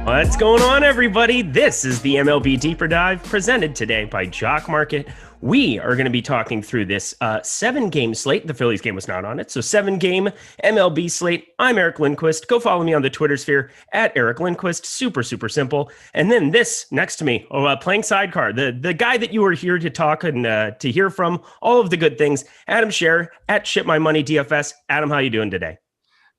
What's going on, everybody? This is the MLB Deeper Dive presented today by Jock Market. We are going to be talking through this 7-game slate. The Phillies game was not on it, so 7-game MLB slate. I'm Eric Lindquist. Go follow me on the Twitter sphere at Eric Lindquist. Super, super simple. And then this next to me, playing sidecar, the guy that you are here to talk and to hear from, all of the good things, Adam Scherer at Ship My Money DFS. Adam, how you doing today?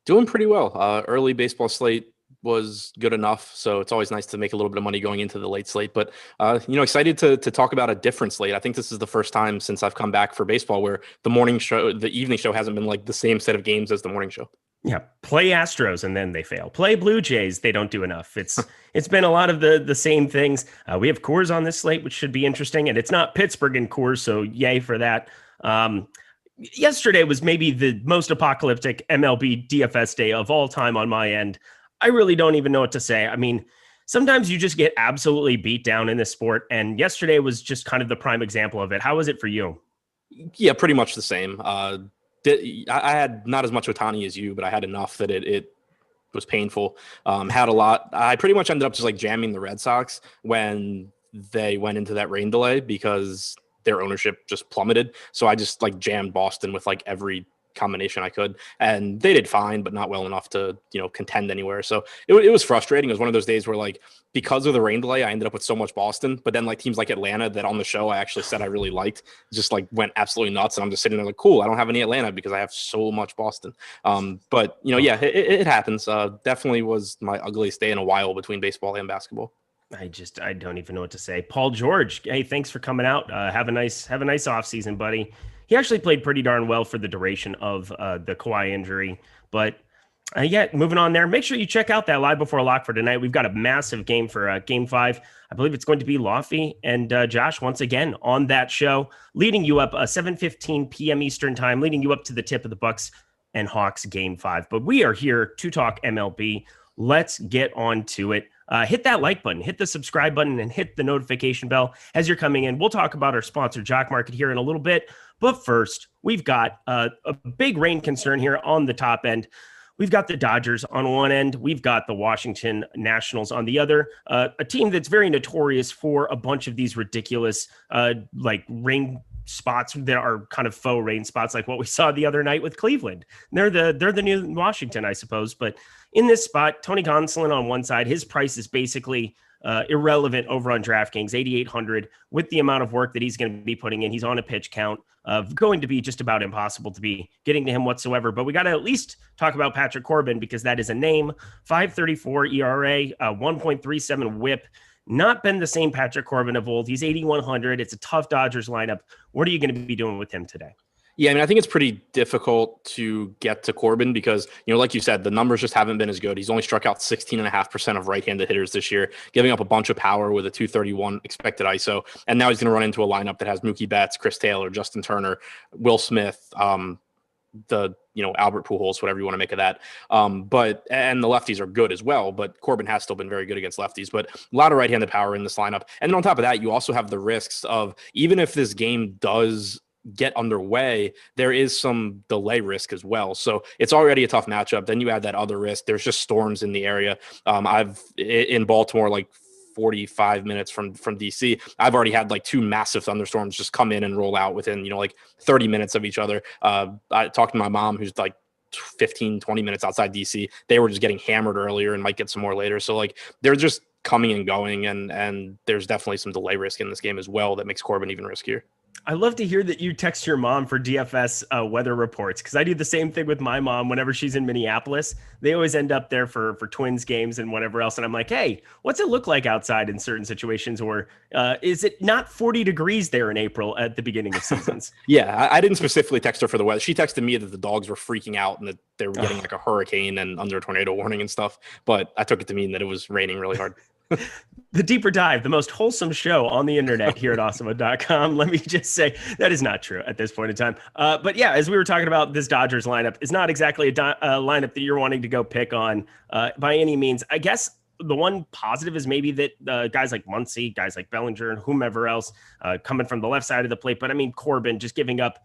Doing pretty well. Early baseball slate was good enough, so it's always nice to make a little bit of money going into the late slate. But excited to talk about a different slate. I think this is the first time since I've come back for baseball where the evening show hasn't been like the same set of games as the morning show. Yeah, play Astros and then they fail. Play Blue Jays, they don't do enough. It's been a lot of the same things. We have Coors on this slate, which should be interesting, and it's not Pittsburgh and Coors, so yay for that. Yesterday was maybe the most apocalyptic MLB DFS day of all time on my end. I really don't even know what to say. I mean, sometimes you just get absolutely beat down in this sport, and yesterday was just kind of the prime example of it. How was it for you? Yeah, pretty much the same. I had not as much Ohtani as you, but I had enough that it was painful. Had a lot. I pretty much ended up just like jamming the Red Sox when they went into that rain delay because their ownership just plummeted. So I just like jammed Boston with like every combination I could, and they did fine, but not well enough to contend anywhere. So it was frustrating. It was one of those days where like because of the rain delay I ended up with so much Boston, but then like teams like Atlanta that on the show I actually said I really liked just like went absolutely nuts, and I'm just sitting there like, cool, I don't have any Atlanta because I have so much Boston. But yeah, it happens. Definitely was my ugliest day in a while between baseball and basketball. I don't even know what to say. Paul George, hey, thanks for coming out. Have a nice off season, buddy. He actually played pretty darn well for the duration of the Kawhi injury. But yeah, moving on there. Make sure you check out that Live Before Lock for tonight. We've got a massive game for Game 5. I believe it's going to be Lofty and Josh once again on that show, leading you up 7:15 p.m. Eastern time, leading you up to the tip of the Bucks and Hawks Game 5. But we are here to talk MLB. Let's get on to it. Hit that like button, hit the subscribe button, and hit the notification bell as you're coming in. We'll talk about our sponsor, Jock Market, here in a little bit. But first, we've got a big rain concern here on the top end. We've got the Dodgers on one end. We've got the Washington Nationals on the other. A team that's very notorious for a bunch of these ridiculous like rain spots that are kind of faux rain spots, like what we saw the other night with Cleveland. They're the new Washington, I suppose. But in this spot, Tony Gonsolin on one side, his price is basically irrelevant over on DraftKings, 8,800. With the amount of work that he's going to be putting in, he's on a pitch count of going to be just about impossible to be getting to him whatsoever. But we got to at least talk about Patrick Corbin because that is a name. 5.34 ERA, 1.37 WHIP. Not been the same Patrick Corbin of old. He's 8,100. It's a tough Dodgers lineup. What are you going to be doing with him today? Yeah, I mean, I think it's pretty difficult to get to Corbin because, like you said, the numbers just haven't been as good. He's only struck out 16.5% of right-handed hitters this year, giving up a bunch of power with a 231 expected ISO. And now he's going to run into a lineup that has Mookie Betts, Chris Taylor, Justin Turner, Will Smith, Albert Pujols, whatever you want to make of that. And the lefties are good as well, but Corbin has still been very good against lefties, but a lot of right-handed power in this lineup. And then on top of that, you also have the risks of, even if this game does get underway, there is some delay risk as well. So it's already a tough matchup. Then you add that other risk. There's just storms in the area. I've in Baltimore, like 45 minutes from DC, I've already had like 2 massive thunderstorms just come in and roll out within, like 30 minutes of each other. I talked to my mom, who's like 15, 20 minutes outside DC. They were just getting hammered earlier and might get some more later. So like they're just coming and going, and there's definitely some delay risk in this game as well that makes Corbin even riskier. I love to hear that you text your mom for DFS weather reports, because I do the same thing with my mom whenever she's in Minneapolis. They always end up there for Twins games and whatever else. And I'm like, hey, what's it look like outside in certain situations? Or is it not 40 degrees there in April at the beginning of seasons? Yeah, I didn't specifically text her for the weather. She texted me that the dogs were freaking out and that they were getting like a hurricane and under a tornado warning and stuff. But I took it to mean that it was raining really hard. The Deeper Dive, the most wholesome show on the internet here at Awesemo.com. Let me just say that is not true at this point in time. But yeah, as we were talking about, this Dodgers lineup is not exactly a lineup that you're wanting to go pick on by any means. I guess the one positive is maybe that guys like Muncy, guys like Bellinger, and whomever else coming from the left side of the plate. But I mean, Corbin just giving up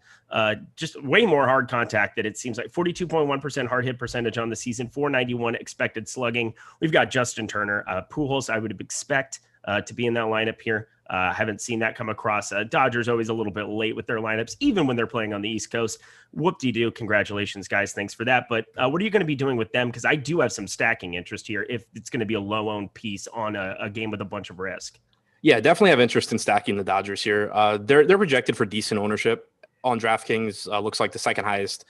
just way more hard contact that it seems like. 42.1% hard hit percentage on the season, 491 expected slugging. We've got Justin Turner, Pujols. I would expect to be in that lineup here. Haven't seen that come across. Dodgers always a little bit late with their lineups, even when they're playing on the East Coast. Whoop-de-doo. Congratulations, guys. Thanks for that. But what are you going to be doing with them? Because I do have some stacking interest here if it's going to be a low-owned piece on a game with a bunch of risk. Yeah, definitely have interest in stacking the Dodgers here. They're projected for decent ownership on DraftKings. Looks like the second highest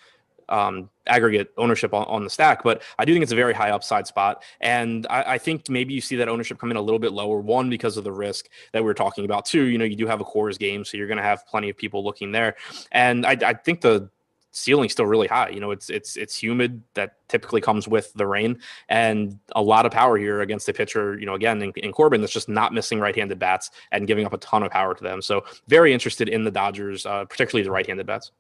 aggregate ownership on the stack, but I do think it's a very high upside spot. And I think maybe you see that ownership come in a little bit lower, one, because of the risk that we were talking about. Two, you do have a Coors game, so you're going to have plenty of people looking there. And I think the ceiling's still really high. It's humid. That typically comes with the rain, and a lot of power here against a pitcher, again, in Corbin, that's just not missing right-handed bats and giving up a ton of power to them. So very interested in the Dodgers, particularly the right-handed bats.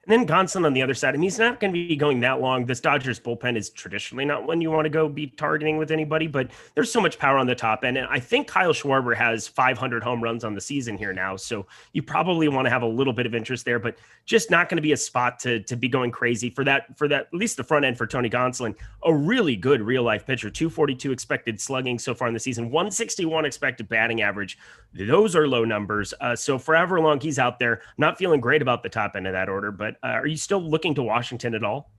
And then Gonsolin on the other side, he's not going to be going that long. This Dodgers bullpen is traditionally not one you want to go be targeting with anybody, but there's so much power on the top end. And I think Kyle Schwarber has 500 home runs on the season here now. So you probably want to have a little bit of interest there, but just not going to be a spot to be going crazy for that, at least the front end for Tony Gonsolin. A really good real life pitcher, 242 expected slugging so far in the season, 161 expected batting average. Those are low numbers. So for however long he's out there, I'm not feeling great about the top end of that order, but are you still looking to Washington at all?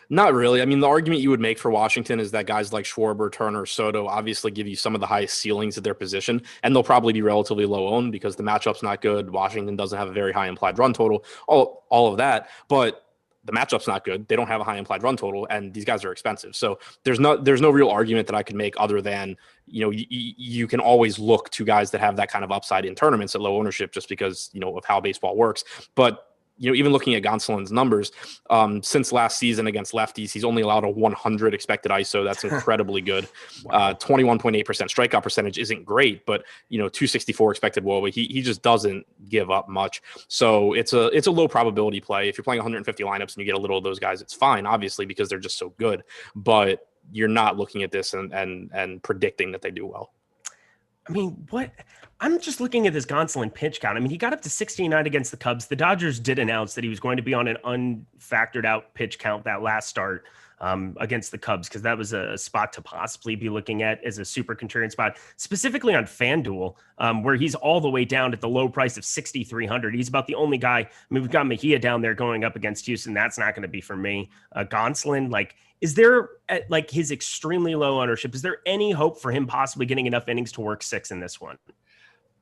Not really. I mean, the argument you would make for Washington is that guys like Schwarber, Turner, Soto obviously give you some of the highest ceilings at their position, and they'll probably be relatively low owned because the matchup's not good. Washington doesn't have a very high implied run total, all of that, but the matchup's not good. They don't have a high implied run total, and these guys are expensive. So there's no real argument that I could make other than, you can always look to guys that have that kind of upside in tournaments at low ownership just because, of how baseball works. But even looking at Gonsolin's numbers, since last season against lefties, he's only allowed a 100 expected ISO. That's incredibly good. Wow. 21.8% strikeout percentage isn't great, but 264 expected WOBA. He just doesn't give up much. So it's a low probability play. If you're playing 150 lineups and you get a little of those guys, it's fine, obviously, because they're just so good. But you're not looking at this and predicting that they do well. I mean, what? I'm just looking at this Gonsolin pitch count. I mean, he got up to 69 against the Cubs. The Dodgers did announce that he was going to be on an unfactored out pitch count that last start against the Cubs, because that was a spot to possibly be looking at as a super contrarian spot, specifically on FanDuel, where he's all the way down at the low price of 6,300. He's about the only guy. I mean, we've got Mejia down there going up against Houston. That's not going to be for me. Gonsolin, is there, at his extremely low ownership, is there any hope for him possibly getting enough innings to work 6 in this one?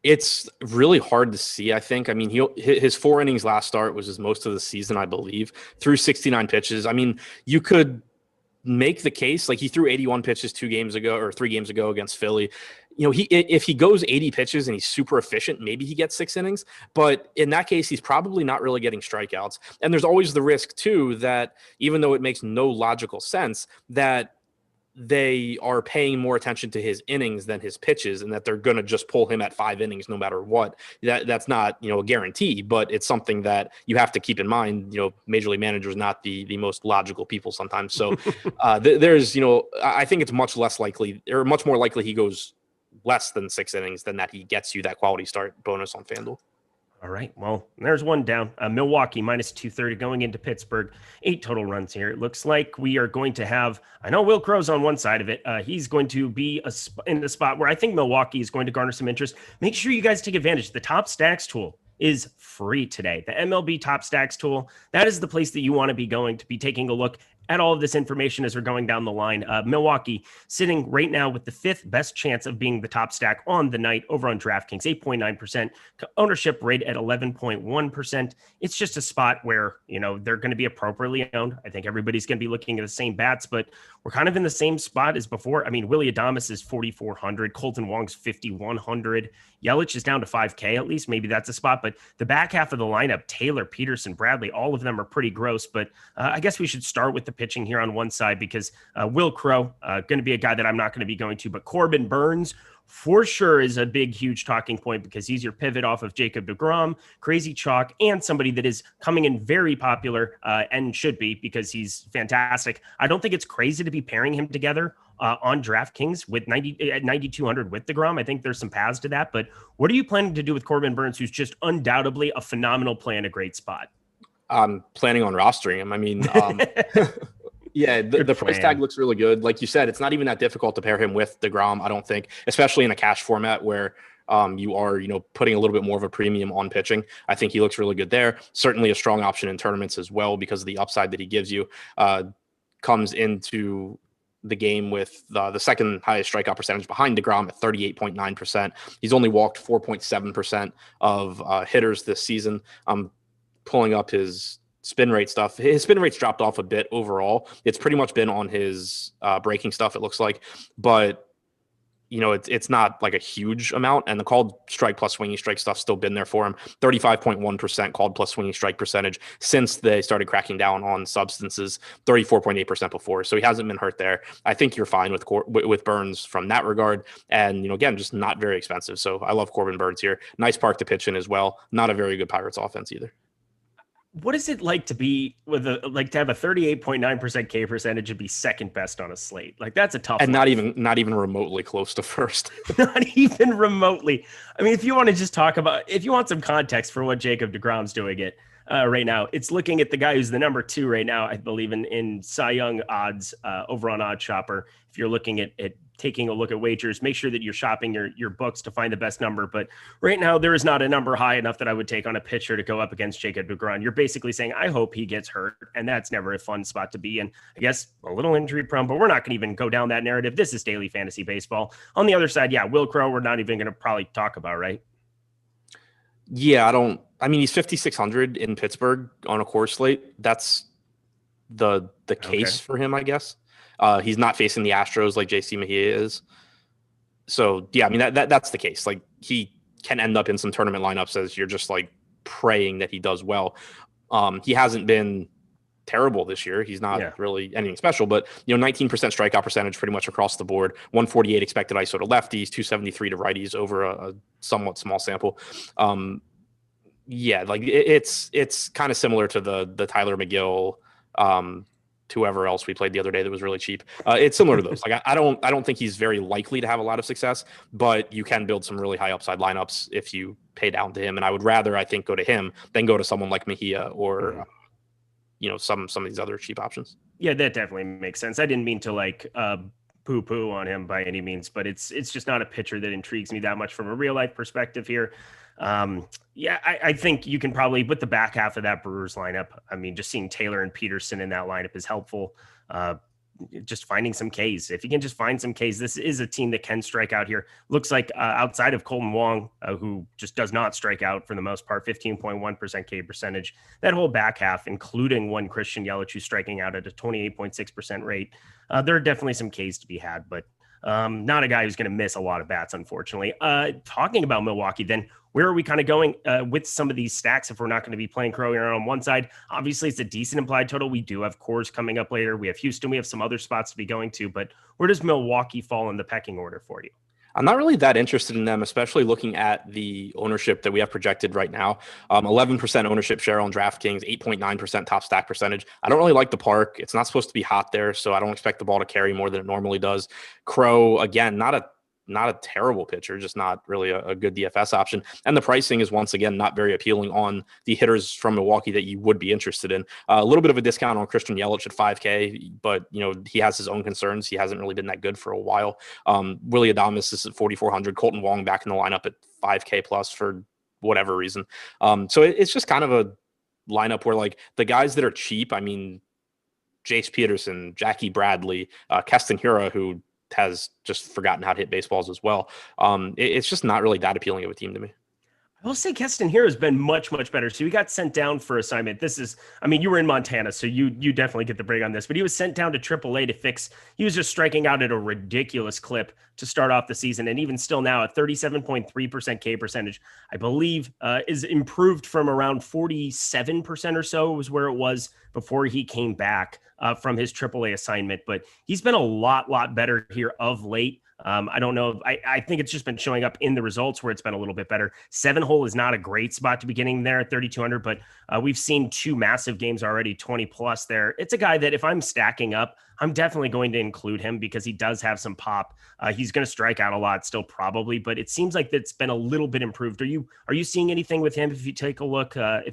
It's really hard to see, I think. I mean, his 4 innings last start was his most of the season, I believe, through 69 pitches. I mean, you could make the case, he threw 81 pitches 3 games ago against Philly. If he goes 80 pitches and he's super efficient, maybe he gets 6 innings. But in that case, he's probably not really getting strikeouts. And there's always the risk, too, that even though it makes no logical sense, that they are paying more attention to his innings than his pitches, and that they're going to just pull him at 5 innings no matter what. That's not, a guarantee, but it's something that you have to keep in mind. Major league managers, not the most logical people sometimes. So there's, I think it's much less likely, or much more likely, he goes less than 6 innings than that he gets you that quality start bonus on FanDuel. All right. Well, there's one down. Milwaukee minus 230 going into Pittsburgh. 8 total runs here. It looks like we are going to have, I know Will Crow's on one side of it. He's going to be in the spot where I think Milwaukee is going to garner some interest. Make sure you guys take advantage. The Top Stacks tool is free today. The MLB Top Stacks tool, that is the place that you want to be going to be taking a look at all of this information as we're going down the line. Milwaukee sitting right now with the 5th best chance of being the top stack on the night over on DraftKings, 8.9%, ownership rate at 11.1%. It's just a spot where, they're going to be appropriately owned. I think everybody's going to be looking at the same bats, but we're kind of in the same spot as before. I mean, Willy Adames is 4,400, Colton Wong's 5,100, Yelich is down to 5K at least. Maybe that's a spot, but the back half of the lineup, Taylor, Peterson, Bradley, all of them are pretty gross, but I guess we should start with the pitching here on one side, because Will Crow going to be a guy that I'm not going to be going to, but Corbin Burns for sure is a big, huge talking point, because he's your pivot off of Jacob deGrom, crazy chalk, and somebody that is coming in very popular and should be, because he's fantastic. I don't think it's crazy to be pairing him together on DraftKings with 9,200 with deGrom. I think there's some paths to that. But what are you planning to do with Corbin Burnes, who's just undoubtedly a phenomenal play in a great spot? I'm planning on rostering him. I mean, yeah, the price tag looks really good. Like you said, it's not even that difficult to pair him with deGrom, I don't think, especially in a cash format where you are, putting a little bit more of a premium on pitching. I think he looks really good there. Certainly a strong option in tournaments as well because of the upside that he gives you. Comes into the game with the second highest strikeout percentage behind deGrom at 38.9%. He's only walked 4.7% of hitters this season. I'm pulling up his spin rate stuff. His spin rate's dropped off a bit overall. It's pretty much been on his breaking stuff, it looks like. But it's not like a huge amount, and the called strike plus swinging strike stuff's still been there for him. 35.1% called plus swinging strike percentage since they started cracking down on substances. 34.8% before, so he hasn't been hurt there. I think you're fine with Burnes from that regard, and again, just not very expensive. So I love Corbin Burnes here. Nice park to pitch in as well. Not a very good Pirates offense either. What is it like to be to have a 38.9% K percentage and be second best on a slate? Like, that's a tough and life. not even remotely close to first. Not even remotely. I mean, if you want to just talk about, if you want some context for what Jacob deGrom's doing it right now, it's looking at the guy who's the number 2 right now, I believe in Cy Young odds over on Odd Shopper. If you're looking at taking a look at wagers, make sure that you're shopping your books to find the best number. But right now, there is not a number high enough that I would take on a pitcher to go up against Jacob deGrom. You're basically saying, I hope he gets hurt. And that's never a fun spot to be in. I guess a little injury prone, but we're not going to even go down that narrative. This is daily fantasy baseball. On the other side, yeah, Will Crowe, we're not even going to probably talk about, right? Yeah, he's 5,600 in Pittsburgh on a core slate. That's the case for him, I guess. He's not facing the Astros like JC Mejia is. So, yeah, I mean, that's the case. Like, he can end up in some tournament lineups as you're just like praying that he does well. He hasn't been terrible this year. He's not really anything special, but 19% strikeout percentage pretty much across the board. 148 expected ISO to lefties, 273 to righties over a somewhat small sample. Like it's kind of similar to the Tyler McGill, whoever else we played the other day that was really cheap. It's similar to those. Like, I don't think he's very likely to have a lot of success, but you can build some really high upside lineups if you pay down to him. And I would rather, I think, go to him than go to someone like Mejia or some of these other cheap options. Yeah, that definitely makes sense. I didn't mean to poo-poo on him by any means, but it's just not a pitcher that intrigues me that much from a real life perspective here. I think you can probably, with the back half of that Brewers lineup, I mean, just seeing Taylor and Peterson in that lineup is helpful. Just finding some Ks. If you can just find some Ks, this is a team that can strike out here. Looks like outside of Colton Wong, who just does not strike out for the most part, 15.1% K percentage. That whole back half, including one Christian Yelich who's striking out at a 28.6% rate. There are definitely some Ks to be had, but not a guy who's going to miss a lot of bats, unfortunately. Talking about Milwaukee, then where are we kind of going with some of these stacks if we're not going to be playing Crow here on one side? Obviously, it's a decent implied total. We do have Coors coming up later. We have Houston. We have some other spots to be going to, but where does Milwaukee fall in the pecking order for you? I'm not really that interested in them, especially looking at the ownership that we have projected right now. 11% ownership share on DraftKings, 8.9% top stack percentage. I don't really like the park. It's not supposed to be hot there, so I don't expect the ball to carry more than it normally does. Crow, again, not a terrible pitcher, just not really a good DFS option. And the pricing is once again not very appealing on the hitters from Milwaukee that you would be interested in. A little bit of a discount on Christian Yelich at 5K, but he has his own concerns. He hasn't really been that good for a while. Willie Adames is at 4,400. Colton Wong back in the lineup at 5K plus for whatever reason. So it's just kind of a lineup where like the guys that are cheap, I mean, Jace Peterson, Jackie Bradley, Keston Hiura, who has just forgotten how to hit baseballs as well. It's just not really that appealing of a team to me. I will say Keston here has been much, much better. So he got sent down for assignment. You were in Montana, so you definitely get the break on this, but he was sent down to AAA to fix. He was just striking out at a ridiculous clip to start off the season. And even still now at 37.3% K percentage, I believe is improved from around 47% or so was where it was before he came back from his AAA assignment. But he's been a lot better here of late. I don't know. I think it's just been showing up in the results where it's been a little bit better. 7-hole is not a great spot to be getting there at 3,200, but we've seen 2 massive games already, 20 plus there. It's a guy that if I'm stacking up, I'm definitely going to include him because he does have some pop. He's going to strike out a lot still probably, but it seems like that's been a little bit improved. Are you seeing anything with him? If you take a look at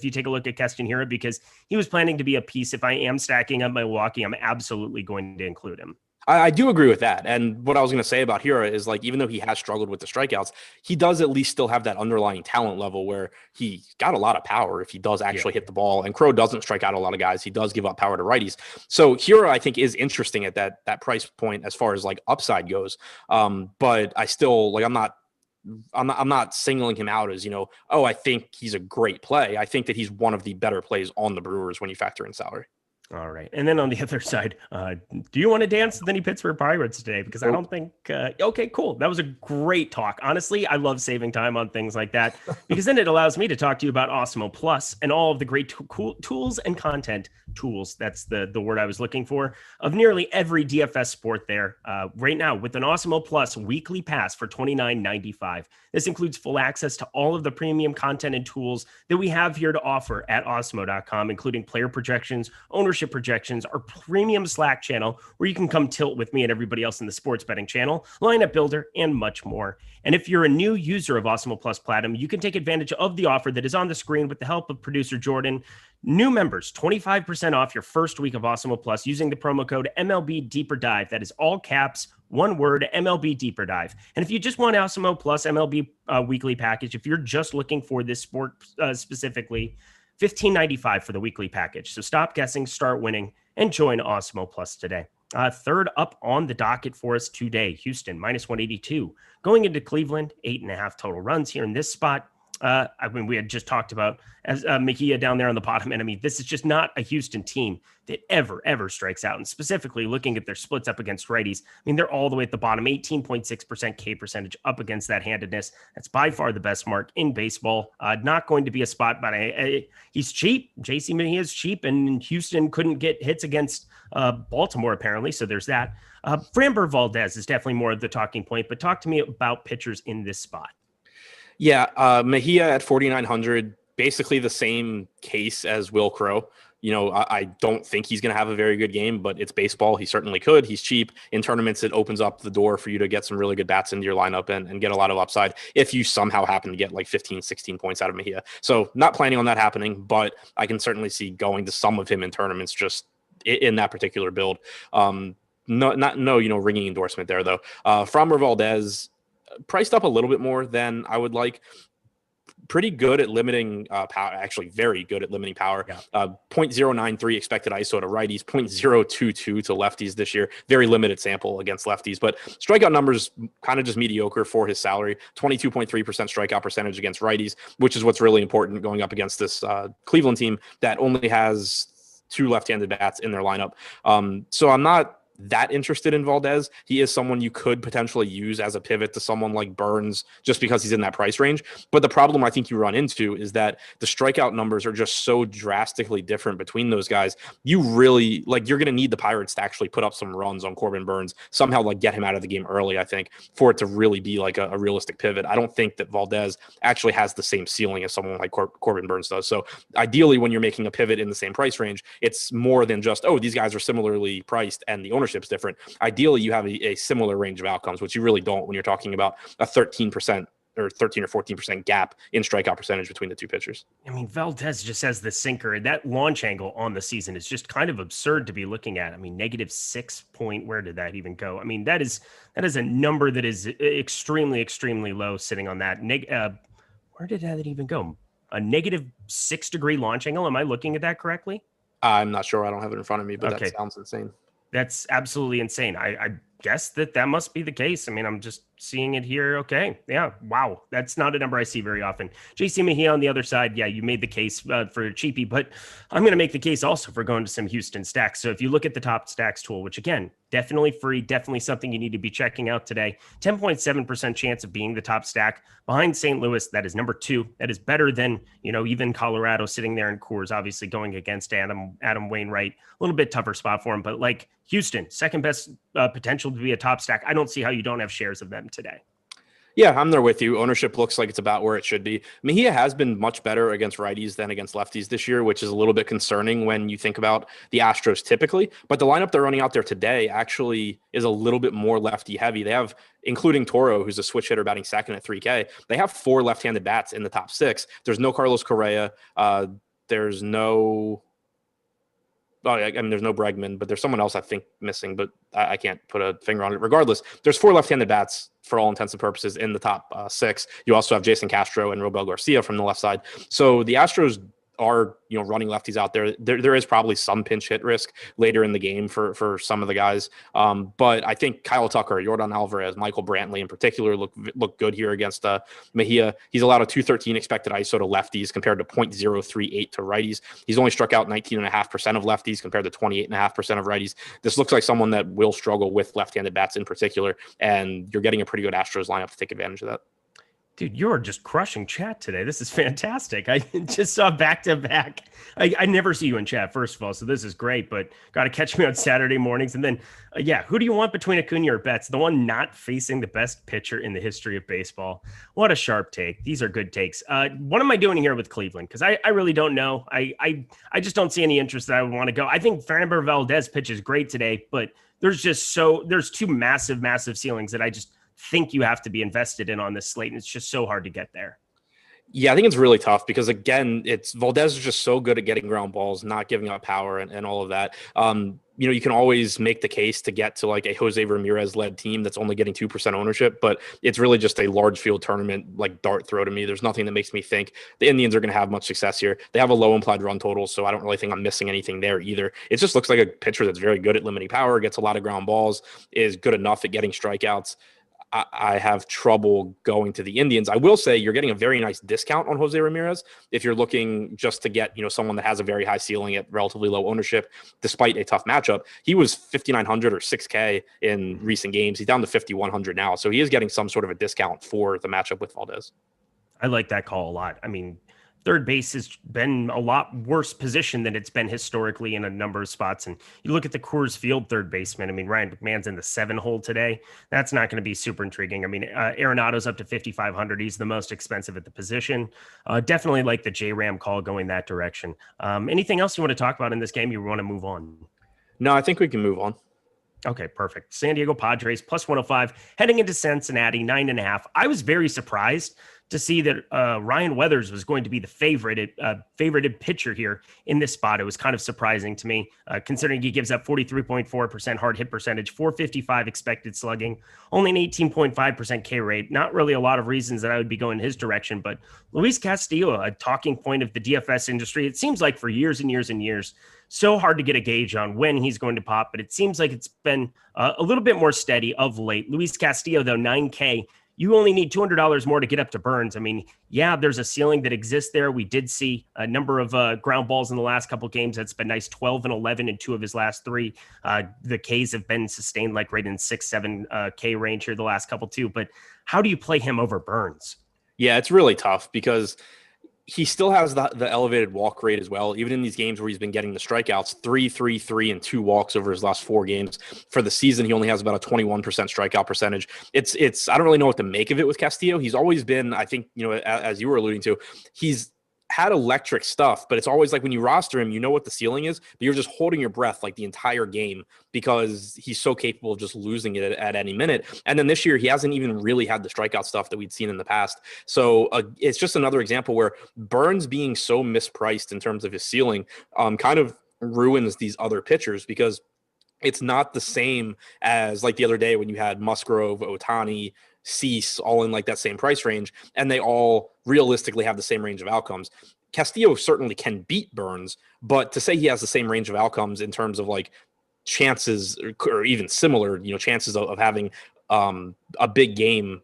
Keston Hiura, because he was planning to be a piece. If I am stacking up Milwaukee, I'm absolutely going to include him. I do agree with that. And what I was going to say about Hira is like, even though he has struggled with the strikeouts, he does at least still have that underlying talent level where he got a lot of power if he does actually hit the ball. And Crow doesn't strike out a lot of guys. He does give up power to righties. So Hira, I think, is interesting at that price point as far as like upside goes. But I still like, I'm not singling him out as, I think he's a great play. I think that he's one of the better plays on the Brewers when you factor in salary. All right. And then on the other side, do you want to dance with any Pittsburgh Pirates today? Because I don't think, okay, cool. That was a great talk. Honestly, I love saving time on things like that because then it allows me to talk to you about Awesemo Plus and all of the great tools and content tools. That's the word I was looking for, of nearly every DFS sport there right now with an Awesemo Plus weekly pass for $29.95. This includes full access to all of the premium content and tools that we have here to offer at Awesemo.com, including player projections, ownership projections, our premium Slack channel where you can come tilt with me and everybody else in the sports betting channel, lineup builder, and much more. And if you're a new user of Awesemo Plus Platinum, you can take advantage of the offer that is on the screen with the help of producer Jordan. New members, 25% off your first week of Awesemo Plus using the promo code MLB Deeper Dive. That is all caps, one word, MLB Deeper Dive. And if you just want Awesemo Plus MLB weekly package, if you're just looking for this sport specifically, $15.95 for the weekly package. So stop guessing, start winning, and join Awesemo Plus today. Third up on the docket for us today, Houston, -182. Going into Cleveland, 8.5 total runs here in this spot. We had just talked about as Mejia down there on the bottom end. I mean, this is just not a Houston team that ever strikes out. And specifically looking at their splits up against righties, I mean, they're all the way at the bottom, 18.6% K percentage up against that handedness. That's by far the best mark in baseball. Not going to be a spot, but he's cheap. JC Mejia is cheap, and Houston couldn't get hits against Baltimore, apparently. So there's that. Framber Valdez is definitely more of the talking point, but talk to me about pitchers in this spot. Yeah, Mejia at 4,900, basically the same case as Will Crow. I don't think he's going to have a very good game, but it's baseball. He certainly could. He's cheap. In tournaments, it opens up the door for you to get some really good bats into your lineup and get a lot of upside if you somehow happen to get like 15, 16 points out of Mejia. So not planning on that happening, but I can certainly see going to some of him in tournaments just in that particular build. No ringing endorsement there, though. Framber Valdez, priced up a little bit more than I would like. Pretty good at limiting power, actually very good at limiting power. Yeah. 0.093 expected ISO to righties, 0.022 to lefties this year. Very limited sample against lefties, but strikeout numbers kind of just mediocre for his salary. 22.3% strikeout percentage against righties, which is what's really important going up against this Cleveland team that only has 2 left-handed bats in their lineup. So I'm not that interested in Valdez. He is someone you could potentially use as a pivot to someone like Burns just because he's in that price range. But the problem I think you run into is that the strikeout numbers are just so drastically different between those guys. You really you're going to need the Pirates to actually put up some runs on Corbin Burns, somehow get him out of the game early, I think, for it to really be like a realistic pivot. I don't think that Valdez actually has the same ceiling as someone like Corbin Burns does. So ideally, when you're making a pivot in the same price range, it's more than just, these guys are similarly priced and the ownership's different. Ideally, you have a similar range of outcomes, which you really don't when you're talking about a 13% or 13 or 14% gap in strikeout percentage between the two pitchers. I mean, Valdez just has the sinker. That launch angle on the season is just kind of absurd to be looking at. I mean, -6 point, where did that even go? I mean, that is a number that is extremely low sitting on that. Where did that even go? A -6 degree launch angle. Am I looking at that correctly? I'm not sure. I don't have it in front of me, but that sounds insane. That's absolutely insane. I guess that must be the case. I mean, I'm just seeing it here. Okay. Yeah. Wow. That's not a number I see very often. JC Mejia on the other side. Yeah. You made the case for cheapy, but I'm going to make the case also for going to some Houston stacks. So if you look at the top stacks tool, which again, definitely free, definitely something you need to be checking out today. 10.7% chance of being the top stack behind St. Louis. That is number 2. That is better than, even Colorado sitting there in Coors, obviously going against Adam Wainwright, a little bit tougher spot for him, but Houston, second best potential to be a top stack. I don't see how you don't have shares of them today. Yeah, I'm there with you. Ownership looks like it's about where it should be. Mejia has been much better against righties than against lefties this year, which is a little bit concerning when you think about the Astros typically. But the lineup they're running out there today actually is a little bit more lefty heavy. They have, including Toro, who's a switch hitter batting second at 3K, they have 4 left-handed bats in the top 6. There's no Carlos Correa. There's no... Oh, I mean, there's no Bregman, but there's someone else I think missing, but I can't put a finger on it. Regardless, there's 4 left-handed bats for all intents and purposes in the top 6. You also have Jason Castro and Robel Garcia from the left side. So the Astros are, running lefties out there. There is probably some pinch hit risk later in the game for some of the guys. But I think Kyle Tucker, Yordan Alvarez, Michael Brantley in particular look good here against Mejia. He's allowed a 213 expected ISO to lefties compared to 0.038 to righties. He's only struck out 19.5% of lefties compared to 28.5% of righties. This looks like someone that will struggle with left-handed bats in particular, and you're getting a pretty good Astros lineup to take advantage of that. Dude, you're just crushing chat today. This is fantastic. I just saw back-to-back. I never see you in chat, first of all, so this is great, but got to catch me on Saturday mornings. And then, who do you want between Acuna or Betts? The one not facing the best pitcher in the history of baseball. What a sharp take. These are good takes. What am I doing here with Cleveland? Because I really don't know. I just don't see any interest that I would want to go. I think Framber Valdez pitches great today, but there's two massive ceilings that I just think you have to be invested in on this slate, and it's just so hard to get there. Yeah, I think it's really tough because, again, Valdez is just so good at getting ground balls, not giving up power and all of that. You can always make the case to get to like a Jose Ramirez-led team that's only getting 2% ownership, but it's really just a large field tournament like dart throw to me. There's nothing that makes me think the Indians are going to have much success here. They have a low implied run total, so I don't really think I'm missing anything there either. It just looks like a pitcher that's very good at limiting power, gets a lot of ground balls, is good enough at getting strikeouts. I have trouble going to the Indians. I will say you're getting a very nice discount on Jose Ramirez if you're looking just to get, someone that has a very high ceiling at relatively low ownership, despite a tough matchup. He was 5,900 or 6K in recent games. He's down to 5,100 now. So he is getting some sort of a discount for the matchup with Valdez. I like that call a lot. I mean, third base has been a lot worse position than it's been historically in a number of spots. And you look at the Coors Field third baseman. I mean, Ryan McMahon's in the 7 hole today. That's not going to be super intriguing. I mean, Arenado's up to 5,500. He's the most expensive at the position. Definitely like the J-Ram call going that direction. Anything else you want to talk about in this game? You want to move on? No, I think we can move on. Okay, perfect. San Diego Padres plus 105 heading into Cincinnati, 9.5. I was very surprised to see that Ryan Weathers was going to be the favorited pitcher here in this spot. It was kind of surprising to me, considering he gives up 43.4% hard hit percentage, 455 expected slugging, only an 18.5% K rate. Not really a lot of reasons that I would be going his direction, but Luis Castillo, a talking point of the DFS industry, it seems like for years and years and years, so hard to get a gauge on when he's going to pop, but it seems like it's been a little bit more steady of late. Luis Castillo, though, 9K. You only need $200 more to get up to Burns. I mean, yeah, there's a ceiling that exists there. We did see a number of ground balls in the last couple of games. That's been nice, 12 and 11 in 2 of his last 3. The Ks have been sustained like right in 6-7 K range here the last couple too. But how do you play him over Burns? Yeah, it's really tough because he still has the elevated walk rate as well. Even in these games where he's been getting the strikeouts, 3, and 2 walks over his last 4 games. For the season, he only has about a 21% strikeout percentage. It's I don't really know what to make of it with Castillo. He's always been, I think, as you were alluding to, he's had electric stuff, but it's always like when you roster him, you know what the ceiling is, but you're just holding your breath like the entire game because he's so capable of just losing it at any minute. And then this year, he hasn't even really had the strikeout stuff that we'd seen in the past. So it's just another example where Burns being so mispriced in terms of his ceiling kind of ruins these other pitchers because it's not the same as like the other day when you had Musgrove, Ohtani, Cease all in like that same price range, and they all realistically have the same range of outcomes. Castillo certainly can beat Burns, but to say he has the same range of outcomes in terms of like chances or even similar, chances of having a big game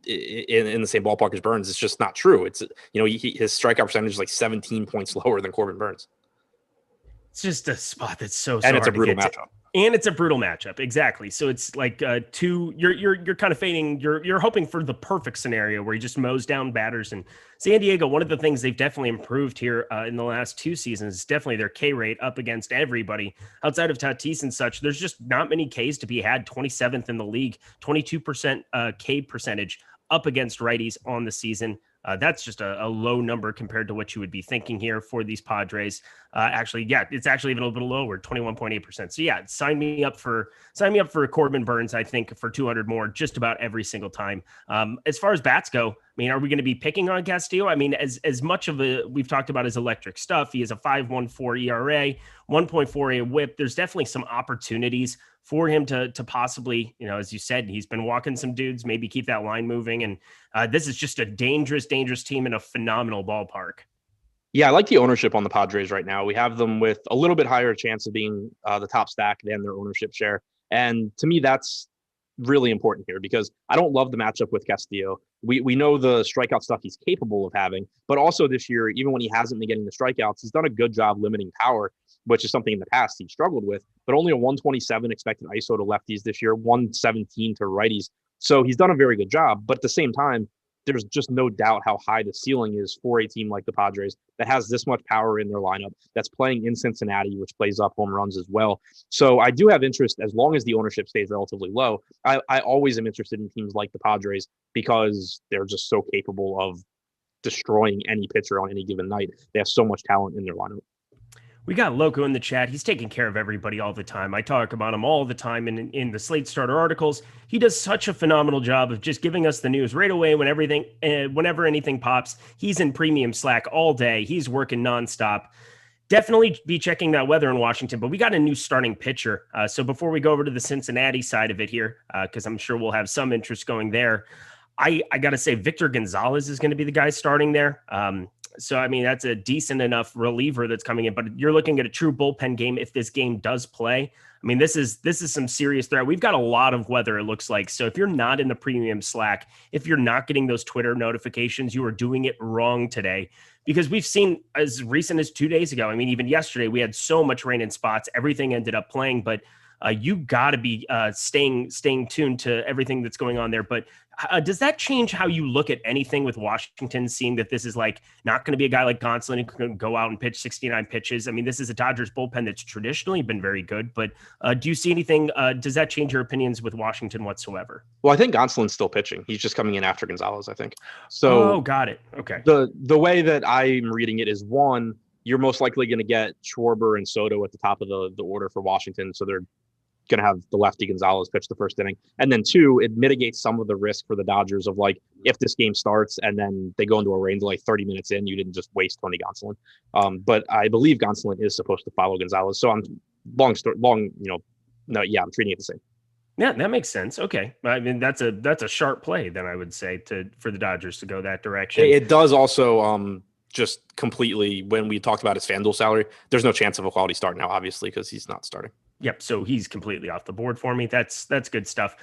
in the same ballpark as Burns, it's just not true. It's his strikeout percentage is like 17 points lower than Corbin Burns. It's just a spot that's so and it's a hard brutal to get matchup. And it's a brutal matchup. Exactly. So it's like you're kind of fading, you're hoping for the perfect scenario where he just mows down batters. And San Diego, one of the things they've definitely improved here in the last 2 seasons is definitely their K rate up against everybody outside of Tatis and such. There's just not many Ks to be had. 27th in the league, 22% K percentage up against righties on the season. That's just a low number compared to what you would be thinking here for these Padres. Actually, yeah, it's actually even a little bit lower, 21.8%. So yeah, sign me up for Corbin Burns, I think, for 200 more just about every single time. As far as bats go, I mean, are we going to be picking on Castillo? I mean, as much of we've talked about his electric stuff. He has a 5.14 ERA, 1.48 WHIP. There's definitely some opportunities for him to possibly, as you said, he's been walking some dudes, maybe keep that line moving. And this is just a dangerous team in a phenomenal ballpark. Yeah, I like the ownership on the Padres right now. We have them with a little bit higher chance of being the top stack than their ownership share. And to me, that's really important here because I don't love the matchup with Castillo. We know the strikeout stuff he's capable of having, but also this year, even when he hasn't been getting the strikeouts, he's done a good job limiting power, which is something in the past he struggled with, but only a 127 expected ISO to lefties this year, 117 to righties. So he's done a very good job, but at the same time, there's just no doubt how high the ceiling is for a team like the Padres that has this much power in their lineup, that's playing in Cincinnati, which plays up home runs as well. So I do have interest as long as the ownership stays relatively low. I always am interested in teams like the Padres because they're just so capable of destroying any pitcher on any given night. They have so much talent in their lineup. We got Loco in the chat. He's taking care of everybody all the time. I talk about him all the time in the Slate Starter articles. He does such a phenomenal job of just giving us the news right away whenever anything pops. He's in premium Slack all day. He's working nonstop. Definitely be checking that weather in Washington, but we got a new starting pitcher. So before we go over to the Cincinnati side of it here, because I'm sure we'll have some interest going there, I got to say Victor Gonzalez is going to be the guy starting there. So, I mean, that's a decent enough reliever that's coming in, but you're looking at a true bullpen game if this game does play. I mean, this is some serious threat. We've got a lot of weather, it looks like. So if you're not in the premium Slack, if you're not getting those Twitter notifications, you are doing it wrong today. Because we've seen as recent as 2 days ago, I mean, even yesterday, we had so much rain in spots. Everything ended up playing, but you got to be staying tuned to everything that's going on there. But does that change how you look at anything with Washington, seeing that this is like not going to be a guy like Gonsolin who can go out and pitch 69 pitches? I mean, this is a Dodgers bullpen that's traditionally been very good, but do you see anything? Does that change your opinions with Washington whatsoever? Well, I think Gonsolin's still pitching. He's just coming in after Gonzalez, I think. So, got it. Okay. The way that I'm reading it is, one, you're most likely going to get Schwarber and Soto at the top of the order for Washington, so they're going to have the lefty Gonzalez pitch the first inning. And then two, it mitigates some of the risk for the Dodgers of like, if this game starts and then they go into a rain delay 30 minutes in, you didn't just waste Tony Gonsolin. But I believe Gonsolin is supposed to follow Gonzalez. So I'm I'm treating it the same. Yeah, that makes sense. Okay. I mean, that's a sharp play then, I would say, for the Dodgers to go that direction. It does also just completely, when we talked about his FanDuel salary, there's no chance of a quality start now, obviously, because he's not starting. Yep. So he's completely off the board for me. That's good stuff.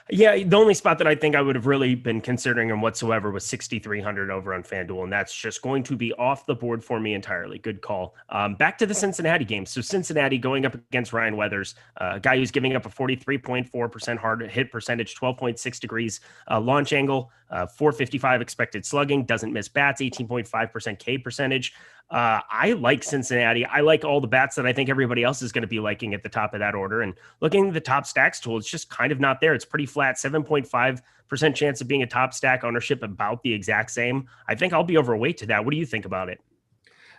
Yeah. The only spot that I think I would have really been considering him whatsoever was 6,300 over on FanDuel. And that's just going to be off the board for me entirely. Good call. Back to the Cincinnati game. So Cincinnati going up against Ryan Weathers, a guy who's giving up a 43.4% hard hit percentage, 12.6 degrees launch angle, 455 expected slugging, doesn't miss bats, 18.5% K percentage. I like Cincinnati. I like all the bats that I think everybody else is going to be liking at the top of that order. And looking at the top stacks tool, it's just kind of not there. It's pretty flat, 7.5% chance of being a top stack, ownership about the exact same. I think I'll be overweight to that. What do you think about it?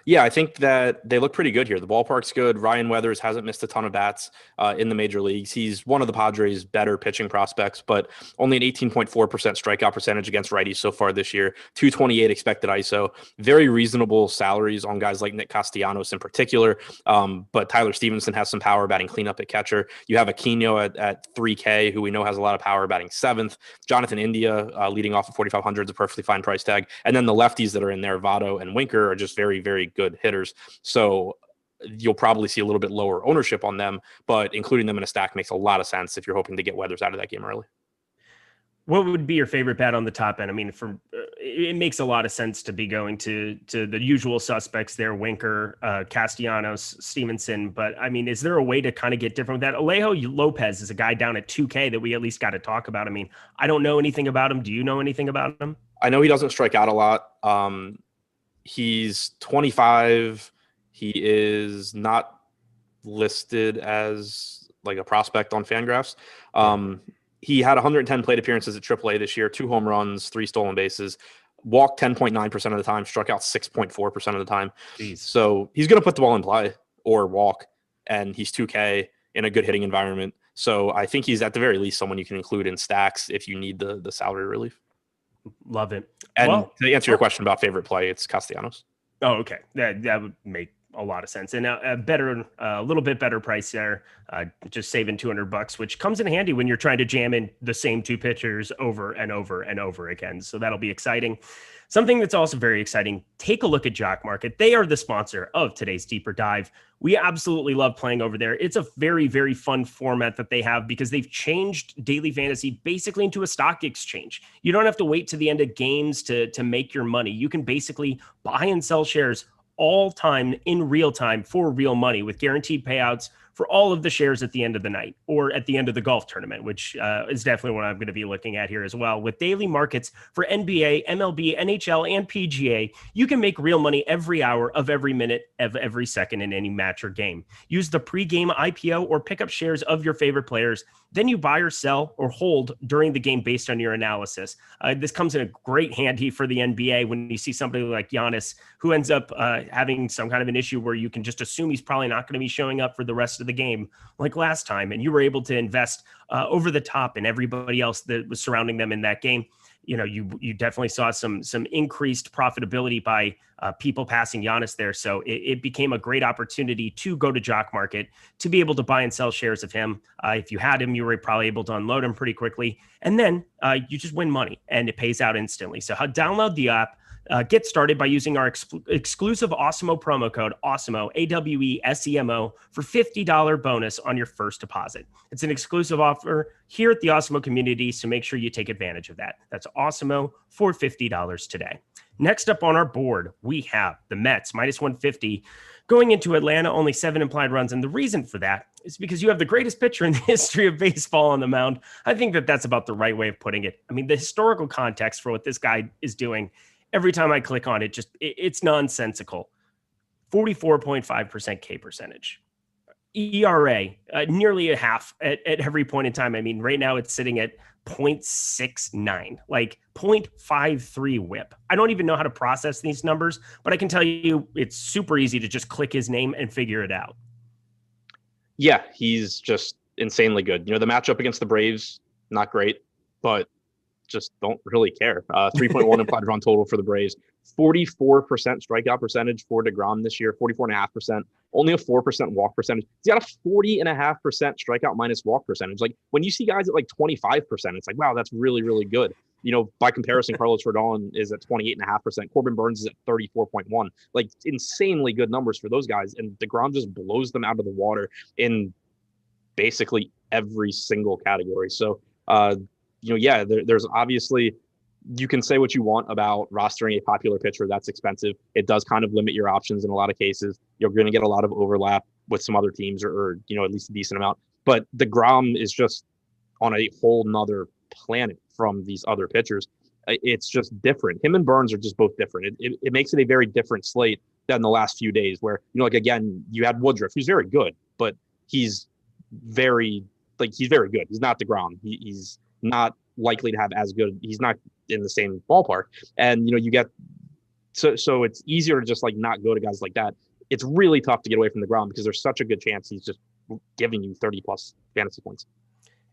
Yeah, I think that they look pretty good here. The ballpark's good. Ryan Weathers hasn't missed a ton of bats in the major leagues. He's one of the Padres' better pitching prospects, but only an 18.4% strikeout percentage against righties so far this year, 228 expected ISO, very reasonable salaries on guys like Nick Castellanos in particular. But Tyler Stevenson has some power batting cleanup at catcher. You have Aquino at 3K, who we know has a lot of power batting 7th. Jonathan India leading off at 4,500 is a perfectly fine price tag. And then the lefties that are in there, Votto and Winker, are just very, very good hitters. So you'll probably see a little bit lower ownership on them, but including them in a stack makes a lot of sense if you're hoping to get Weathers out of that game early. What would be your favorite bat on the top end? I mean, it makes a lot of sense to be going to the usual suspects there, Winker, Castellanos, Stevenson. But I mean, is there a way to kind of get different with that? Alejo Lopez is a guy down at 2K that we at least got to talk about. I mean, I don't know anything about him. Do you know anything about him? I know he doesn't strike out a lot. He's 25. He is not listed as like a prospect on Fangraphs. He had 110 plate appearances at AAA this year, 2 home runs, 3 stolen bases, walked 10.9% of the time, struck out 6.4% of the time. Jeez. So he's going to put the ball in play or walk, and he's 2K in a good hitting environment. So I think he's at the very least someone you can include in stacks if you need the salary relief. Love it. And to answer your question about favorite play, it's Castellanos. Oh, okay. That would make a lot of sense. And a little bit better price there, just saving $200, which comes in handy when you're trying to jam in the same 2 pitchers over and over and over again. So that'll be exciting. Something that's also very exciting, take a look at Jock Market. They are the sponsor of today's Deeper Dive. We absolutely love playing over there. It's a very, very fun format that they have because they've changed daily fantasy basically into a stock exchange. You don't have to wait to the end of games to make your money. You can basically buy and sell shares all time in real time for real money with guaranteed payouts for all of the shares at the end of the night or at the end of the golf tournament, which is definitely what I'm going to be looking at here as well. With daily markets for NBA, MLB, NHL, and PGA, you can make real money every hour of every minute of every second in any match or game. Use the pregame IPO or pick up shares of your favorite players. Then you buy or sell or hold during the game based on your analysis. This comes in a great handy for the NBA when you see somebody like Giannis who ends up having some kind of an issue where you can just assume he's probably not going to be showing up for the rest of the game like last time. And you were able to invest over the top and everybody else that was surrounding them in that game. You know, you definitely saw some increased profitability by people passing Giannis there. So it became a great opportunity to go to Jock Market to be able to buy and sell shares of him. If you had him, you were probably able to unload him pretty quickly. And then you just win money and it pays out instantly. So download the app. Get started by using our exclusive Awesemo promo code, Awesemo, AWESEMO, for $50 bonus on your first deposit. It's an exclusive offer here at the Awesemo community, so make sure you take advantage of that. That's Awesemo for $50 today. Next up on our board, we have the Mets, minus 150. Going into Atlanta, only 7 implied runs, and the reason for that is because you have the greatest pitcher in the history of baseball on the mound. I think that's about the right way of putting it. I mean, the historical context for what this guy is doing, every time I click on it, it's nonsensical. 44.5% K percentage. ERA, nearly a half at every point in time. I mean, right now it's sitting at 0.69, like 0.53 whip. I don't even know how to process these numbers, but I can tell you it's super easy to just click his name and figure it out. Yeah, he's just insanely good. You know, the matchup against the Braves, not great, but just don't really care. 3.1 implied run total for the Braves, 44% strikeout percentage for deGrom this year, 44.5%, only a 4% walk percentage. He's got a 40.5% strikeout minus walk percentage. Like when you see guys at like 25%, it's like, wow, that's really, really good. You know, by comparison, Carlos Rodon is at 28.5%. Corbin Burns is at 34.1. Like insanely good numbers for those guys. And deGrom just blows them out of the water in basically every single category. So, you know, yeah, there's obviously, you can say what you want about rostering a popular pitcher. That's expensive. It does kind of limit your options in a lot of cases. You're going to get a lot of overlap with some other teams or, you know, at least a decent amount. But deGrom is just on a whole nother planet from these other pitchers. It's just different. Him and Burns are just both different. It makes it a very different slate than the last few days where, you know, like, again, you had Woodruff, who's very good, but he's very good. He's not deGrom. He's not likely to have as good. He's not in the same ballpark. And, you know, you get, so it's easier to just like not go to guys like that. It's really tough to get away from deGrom because there's such a good chance he's just giving you 30 plus fantasy points.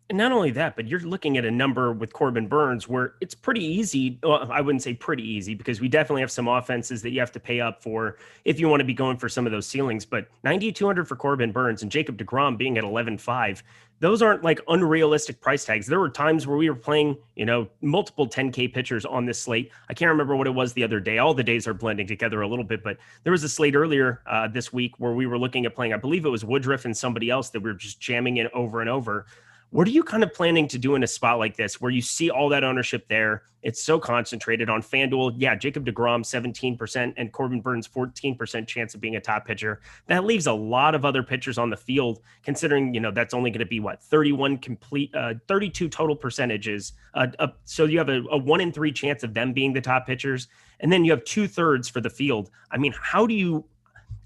And not only that, but you're looking at a number with Corbin Burns where it's pretty easy. Well, I wouldn't say pretty easy because we definitely have some offenses that you have to pay up for if you want to be going for some of those ceilings. But 9,200 for Corbin Burns and Jacob deGrom being at 11.5, those aren't like unrealistic price tags. There were times where we were playing, you know, multiple 10K pitchers on this slate. I can't remember what it was the other day. All the days are blending together a little bit, but there was a slate earlier this week where we were looking at playing, I believe it was Woodruff and somebody else that we were just jamming in over and over. What are you kind of planning to do in a spot like this where you see all that ownership there? It's so concentrated on FanDuel. Yeah, Jacob deGrom, 17%, and Corbin Burns, 14% chance of being a top pitcher. That leaves a lot of other pitchers on the field, considering, that's only going to be 32 total percentages. So you have a 1 in 3 chance of them being the top pitchers. And then you have 2/3 for the field. I mean,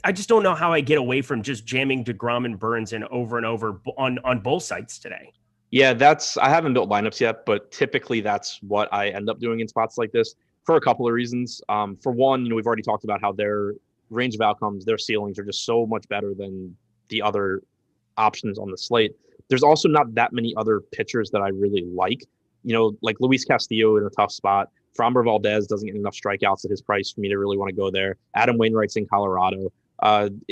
I just don't know how I get away from just jamming deGrom and Burns in over and over on both sites today. Yeah, I haven't built lineups yet, but typically that's what I end up doing in spots like this for a couple of reasons. For one, we've already talked about how their range of outcomes, their ceilings are just so much better than the other options on the slate. There's also not that many other pitchers that I really like. Like Luis Castillo in a tough spot. Framber Valdez doesn't get enough strikeouts at his price for me to really want to go there. Adam Wainwright's in Colorado.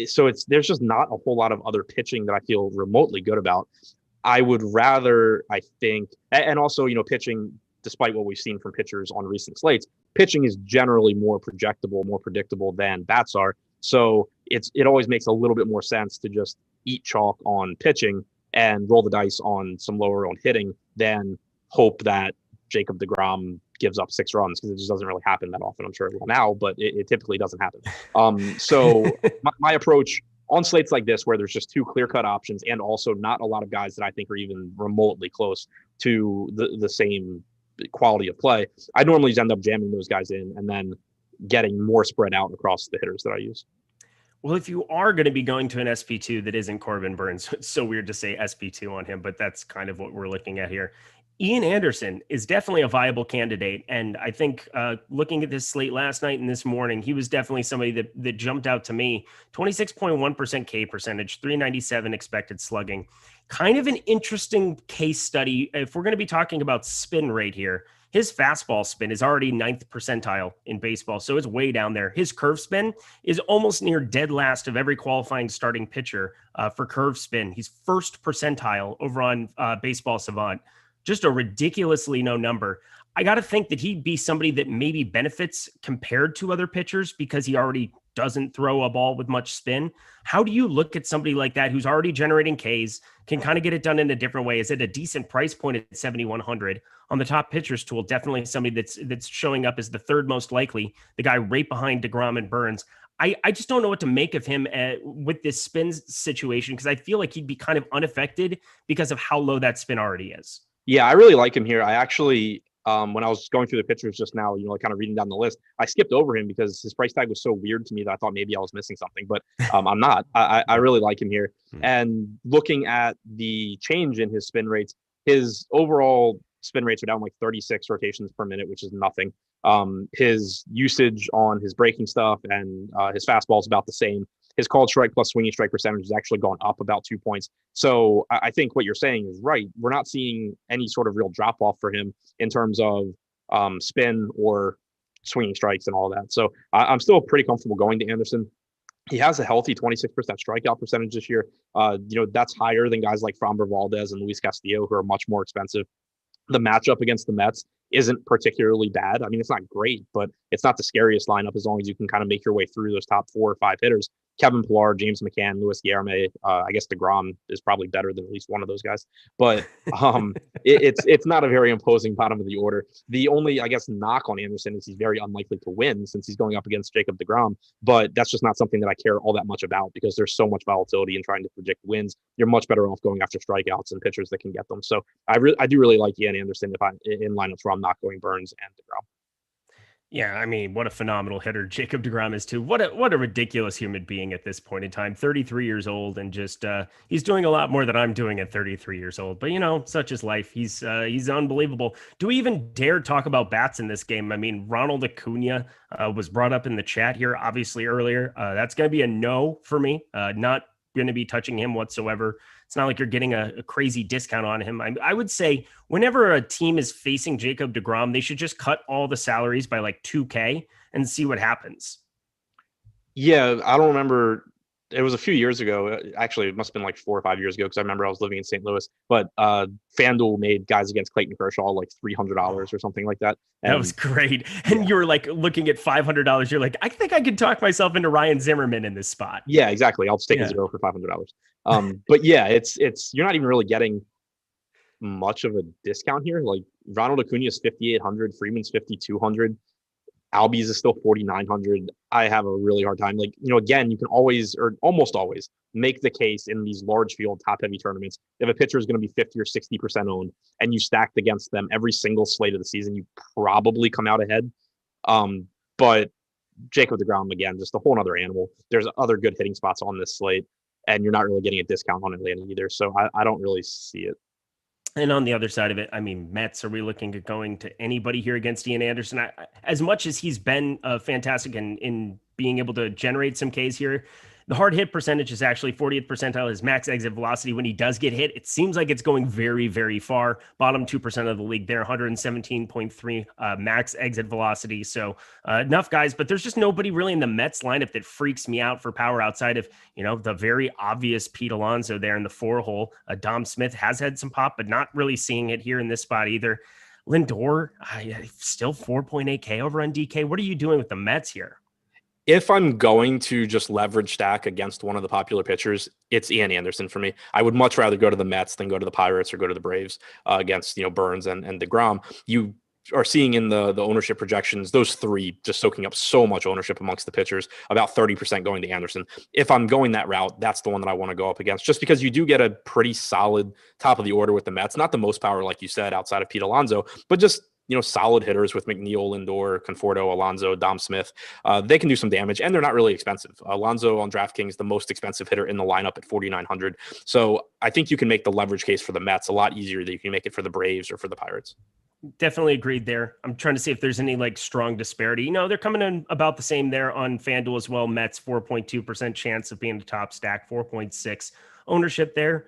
So there's just not a whole lot of other pitching that I feel remotely good about. I would rather, I think, and also, pitching, despite what we've seen from pitchers on recent slates, pitching is generally more projectable, more predictable than bats are. So it always makes a little bit more sense to just eat chalk on pitching and roll the dice on some lower on hitting than hope that Jacob deGrom gives up 6 runs, because it just doesn't really happen that often. I'm sure it will now, but it typically doesn't happen. So my approach on slates like this, where there's just 2 clear-cut options and also not a lot of guys that I think are even remotely close to the same quality of play, I normally just end up jamming those guys in and then getting more spread out across the hitters that I use. Well, if you are going to be going to an SP2 that isn't Corbin Burns, it's so weird to say SP2 on him, but that's kind of what we're looking at here. Ian Anderson is definitely a viable candidate. And I think looking at this slate last night and this morning, he was definitely somebody that jumped out to me. 26.1% K percentage, 397 expected slugging. Kind of an interesting case study. If we're going to be talking about spin rate here, his fastball spin is already 9th percentile in baseball, so it's way down there. His curve spin is almost near dead last of every qualifying starting pitcher for curve spin. He's 1st percentile over on Baseball Savant. Just a ridiculously low number. I got to think that he'd be somebody that maybe benefits compared to other pitchers because he already doesn't throw a ball with much spin. How do you look at somebody like that who's already generating Ks, can kind of get it done in a different way? Is it a decent price point at 7,100 on the top pitchers tool? Definitely somebody that's showing up as the 3rd most likely, the guy right behind deGrom and Burns. I just don't know what to make of him with this spin situation, because I feel like he'd be kind of unaffected because of how low that spin already is. Yeah, I really like him here. I actually, when I was going through the pitchers just now, kind of reading down the list, I skipped over him because his price tag was so weird to me that I thought maybe I was missing something, but I'm not. I really like him here. And looking at the change in his spin rates, his overall spin rates are down like 36 rotations per minute, which is nothing. His usage on his breaking stuff and his fastball is about the same. His called strike plus swinging strike percentage has actually gone up about 2 points. So I think what you're saying is right. We're not seeing any sort of real drop off for him in terms of spin or swinging strikes and all that. So I'm still pretty comfortable going to Anderson. He has a healthy 26% strikeout percentage this year. That's higher than guys like Framber Valdez and Luis Castillo, who are much more expensive. The matchup against the Mets isn't particularly bad. I mean, it's not great, but it's not the scariest lineup as long as you can kind of make your way through those top 4 or 5 hitters. Kevin Pillar, James McCann, Luis Guillorme. I guess deGrom is probably better than at least one of those guys. But it's not a very imposing bottom of the order. The only, I guess, knock on Anderson is he's very unlikely to win since he's going up against Jacob deGrom. But that's just not something that I care all that much about because there's so much volatility in trying to predict wins. You're much better off going after strikeouts and pitchers that can get them. So I do really like Ian Anderson if I'm in lineups where I'm not going Burns and deGrom. Yeah, I mean, what a phenomenal hitter Jacob deGrom is too. What a ridiculous human being at this point in time. 33 years old, and just he's doing a lot more than I'm doing at 33 years old. But such is life. He's unbelievable. Do we even dare talk about bats in this game? I mean, Ronald Acuna was brought up in the chat here, obviously earlier. That's going to be a no for me. Not going to be touching him whatsoever. It's not like you're getting a crazy discount on him. I would say whenever a team is facing Jacob deGrom, they should just cut all the salaries by like 2K and see what happens. Yeah, I don't remember. It was a few years ago. Actually, it must have been like 4 or 5 years ago because I remember I was living in St. Louis. But FanDuel made guys against Clayton Kershaw like $300 or something like that. And that was great. And you were like looking at $500. You're like, I think I could talk myself into Ryan Zimmerman in this spot. Yeah, exactly. I'll just take a 0 for $500. But yeah, it's you're not even really getting much of a discount here. Like Ronald Acuna is 5,800, Freeman's 5,200. Albies is still 4,900. I have a really hard time. Like, again, you can always, or almost always, make the case in these large field, top heavy tournaments. If a pitcher is going to be 50 or 60% owned and you stacked against them every single slate of the season, you probably come out ahead. But Jacob deGrom, again, just a whole other animal. There's other good hitting spots on this slate, and you're not really getting a discount on Atlanta either. So I don't really see it. And on the other side of it, I mean, Mets, are we looking at going to anybody here against Ian Anderson? As much as he's been fantastic in being able to generate some Ks here, the hard hit percentage is actually 40th percentile. His max exit velocity when he does get hit, it seems like it's going very, very far. Bottom 2% of the league there, 117.3 max exit velocity. So enough guys, but there's just nobody really in the Mets lineup that freaks me out for power outside of, the very obvious Pete Alonso there in the 4-hole. Dom Smith has had some pop, but not really seeing it here in this spot either. Lindor, still 4.8K over on DK. What are you doing with the Mets here? If I'm going to just leverage stack against one of the popular pitchers, it's Ian Anderson for me. I would much rather go to the Mets than go to the Pirates or go to the Braves against Burns and deGrom. You are seeing in the ownership projections, those three just soaking up so much ownership amongst the pitchers, about 30% going to Anderson. If I'm going that route, that's the one that I want to go up against, just because you do get a pretty solid top of the order with the Mets. Not the most power, like you said, outside of Pete Alonso, but just solid hitters with McNeil, Lindor, Conforto, Alonso, Dom Smith. They can do some damage, and they're not really expensive. Alonso on DraftKings, the most expensive hitter in the lineup at 4,900. So I think you can make the leverage case for the Mets a lot easier than you can make it for the Braves or for the Pirates. Definitely agreed there. I'm trying to see if there's any strong disparity. They're coming in about the same there on FanDuel as well. Mets 4.2% chance of being the top stack, 4.6 ownership there.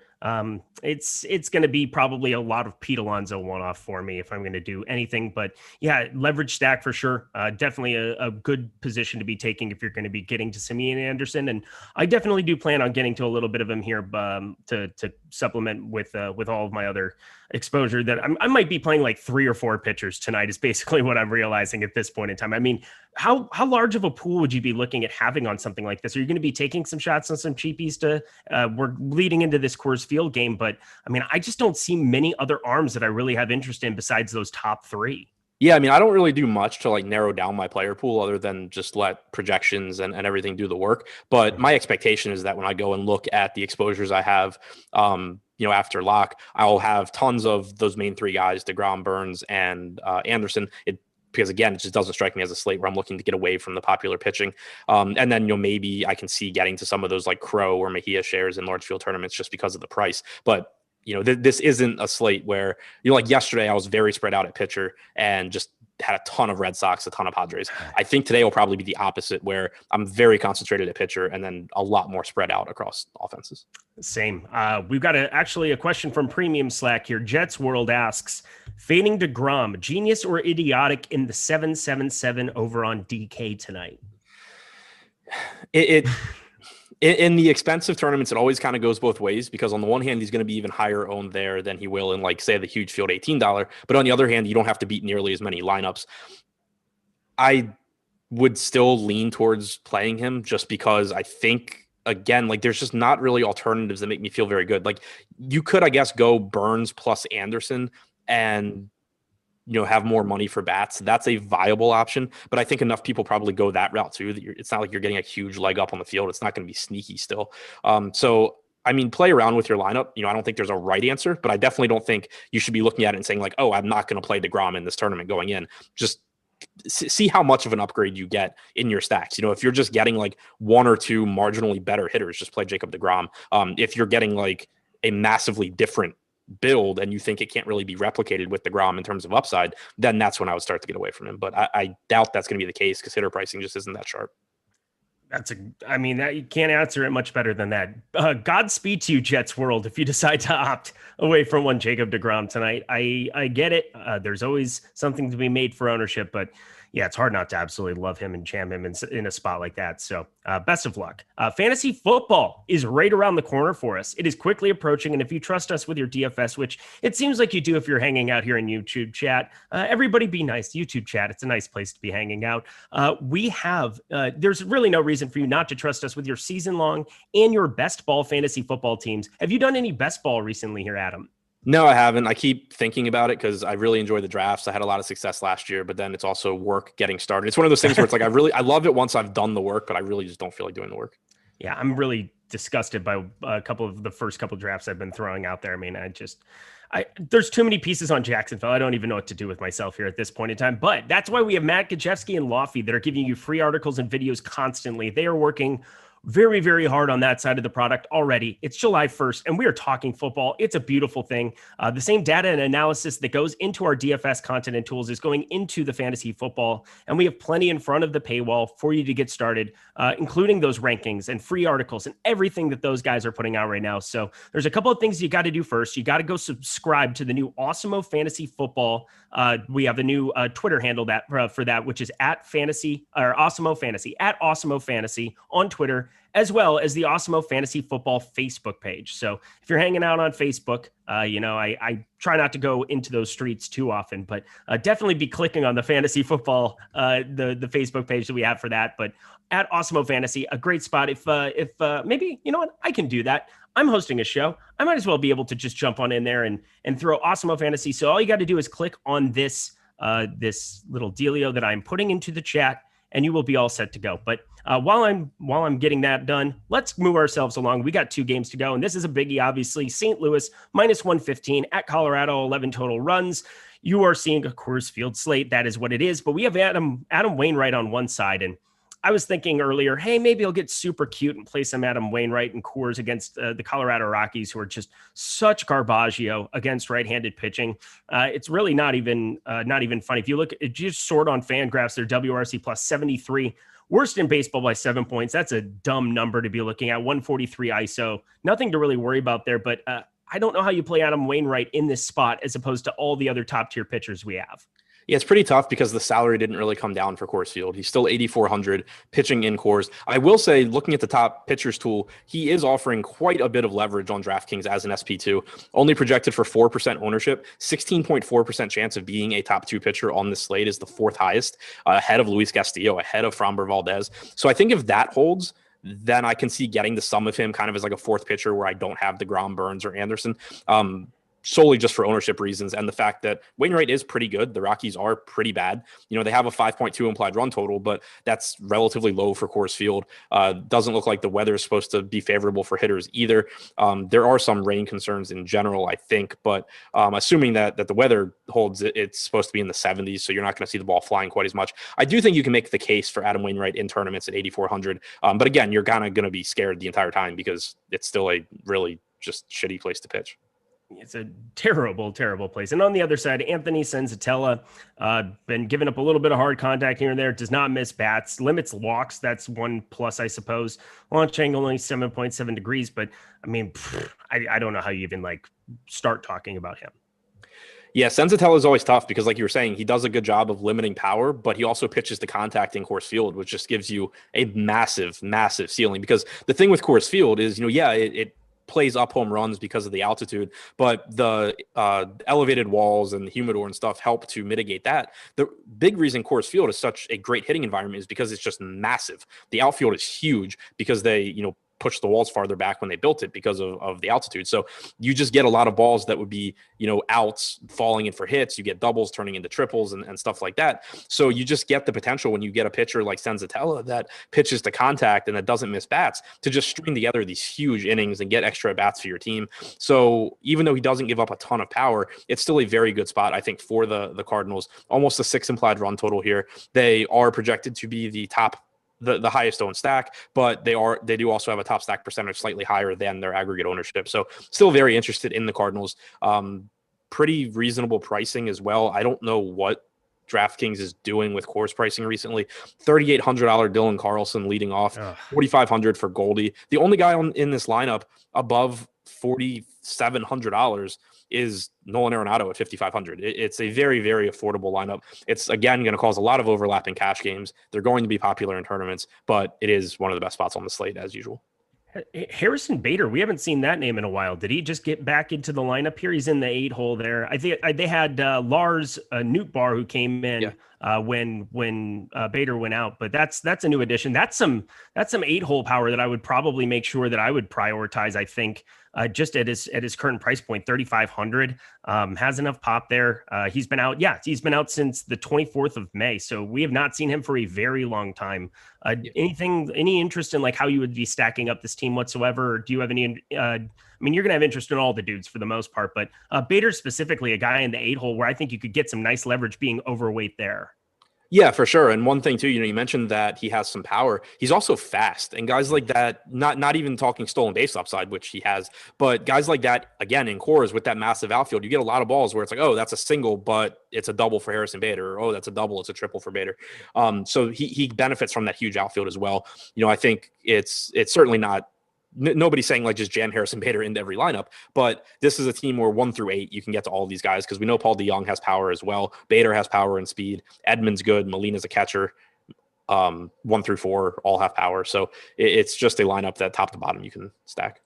It's going to be probably a lot of Pete Alonso one-off for me if I'm going to do anything, but yeah, leverage stack for sure. Definitely a good position to be taking if you're going to be getting to Simeon Anderson. And I definitely do plan on getting to a little bit of him here to supplement with all of my other exposure that I might be playing 3 or 4 pitchers tonight is basically what I'm realizing at this point in time. I mean, how large of a pool would you be looking at having on something like this? Are you going to be taking some shots on some cheapies we're leading into this Coors Field game, but I mean, I just don't see many other arms that I really have interest in besides those top 3. Yeah, I mean, I don't really do much to narrow down my player pool other than just let projections and everything do the work. But my expectation is that when I go and look at the exposures I have, after lock, I'll have tons of those main 3 guys, deGrom, Burns, and Anderson. Because again, it just doesn't strike me as a slate where I'm looking to get away from the popular pitching. And then, maybe I can see getting to some of those Crow or Mejia shares in large field tournaments just because of the price. But, this isn't a slate where, yesterday I was very spread out at pitcher and just had a ton of Red Sox, a ton of Padres. I think today will probably be the opposite, where I'm very concentrated at pitcher and then a lot more spread out across offenses. Same. We've got a question from Premium Slack here. Jets World asks, fading deGrom, genius or idiotic in the 777 over on DK tonight? In the expensive tournaments, it always kind of goes both ways, because on the one hand, he's going to be even higher owned there than he will in say the huge field $18. But on the other hand, you don't have to beat nearly as many lineups. I would still lean towards playing him just because I think, again, there's just not really alternatives that make me feel very good. You could, I guess, go Burns plus Anderson and have more money for bats. That's a viable option, but I think enough people probably go that route too. It's not like you're getting a huge leg up on the field. It's not going to be sneaky still. So, I mean, play around with your lineup. I don't think there's a right answer, but I definitely don't think you should be looking at it and saying oh, I'm not going to play deGrom in this tournament going in. Just see how much of an upgrade you get in your stacks. If you're just getting 1 or 2 marginally better hitters, just play Jacob deGrom. If you're getting a massively different build and you think it can't really be replicated with deGrom in terms of upside, then that's when I would start to get away from him. But I doubt that's going to be the case because hitter pricing just isn't that sharp. You can't answer it much better than that. Godspeed to you, Jets World, if you decide to opt away from one Jacob deGrom tonight. I get it. There's always something to be made for ownership, but yeah, it's hard not to absolutely love him and jam him in a spot like that. So best of luck. Fantasy football is right around the corner for us. It is quickly approaching. And if you trust us with your DFS, which it seems like you do if you're hanging out here in YouTube chat, everybody be nice. YouTube chat, it's a nice place to be hanging out. There's really no reason for you not to trust us with your season long and your best ball fantasy football teams. Have you done any best ball recently here, Adam? No, I haven't. I keep thinking about it because I really enjoy the drafts. I had a lot of success last year, but then it's also work getting started. It's one of those things where it's like I love it once I've done the work, but I really just don't feel like doing the work. Yeah, I'm really disgusted by a couple of the first couple drafts I've been throwing out there. I mean, there's too many pieces on Jacksonville. I don't even know what to do with myself here at this point in time. But that's why we have Matt Gajewski and Lofty that are giving you free articles and videos constantly. They are working very, very hard on that side of the product already. It's July 1st, and we are talking football. It's a beautiful thing. The same data and analysis that goes into our DFS content and tools is going into the fantasy football, and we have plenty in front of the paywall for you to get started, including those rankings and free articles and everything that those guys are putting out right now. So there's a couple of things you got to do first. You got to go subscribe to the new Awesemo Fantasy Football. We have a new Twitter handle for that, which is at Fantasy or Awesemo Fantasy, at Awesemo Fantasy on Twitter, as well as the Awesemo Fantasy Football Facebook page. So if you're hanging out on Facebook, I try not to go into those streets too often, but definitely be clicking on the fantasy football, the Facebook page that we have for that. But at Awesemo Fantasy, a great spot. If maybe, you know what, I can do that. I'm hosting a show. I might as well be able to just jump on in there and throw Awesemo Fantasy. So all you got to do is click on this little dealio that I'm putting into the chat, and you will be all set to go. But while I'm getting that done, let's move ourselves along. We got 2 games to go, and this is a biggie, obviously. St. Louis -115 at Colorado, 11 total runs. You are seeing a Coors Field slate. That is what it is. But we have Adam Wainwright on one side, and I was thinking earlier, hey, maybe I'll get super cute and play some Adam Wainwright and Coors against the Colorado Rockies, who are just such garbaggio against right-handed pitching. It's really not even funny. If you just sort on FanGraphs, their WRC plus 73, worst in baseball by 7 points. That's a dumb number to be looking at. 143 ISO, nothing to really worry about there. But I don't know how you play Adam Wainwright in this spot as opposed to all the other top-tier pitchers we have. Yeah, it's pretty tough because the salary didn't really come down for Coors Field. He's still 8,400 pitching in Coors. I will say, looking at the top pitchers tool, he is offering quite a bit of leverage on DraftKings as an SP2. Only projected for 4% ownership, 16.4% chance of being a top 2 pitcher on the slate is the 4th highest, ahead of Luis Castillo, ahead of Framber Valdez. So I think if that holds, then I can see getting the sum of him kind of as like a 4th pitcher where I don't have deGrom, Burns, or Anderson. Solely just for ownership reasons and the fact that Wainwright is pretty good. The Rockies are pretty bad. You know, they have a 5.2 implied run total, but that's relatively low for Coors Field. Doesn't look like the weather is supposed to be favorable for hitters either. There are some rain concerns in general, I think, but assuming that the weather holds, it's supposed to be in the 70s, so you're not going to see the ball flying quite as much. I do think you can make the case for Adam Wainwright in tournaments at 8,400. But again, you're kind of going to be scared the entire time because it's still a really just shitty place to pitch. It's a terrible, terrible place. And on the other side, Anthony Senzatella, been giving up a little bit of hard contact here and there, does not miss bats, limits walks. That's one plus, I suppose. Launch angle only 7.7 degrees. But I mean, I don't know how you even start talking about him. Yeah, Senzatella is always tough because, like you were saying, he does a good job of limiting power, but he also pitches to contact in Coors Field, which just gives you a massive, massive ceiling. Because the thing with Coors Field is, it plays up home runs because of the altitude, but the elevated walls and the humidor and stuff help to mitigate that. The big reason Coors Field is such a great hitting environment is because it's just massive. The outfield is huge because they, push the walls farther back when they built it because of the altitude. So you just get a lot of balls that would be, outs falling in for hits. You get doubles turning into triples and stuff like that. So you just get the potential when you get a pitcher like Senzatella that pitches to contact and that doesn't miss bats to just string together these huge innings and get extra at bats for your team. So even though he doesn't give up a ton of power, it's still a very good spot, I think, for the Cardinals. Almost a 6 implied run total here. They are projected to be the highest owned stack, but they do also have a top stack percentage slightly higher than their aggregate ownership. So still very interested in the Cardinals. Pretty reasonable pricing as well. I don't know what DraftKings is doing with Coors pricing recently. $3,800 Dylan Carlson leading off, $4,500 for Goldie. The only guy in this lineup above $4,700 is Nolan Arenado at $5,500. It's a very, very affordable lineup. It's, again, going to cause a lot of overlap in cash games. They're going to be popular in tournaments, but it is one of the best spots on the slate as usual. Harrison Bader, we haven't seen that name in a while. Did he just get back into the lineup here? He's in the 8 hole there. I think they had Lars Nootbaar who came in when Bader went out, but that's a new addition. That's some 8 hole power that I would probably make sure that I would prioritize, I think, just at his current price point, 3,500. Has enough pop there. He's been out. Yeah, he's been out since the 24th of May. So we have not seen him for a very long time. Any interest in like how you would be stacking up this team whatsoever? Or do you have any, I mean, you're going to have interest in all the dudes for the most part, but Bader specifically, a guy in the 8-hole where I think you could get some nice leverage being overweight there. Yeah, for sure. And one thing too, you mentioned that he has some power. He's also fast, and guys like that, not even talking stolen base upside, which he has, but guys like that, again, in cores with that massive outfield, you get a lot of balls where it's like, oh, that's a single, but it's a double for Harrison Bader. Or, oh, that's a double, it's a triple for Bader. So he benefits from that huge outfield as well. I think it's certainly not. Nobody's saying like just jam Harrison Bader into every lineup, but this is a team where 1 through 8 you can get to all these guys because we know Paul DeJong has power as well. Bader has power and speed. Edman's good. Molina's a catcher. 1 through 4 all have power, so it's just a lineup that top to bottom you can stack.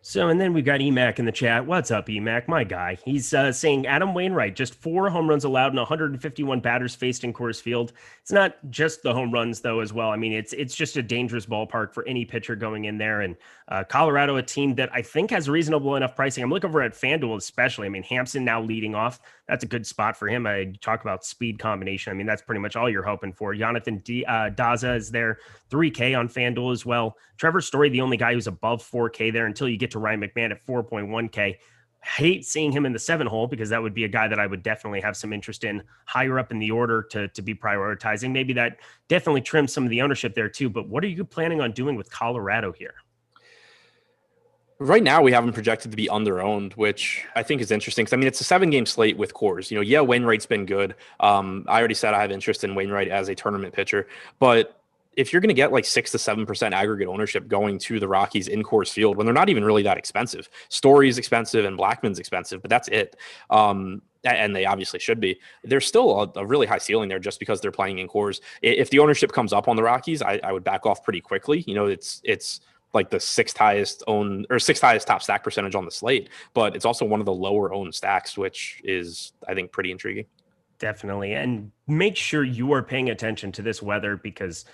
So, and then we've got Emac in the chat. What's up, Emac? My guy. He's saying Adam Wainwright, just 4 home runs allowed and 151 batters faced in Coors Field. It's not just the home runs, though, as well. I mean, it's just a dangerous ballpark for any pitcher going in there. And Colorado, a team that I think has reasonable enough pricing. I'm looking over at FanDuel especially. I mean, Hampson now leading off. That's a good spot for him. I talk about speed combination. I mean, that's pretty much all you're hoping for. Jonathan Daza is there, 3K on FanDuel as well. Trevor Story, the only guy who's above 4K there until you get to Ryan McMahon at 4.1K. Hate seeing him in the 7-hole because that would be a guy that I would definitely have some interest in higher up in the order to be prioritizing. Maybe that definitely trims some of the ownership there too. But what are you planning on doing with Colorado here? Right now, we have him projected to be under-owned, which I think is interesting. Because, I mean, it's a 7-game slate with cores. Yeah, Wainwright's been good. I already said I have interest in Wainwright as a tournament pitcher. But if you're going to get like 6 to 7% aggregate ownership going to the Rockies in Coors Field, when they're not even really that expensive. Story's expensive and Blackman's expensive, but that's it. And they obviously should be. There's still a really high ceiling there just because they're playing in Coors. If the ownership comes up on the Rockies, I would back off pretty quickly. It's like the 6th highest top stack percentage on the slate, but it's also one of the lower owned stacks, which is, I think, pretty intriguing. Definitely. And make sure you are paying attention to this weather because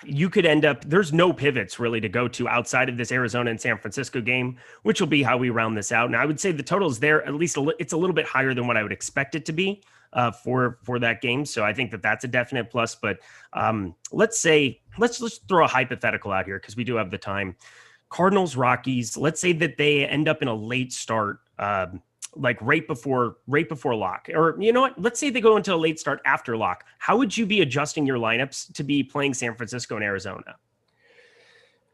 you could end up, there's no pivots really to go to outside of this Arizona and San Francisco game, which will be how we round this out. And I would say the total is there, at least it's a little bit higher than what I would expect it to be for that game. So I think that's a definite plus, but let's throw a hypothetical out here because we do have the time. Cardinals, Rockies, let's say that they end up in a late start, like right before lock, or you know what? Let's say they go into a late start after lock. How would you be adjusting your lineups to be playing San Francisco and Arizona?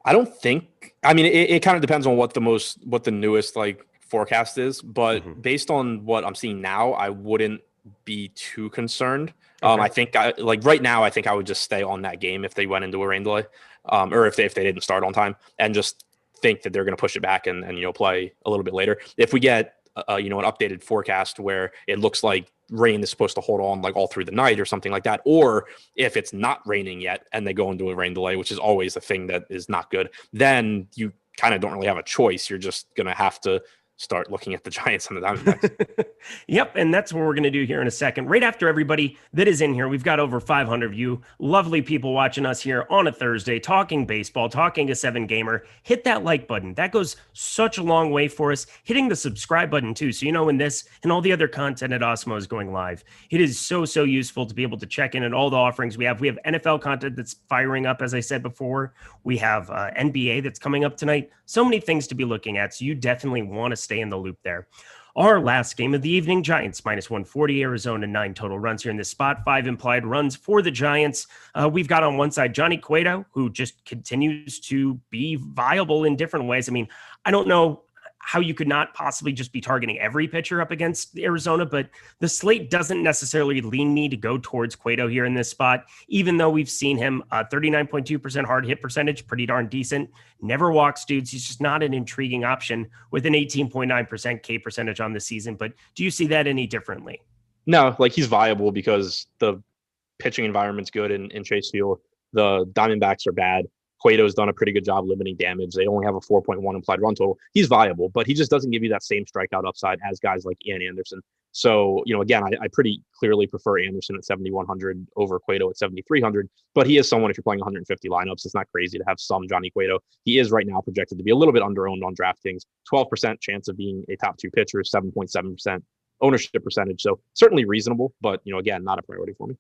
I don't think. I mean, it kind of depends on what the newest like forecast is, but based on what I'm seeing now, I wouldn't be too concerned. Okay. I think right now, I think I would just stay on that game if they went into a rain delay, or if they didn't start on time, and just think that they're going to push it back and play a little bit later. If we get an updated forecast where it looks like rain is supposed to hold on like all through the night or something like that, or if it's not raining yet and they go into a rain delay, which is always a thing that is not good, then you kind of don't really have a choice. You're just going to have to start looking at the Giants and the Diamondbacks. Yep, and that's what we're going to do here in a second. Right after everybody that is in here, we've got over 500 of you lovely people watching us here on a Thursday, talking baseball, talking a 7-gamer. Hit that like button. That goes such a long way for us. Hitting the subscribe button too, so when this and all the other content at Awesemo is going live. It is so useful to be able to check in on all the offerings we have. We have NFL content that's firing up, as I said before. We have NBA that's coming up tonight. So many things to be looking at, so you definitely want to stay in the loop there. Our last game of the evening, Giants -140, Arizona 9 total runs here in this spot, 5 implied runs for the Giants. We've got on one side Johnny Cueto, who just continues to be viable in different ways. I mean, I don't know how you could not possibly just be targeting every pitcher up against Arizona, but the slate doesn't necessarily lean me to go towards Cueto here in this spot, even though we've seen him 39.2% hard hit percentage, pretty darn decent. Never walks dudes. He's just not an intriguing option with an 18.9% K percentage on the season. But do you see that any differently? No, like he's viable because the pitching environment's good in Chase Field. The Diamondbacks are bad. Cueto's done a pretty good job limiting damage. They only have a 4.1 implied run total. He's viable, but he just doesn't give you that same strikeout upside as guys like Ian Anderson So, again, I pretty clearly prefer Anderson at 7,100 over Cueto at 7,300, but he is someone, if you're playing 150 lineups, it's not crazy to have some Johnny Cueto. He is right now projected to be a little bit underowned on DraftKings, 12% chance of being a top 2 pitcher, 7.7% ownership percentage. So certainly reasonable, but, again, not a priority for me.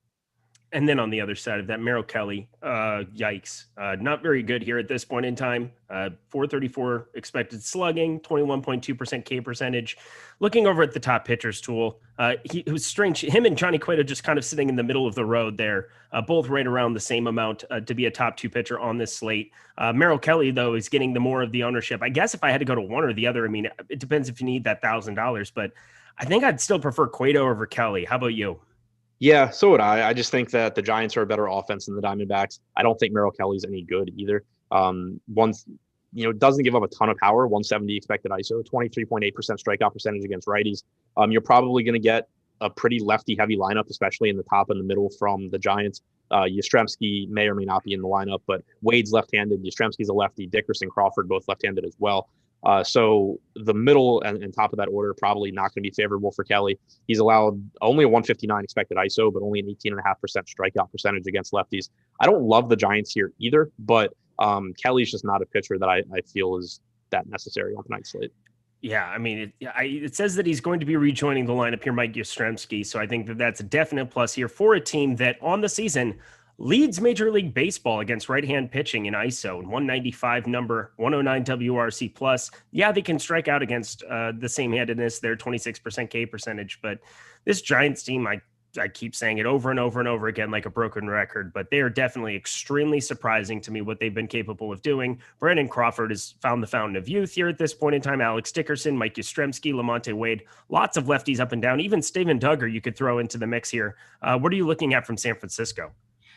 And then on the other side of that, Merrill Kelly, yikes. Not very good here at this point in time. 434 expected slugging, 21.2% K percentage. Looking over at the top pitchers tool, it was strange. Him and Johnny Cueto just kind of sitting in the middle of the road there, both right around the same amount to be a top 2 pitcher on this slate. Merrill Kelly, though, is getting the more of the ownership. I guess if I had to go to one or the other, I mean, it depends if you need that $1,000, but I think I'd still prefer Cueto over Kelly. How about you? Yeah, so would I. I just think that the Giants are a better offense than the Diamondbacks. I don't think Merrill Kelly's any good either. Doesn't give up a ton of power, 170 expected ISO, 23.8% strikeout percentage against righties. You're probably going to get a pretty lefty-heavy lineup, especially in the top and the middle from the Giants. Yastrzemski may or may not be in the lineup, but Wade's left-handed. Yastrzemski's a lefty. Dickerson, Crawford, both left-handed as well. So the middle and top of that order probably not going to be favorable for Kelly. He's allowed only a 159 expected ISO, but only an 18.5% strikeout percentage against lefties. I don't love the Giants here either, but Kelly's just not a pitcher that I feel is that necessary on tonight's slate. Yeah, I mean, it says that he's going to be rejoining the lineup here, Mike Yastrzemski. So I think that that's a definite plus here for a team that on the season leads Major League Baseball against right-hand pitching in ISO, 195 number, 109 WRC plus. Yeah, they can strike out against the same-handedness, their 26% K percentage, but this Giants team, I keep saying it over and over and over again like a broken record, but they are definitely extremely surprising to me what they've been capable of doing. Brandon Crawford has found the fountain of youth here at this point in time. Alex Dickerson, Mike Yastrzemski, Lamonte Wade, lots of lefties up and down. Even Steven Duggar you could throw into the mix here. What are you looking at from San Francisco?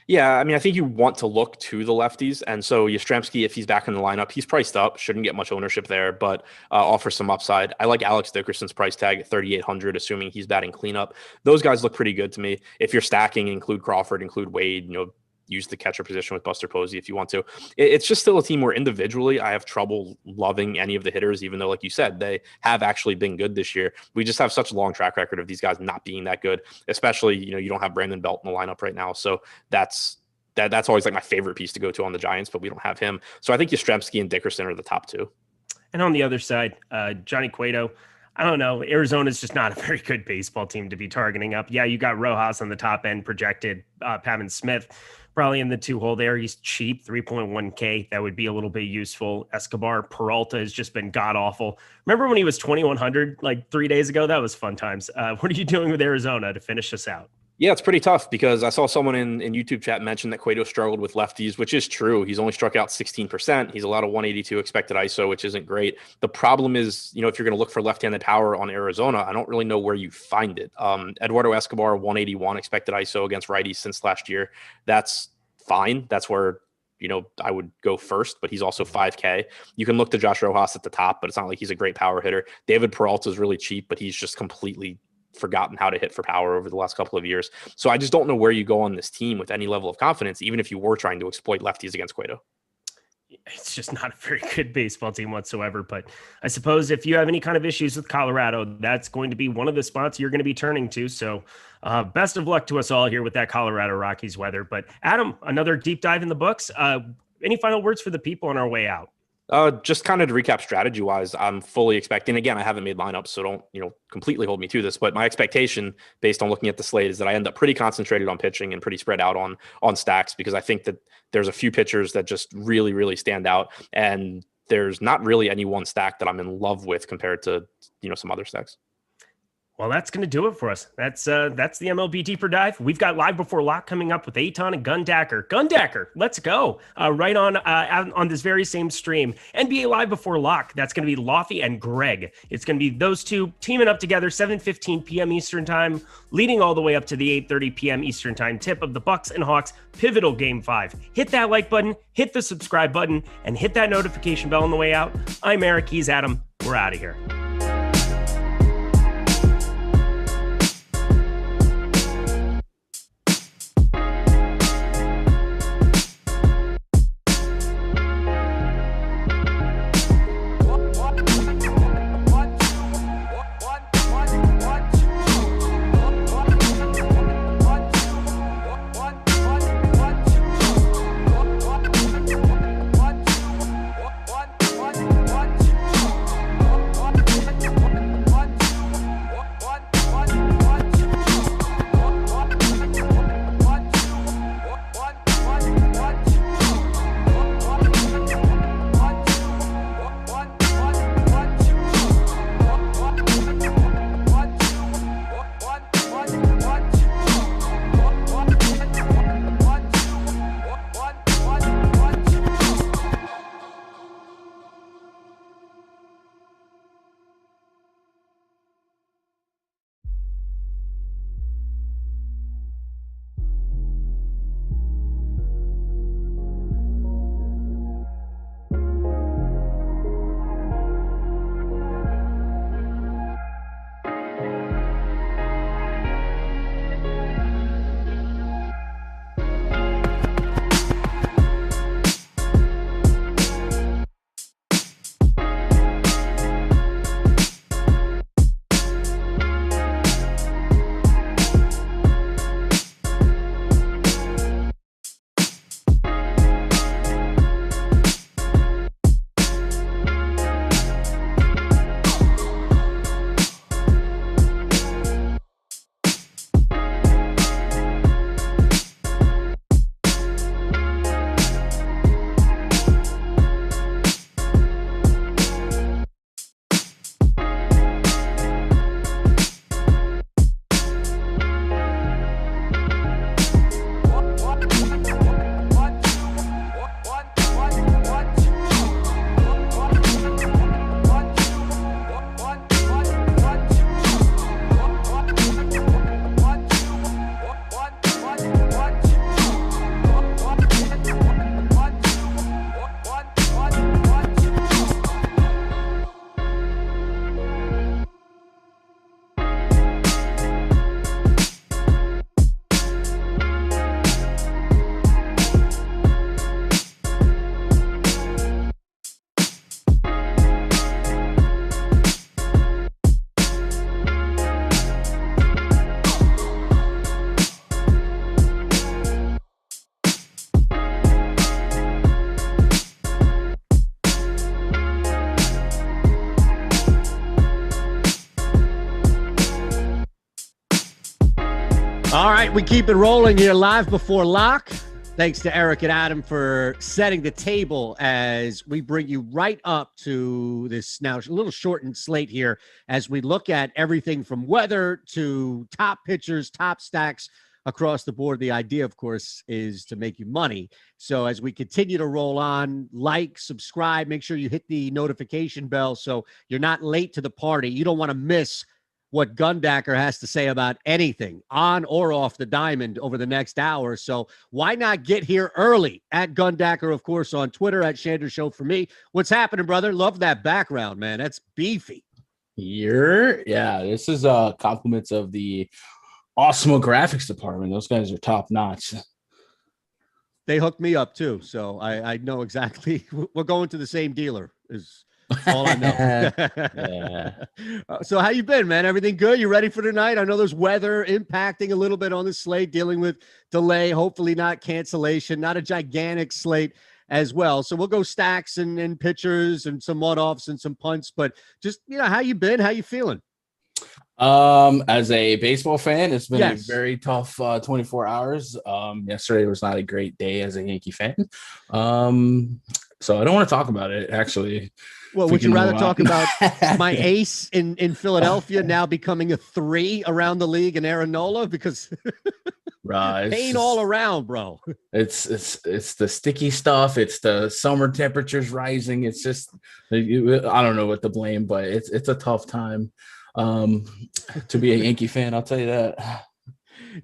Yeah, I mean, I think you want to look to the lefties. And so Yastrzemski, if he's back in the lineup, he's priced up, shouldn't get much ownership there, but offers some upside. I like Alex Dickerson's price tag at 3,800, assuming he's batting cleanup. Those guys look pretty good to me. If you're stacking, include Crawford, include Wade, use the catcher position with Buster Posey if you want to. It's just still a team where individually I have trouble loving any of the hitters, even though, like you said, they have actually been good this year. We just have such a long track record of these guys not being that good, especially, you don't have Brandon Belt in the lineup right now. So that's always like my favorite piece to go to on the Giants, but we don't have him. So I think Yastrzemski and Dickerson are the top 2. And on the other side, Johnny Cueto, I don't know. Arizona's just not a very good baseball team to be targeting up. Yeah, you got Rojas on the top end projected, Pavin Smith probably in the 2-hole there. He's cheap, 3.1K. That would be a little bit useful. Escobar, Peralta has just been god-awful. Remember when he was 2,100 like 3 days ago? That was fun times. What are you doing with Arizona to finish us out? Yeah, it's pretty tough because I saw someone in YouTube chat mention that Cueto struggled with lefties, which is true. He's only struck out 16%. He's allowed a 182 expected ISO, which isn't great. The problem is, if you're going to look for left-handed power on Arizona, I don't really know where you find it. Eduardo Escobar, 181 expected ISO against righties since last year. That's fine. That's where I would go first, but he's also 5K. You can look to Josh Rojas at the top, but it's not like he's a great power hitter. David Peralta is really cheap, but he's just completely forgotten how to hit for power over the last couple of years. So I just don't know where you go on this team with any level of confidence, even if you were trying to exploit lefties against Cueto. It's just not a very good baseball team whatsoever. But I suppose if you have any kind of issues with Colorado, that's going to be one of the spots you're going to be turning to. So best of luck to us all here with that Colorado Rockies weather. But Adam, another deep dive in the books. Any final words for the people on our way out? Just kind of to recap strategy wise, I'm fully expecting, again, I haven't made lineups, so don't, completely hold me to this, but my expectation based on looking at the slate is that I end up pretty concentrated on pitching and pretty spread out on stacks, because I think that there's a few pitchers that just really, really stand out. And there's not really any one stack that I'm in love with compared to, some other stacks. Well, that's going to do it for us. That's the MLB Deeper Dive. We've got Live Before Lock coming up with Eytan and Gundacker. Gundacker, let's go. Right on this very same stream. NBA Live Before Lock. That's going to be Lofty and Greg. It's going to be those two teaming up together, 7:15 p.m. Eastern time, leading all the way up to the 8:30 p.m. Eastern time tip of the Bucks and Hawks pivotal Game 5. Hit that like button, hit the subscribe button, and hit that notification bell on the way out. I'm Eric. He's Adam. We're out of here. All right, we keep it rolling here live before lock. Thanks to Eric and Adam for setting the table as we bring you right up to this now a little shortened slate here as we look at everything from weather to top pitchers, top stacks across the board. The idea, of course, is to make you money. So as we continue to roll on, like, subscribe, make sure you hit the notification bell so you're not late to the party. You don't want to miss what Gundacker has to say about anything on or off the diamond over the next hour. So why not get here early at Gundacker, of course, on Twitter at Shander Show for me. What's happening, brother? Love that background, man. That's beefy. Yeah, this is compliments of the Awesemo graphics department. Those guys are top notch. They hooked me up too. So I know exactly. We're going to the same dealer is all I know. Yeah. So how you been, man? Everything good? You ready for tonight? I know there's weather impacting a little bit on the slate, dealing with delay, hopefully not cancellation, not a gigantic slate as well. So we'll go stacks and pitchers and some one-offs and some punts, but just, how you been? How you feeling? As a baseball fan, it's been a very tough 24 hours. Yesterday was not a great day as a Yankee fan. So I don't want to talk about it, actually. Well, would you rather talk about my ace in Philadelphia now becoming a 3 around the league in Aaron Nola? Because pain all around, bro. It's the sticky stuff. It's the summer temperatures rising. It's just, I don't know what to blame, but it's a tough time to be a Yankee fan. I'll tell you that.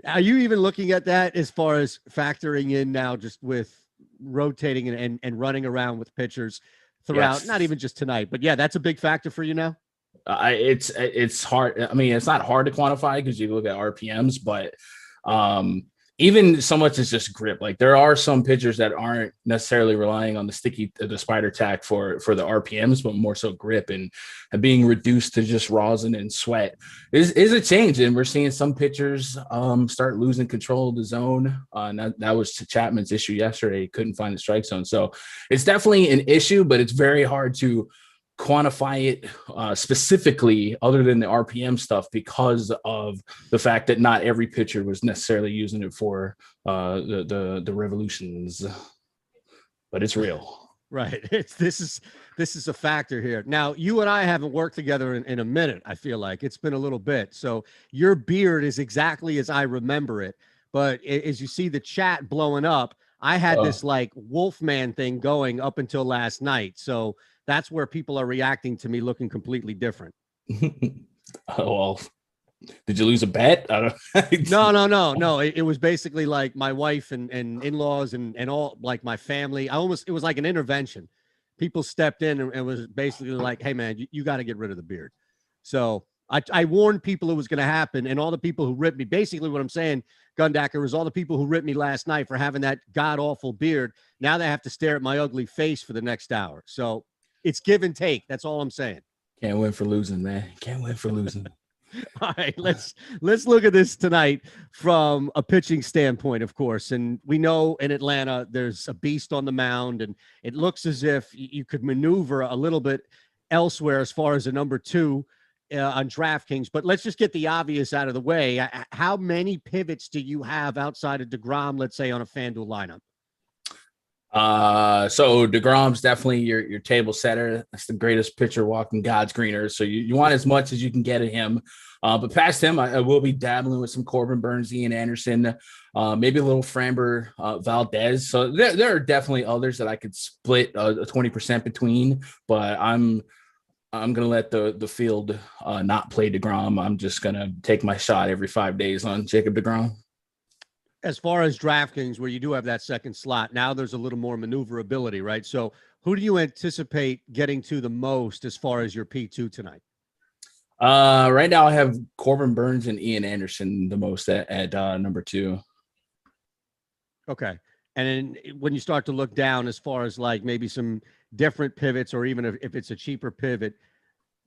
Are you even looking at that as far as factoring in now just with rotating and running around with pitchers throughout, not even just tonight, but that's a big factor for you now? It's hard. I mean, it's not hard to quantify because you look at RPMs, but even so much as just grip. Like there are some pitchers that aren't necessarily relying on the spider tack for the RPMs, but more so grip and being reduced to just rosin and sweat is a change. And we're seeing some pitchers start losing control of the zone. And that was Chapman's issue yesterday. He couldn't find the strike zone. So it's definitely an issue, but it's very hard to quantify it specifically other than the RPM stuff because of the fact that not every pitcher was necessarily using it for the revolutions, but it's real. Right. This is a factor here. Now, you and I haven't worked together in a minute. I feel like it's been a little bit. So your beard is exactly as I remember it. But as you see the chat blowing up, I had this like Wolfman thing going up until last night. So that's where people are reacting to me looking completely different. Well, did you lose a bet? I don't No. It was basically like my wife and in-laws and all like my family. It was like an intervention. People stepped in and was basically like, hey man, you got to get rid of the beard. So I warned people it was going to happen, and all the people who ripped me, basically what I'm saying, Gundacker, is all the people who ripped me last night for having that god-awful beard. Now they have to stare at my ugly face for the next hour. So it's give and take. That's all I'm saying. Can't win for losing, man. Can't win for losing. All right, let's look at this tonight from a pitching standpoint, of course. And we know in Atlanta there's a beast on the mound, and it looks as if you could maneuver a little bit elsewhere as far as a number 2 on DraftKings. But let's just get the obvious out of the way. How many pivots do you have outside of deGrom, let's say, on a FanDuel lineup? So deGrom's definitely your table setter. That's the greatest pitcher walking God's greener. So you want as much as you can get at him. But past him, I will be dabbling with some Corbin Burns, Ian Anderson, maybe a little Framber Valdez. So there are definitely others that I could split a 20% between, but I'm going to let the field not play deGrom. I'm just going to take my shot every 5 days on Jacob deGrom. As far as DraftKings, where you do have that second slot, now there's a little more maneuverability, right? So who do you anticipate getting to the most as far as your P2 tonight? Right now I have Corbin Burns and Ian Anderson the most at number 2. Okay. And then when you start to look down as far as like maybe some different pivots, or even if it's a cheaper pivot,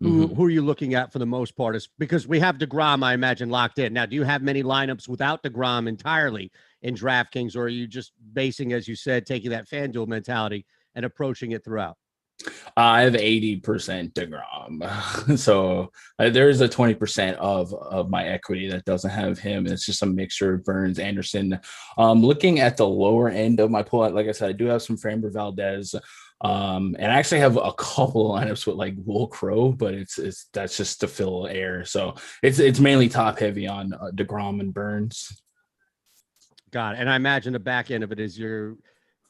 who are you looking at for the most part? Is because we have deGrom, I imagine, locked in. Now, do you have many lineups without deGrom entirely in DraftKings, or are you just basing, as you said, taking that FanDuel mentality and approaching it throughout? I have 80% DeGrom. So there is a 20% of my equity that doesn't have him. It's just a mixture of Burns, Anderson. Looking at the lower end of my pool, like I said, I do have some Framber Valdez. And I actually have a couple of lineups with like Will Crow, but it's that's just to fill air. So it's mainly top heavy on DeGrom and Burns. Got it. And I imagine the back end of it is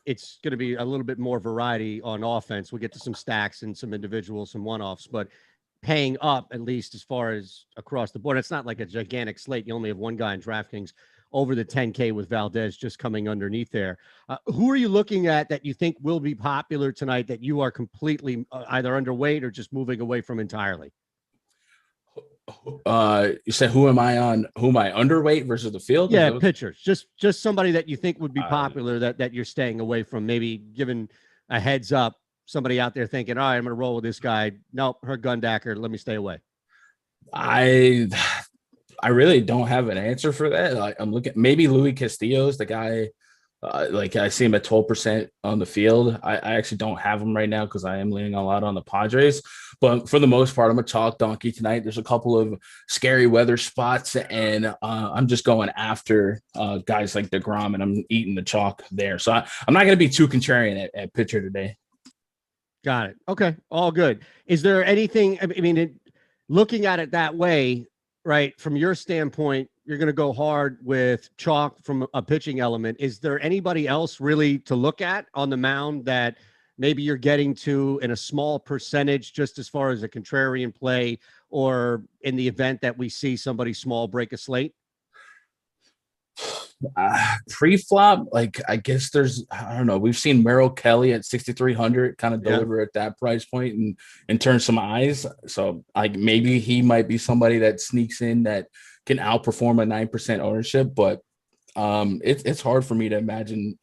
it's going to be a little bit more variety on offense. We'll get to some stacks and some individuals, some one-offs, but paying up at least as far as across the board. It's not like a gigantic slate. You only have one guy in DraftKings over the 10K with Valdez just coming underneath there. Who are you looking at that you think will be popular tonight that you are completely either underweight or just moving away from entirely? You said who am I underweight versus the field? Yeah, pitchers. Just somebody that you think would be popular that you're staying away from, maybe giving a heads up, somebody out there thinking, all right, I'm gonna roll with this guy. Nope, her Gundacker, let me stay away. I really don't have an answer for that. I'm looking, maybe Louis Castillo's the guy. Like I see him at 12% on the field. I actually don't have him right now because I am leaning a lot on the Padres. But for the most part, I'm a chalk donkey tonight. There's a couple of scary weather spots, and I'm just going after guys like DeGrom, and I'm eating the chalk there. So I'm not going to be too contrarian at pitcher today. Got it. Okay, all good. Is there anything? I mean, looking at it that way, right? From your standpoint, you're going to go hard with chalk from a pitching element. Is there anybody else really to look at on the mound that maybe you're getting to in a small percentage, just as far as a contrarian play, or in the event that we see somebody small break a slate? Pre-flop, like I guess there's, I don't know. We've seen Merrill Kelly at 6,300 kind of deliver at that price point and turn some eyes. So like maybe he might be somebody that sneaks in that can outperform a 9% ownership, but it's hard for me to imagine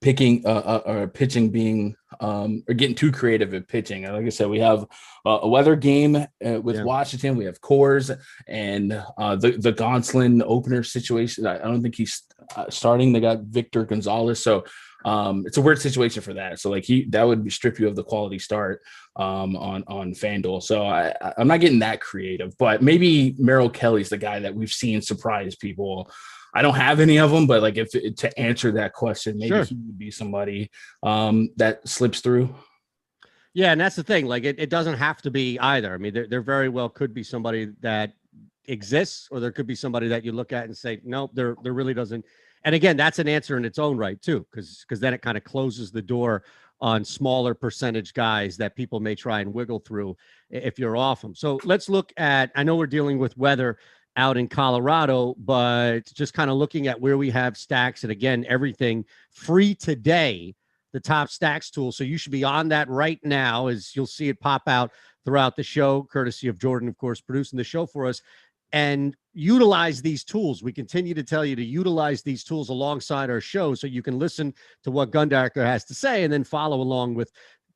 picking or pitching being or getting too creative at pitching. Like I said, we have a weather game with Washington. We have Coors and the Gonsolin opener situation. I don't think he's starting. They got Victor Gonzalez, so it's a weird situation for that. So like that would strip you of the quality start on FanDuel. So I'm not getting that creative, but maybe Merrill Kelly's the guy that we've seen surprise people. I don't have any of them, but like to answer that question, maybe he would be somebody that slips through. Yeah, and that's the thing. Like it doesn't have to be either. I mean, there very well could be somebody that exists, or there could be somebody that you look at and say, nope, there really doesn't. And again, that's an answer in its own right too, because then it kind of closes the door on smaller percentage guys that people may try and wiggle through if you're off them. So let's look at, I know we're dealing with weather out in Colorado, but just kind of looking at where we have stacks, and again, everything free today, the top stacks tool. So you should be on that right now, as you'll see it pop out throughout the show, courtesy of Jordan, of course, producing the show for us. And utilize these tools. We continue to tell you to utilize these tools alongside our show so you can listen to what Gundacker has to say and then follow along with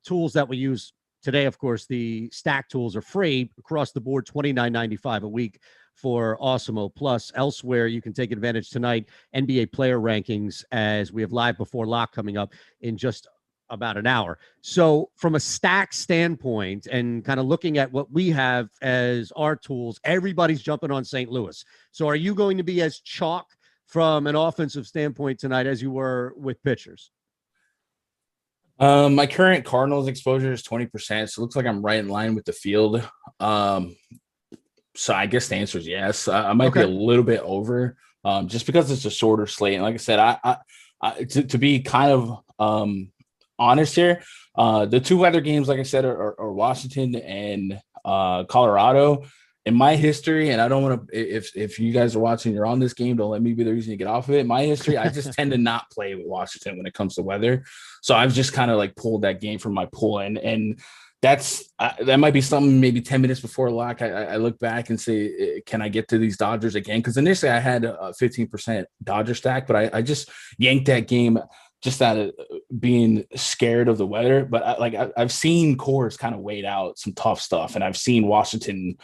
tools that we use today. Of course, the stack tools are free across the board, $29.95 a week for Awesemo. Plus, elsewhere, you can take advantage tonight, NBA player rankings, as we have live before lock coming up in just about an hour. So from a stack standpoint and kind of looking at what we have as our tools, everybody's jumping on St. Louis. So are you going to be as chalk from an offensive standpoint tonight as you were with pitchers? My current Cardinals exposure is 20%. So it looks like I'm right in line with the field. So I guess the answer is yes. I might be a little bit over just because it's a shorter slate. And like I said, to be kind of honest here, the two weather games, like I said, are Washington and Colorado. In my history, and I don't want to, if you guys are watching, you're on this game, don't let me be the reason you get off of it. My history, I just tend to not play with Washington when it comes to weather. So I've just kind of like pulled that game from my pool. And that's, that might be something maybe 10 minutes before lock. I look back and say, can I get to these Dodgers again? Because initially I had a 15% Dodger stack, but I just yanked that game just out of being scared of the weather. But I've seen Coors kind of wait out some tough stuff, and I've seen Washington,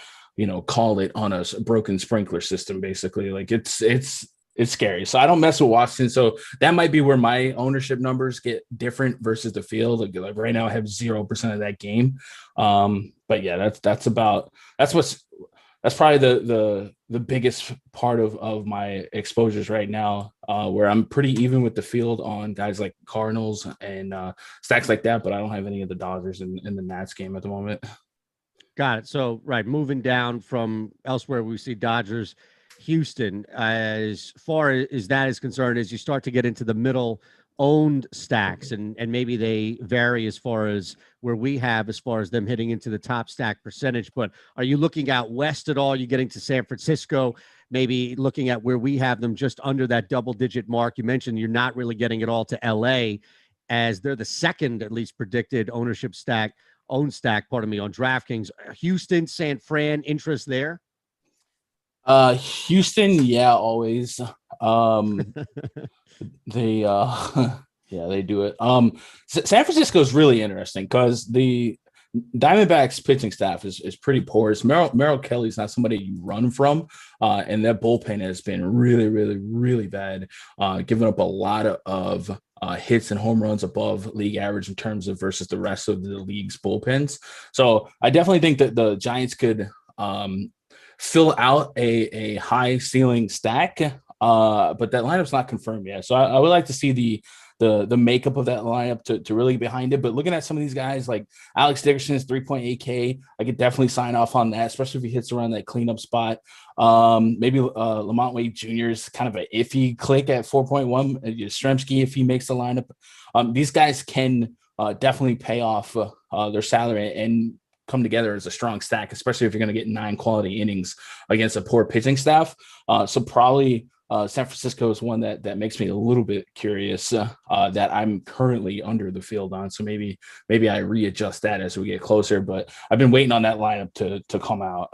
call it on a broken sprinkler system, basically. Like it's It's scary. So I don't mess with Washington. So that might be where my ownership numbers get different versus the field. Like right now I have 0% of that game. But yeah, that's probably the biggest part of my exposures right now, where I'm pretty even with the field on guys like Cardinals and stacks like that, but I don't have any of the Dodgers in the Nats game at the moment. Got it. So, right, moving down from elsewhere, we see Dodgers, Houston. As far as that is concerned, as you start to get into the middle owned stacks, and maybe they vary as far as where we have as far as them hitting into the top stack percentage. But are you looking out west at all? Are you getting to San Francisco? Maybe looking at where we have them just under that double-digit mark. You mentioned you're not really getting it all to LA, as they're the second, at least, predicted ownership stack. On DraftKings. Houston, San Fran, interest there? Houston, yeah, always. They they do it. San Francisco is really interesting because the Diamondbacks pitching staff is pretty porous. Merrill Kelly's not somebody you run from, and that bullpen has been really, really, really bad, giving up a lot of hits and home runs above league average in terms of versus the rest of the league's bullpens. So I definitely think that the Giants could fill out a high ceiling stack, but that lineup's not confirmed yet. So I would like to see the makeup of that lineup to really behind it. But looking at some of these guys like Alex Dickerson's 3.8K, I could definitely sign off on that, especially if he hits around that cleanup spot. Maybe Lamont Wade Jr. is kind of an iffy click at 4.1. Yastrzemski, if he makes the lineup, these guys can definitely pay off their salary and come together as a strong stack, especially if you're going to get 9 quality innings against a poor pitching staff. So probably San Francisco is one that makes me a little bit curious that I'm currently under the field on. So maybe I readjust that as we get closer, but I've been waiting on that lineup to come out.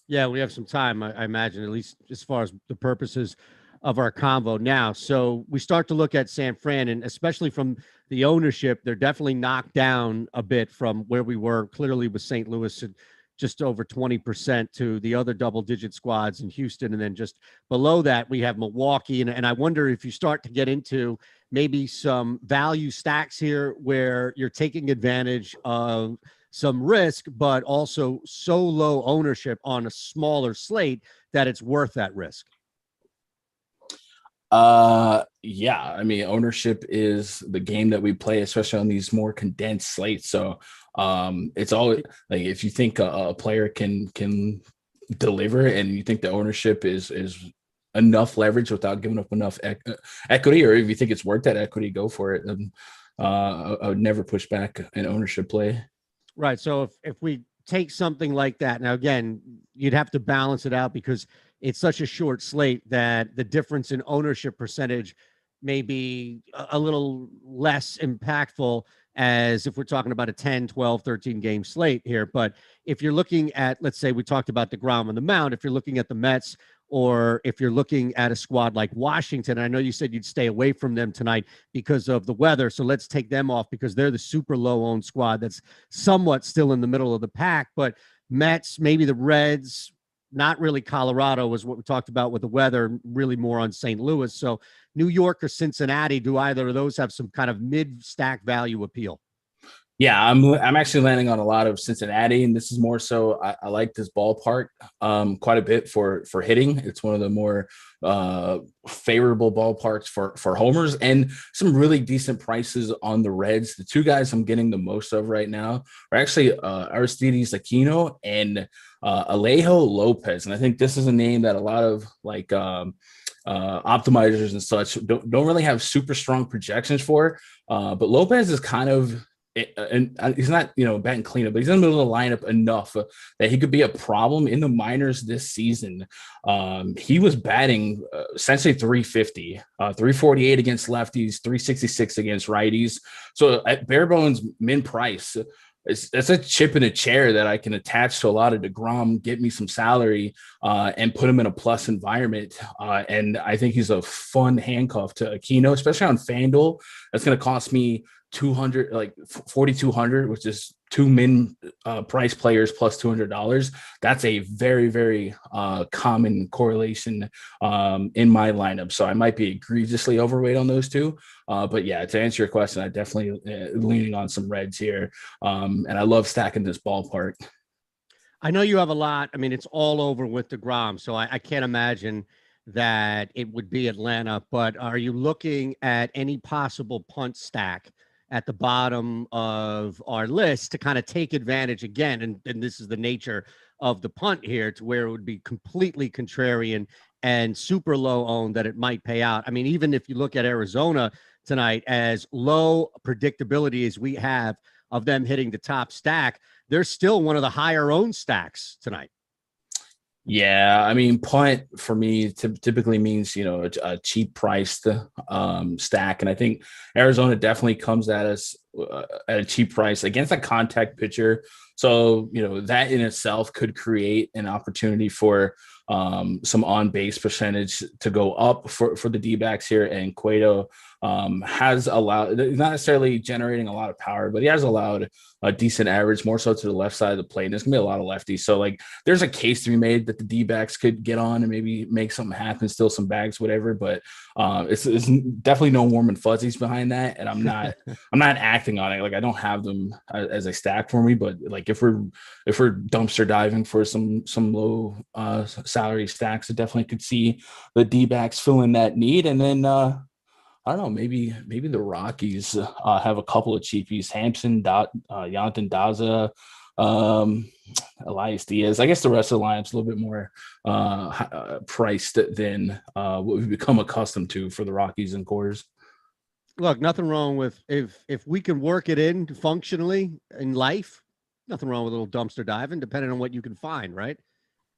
Yeah, we have some time, I imagine, at least as far as the purposes of our convo now. So we start to look at San Fran, and especially from the ownership, they're definitely knocked down a bit from where we were clearly with St. Louis at just over 20% to the other double-digit squads in Houston. And then just below that, we have Milwaukee. And I wonder if you start to get into maybe some value stacks here where you're taking advantage of some risk, but also so low ownership on a smaller slate that it's worth that risk. Yeah, I mean, ownership is the game that we play, especially on these more condensed slates. So it's always like if you think a player can deliver and you think the ownership is enough leverage without giving up enough equity, or if you think it's worth that equity, go for it. I would never push back an ownership play. Right. So if we take something like that, now again, you'd have to balance it out because it's such a short slate that the difference in ownership percentage may be a little less impactful as if we're talking about a 10, 12, 13 game slate here. But if you're looking at, let's say we talked about deGrom on the mound, if you're looking at the Mets, or if you're looking at a squad like Washington, I know you said you'd stay away from them tonight because of the weather. So let's take them off because they're the super low owned squad that's somewhat still in the middle of the pack. But Mets, maybe the Reds, not really Colorado was what we talked about with the weather, really more on St. Louis. So New York or Cincinnati, do either of those have some kind of mid-stack value appeal? Yeah, I'm actually landing on a lot of Cincinnati, and this is more so I like this ballpark quite a bit for hitting. It's one of the more favorable ballparks for homers, and some really decent prices on the Reds. The two guys I'm getting the most of right now are actually Aristides Aquino and Alejo Lopez, and I think this is a name that a lot of like optimizers and such don't really have super strong projections for, but Lopez is kind of. And he's not, batting cleanup, but he's in the middle of the lineup enough that he could be a problem in the minors this season. He was batting essentially 350, 348 against lefties, 366 against righties. So at bare bones min price, that's a chip in a chair that I can attach to a lot of deGrom, get me some salary, and put him in a plus environment. And I think he's a fun handcuff to Aquino, especially on FanDuel. That's going to cost me 4,200, which is two min price players plus $200. That's a very, very common correlation in my lineup. So I might be egregiously overweight on those two. But yeah, to answer your question, I definitely leaning on some reds here. And I love stacking this ballpark. I know you have a lot. I mean, it's all over with deGrom, so I can't imagine that it would be Atlanta. But are you looking at any possible punt stack at the bottom of our list to kind of take advantage again? And this is the nature of the punt here, to where it would be completely contrarian and super low owned that it might pay out. I mean, even if you look at Arizona tonight, as low predictability as we have of them hitting the top stack, they're still one of the higher owned stacks tonight. Yeah, I mean, punt for me typically means, a cheap priced stack. And I think Arizona definitely comes at us at a cheap price against a contact pitcher. So, that in itself could create an opportunity for some on-base percentage to go up for the D-backs here. And Cueto has allowed, not necessarily generating a lot of power, but he has allowed a decent average, more so to the left side of the plate. And there's gonna be a lot of lefties. So there's a case to be made that the D-backs could get on and maybe make something happen, steal some bags, whatever. But it's definitely no warm and fuzzies behind that. And I'm not acting on it. I don't have them as a stack for me, but if we're dumpster diving for some low salary stacks, I definitely could see the D-backs filling that need. And then I don't know, maybe the Rockies have a couple of cheapies: Hampson, Yantin Daza, Elias Diaz. I guess the rest of the lineup's a little bit more priced than what we've become accustomed to for the Rockies and Coors. Look, nothing wrong with if we can work it in functionally in life. Nothing wrong with a little dumpster diving, depending on what you can find, right?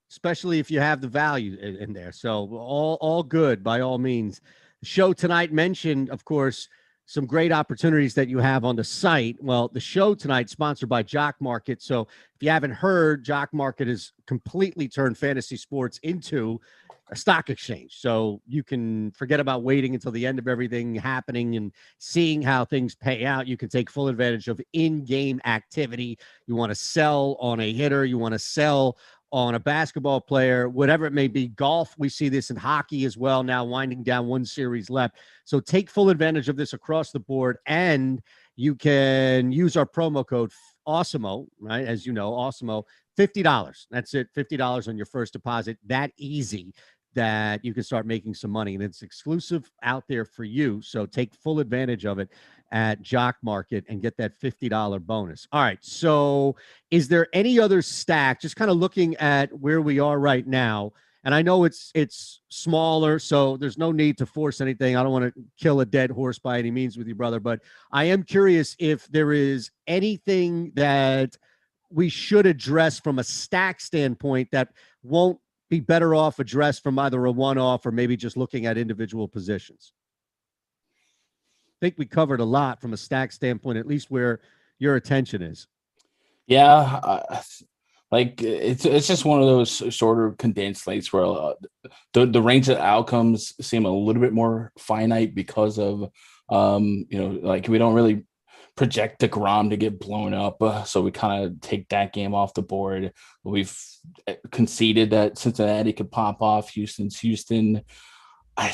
Especially if you have the value in there. So all good by all means. The show tonight mentioned, of course, some great opportunities that you have on the site. Well, the show tonight sponsored by Jock Market. So if you haven't heard, Jock Market has completely turned fantasy sports into a stock exchange. So you can forget about waiting until the end of everything happening and seeing how things pay out. You can take full advantage of in-game activity. You want to sell on a hitter. You want to sell on a basketball player, whatever it may be. Golf, we see this in hockey as well now, winding down one series left. So take full advantage of this across the board, and you can use our promo code Awesemo, right? As you know, Awesemo, $50. That's it, $50 on your first deposit. That easy that you can start making some money, and it's exclusive out there for you. So take full advantage of it at Jock Market and get that $50 bonus. All right. So is there any other stack, just kind of looking at where we are right now? And I know it's smaller, so there's no need to force anything. I don't want to kill a dead horse by any means with you, brother, but I am curious if there is anything that we should address from a stack standpoint that won't be better off addressed from either a one-off or maybe just looking at individual positions. I think we covered a lot from a stack standpoint, at least where your attention is. Yeah, it's just one of those shorter condensed slates where the range of outcomes seem a little bit more finite because of we don't really project deGrom to get blown up, so we kind of take that game off the board. We've conceded that Cincinnati could pop off. Houston's Houston. I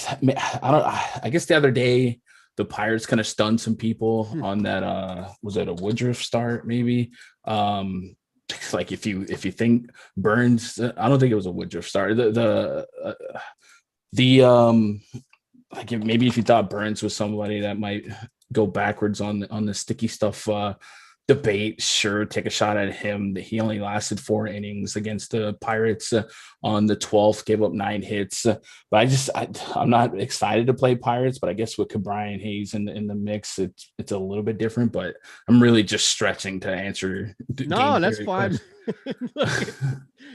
guess the other day the Pirates kind of stunned some people on that. Was it a Woodruff start? Maybe. If you think Burns, I don't think it was a Woodruff start. Maybe if you thought Burns was somebody that might go backwards on the sticky stuff debate, sure, take a shot at him. He only lasted 4 innings against the Pirates on the 12th, gave up 9 hits. But I'm not excited to play Pirates, but I guess with Brian Hayes in the mix, it's a little bit different. But I'm really just stretching to answer. No, that's fine. Look,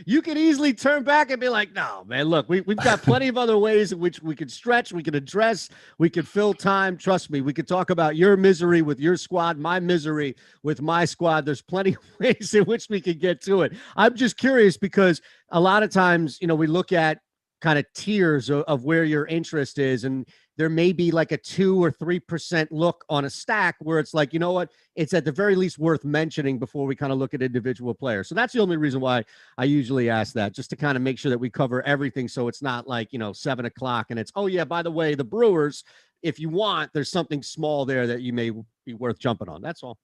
you can easily turn back and be like, no, man, look, we've got plenty of other ways in which we could stretch, we could address, we could fill time. Trust me, we could talk about your misery with your squad, my misery with my squad. There's plenty of ways in which we could get to it. I'm just curious because a lot of times, we look at kind of tiers of where your interest is. And there may be like a 2 or 3% look on a stack where it's like, you know what, it's at the very least worth mentioning before we kind of look at individual players. So that's the only reason why I usually ask that, just to kind of make sure that we cover everything. So it's not like, 7 o'clock and it's, oh yeah, by the way, the Brewers, if you want, there's something small there that you may be worth jumping on. That's all.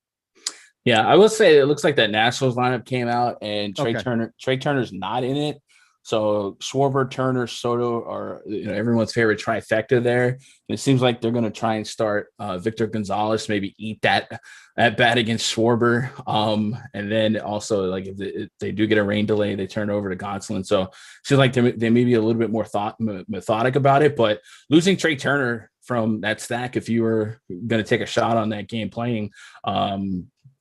Yeah, I will say it looks like that Nationals lineup came out and Trey Okay. Turner's not in it. So Schwarber, Turner, Soto are everyone's favorite trifecta there. And it seems like they're going to try and start Victor Gonzalez, maybe eat that at bat against Schwarber. And then also like if they do get a rain delay, they turn it over to Gonsolin. So it seems like they may be a little bit more methodic about it. But losing Trey Turner from that stack, if you were going to take a shot on that game playing,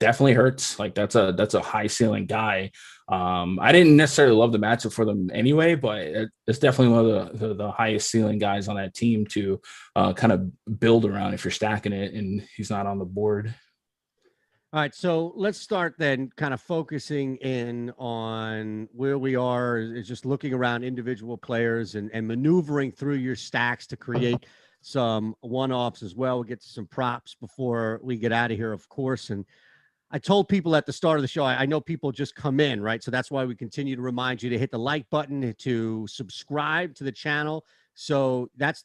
definitely hurts. Like that's a high ceiling guy. I didn't necessarily love the matchup for them anyway, but it's definitely one of the highest ceiling guys on that team to kind of build around if you're stacking it and he's not on the board. All right, so let's start then kind of focusing in on where we are is just looking around individual players and maneuvering through your stacks to create some one-offs as well. We'll get to some props before we get out of here, of course. And I told people at the start of the show, I know people just come in, right? So that's why we continue to remind you to hit the like button, to subscribe to the channel. So that's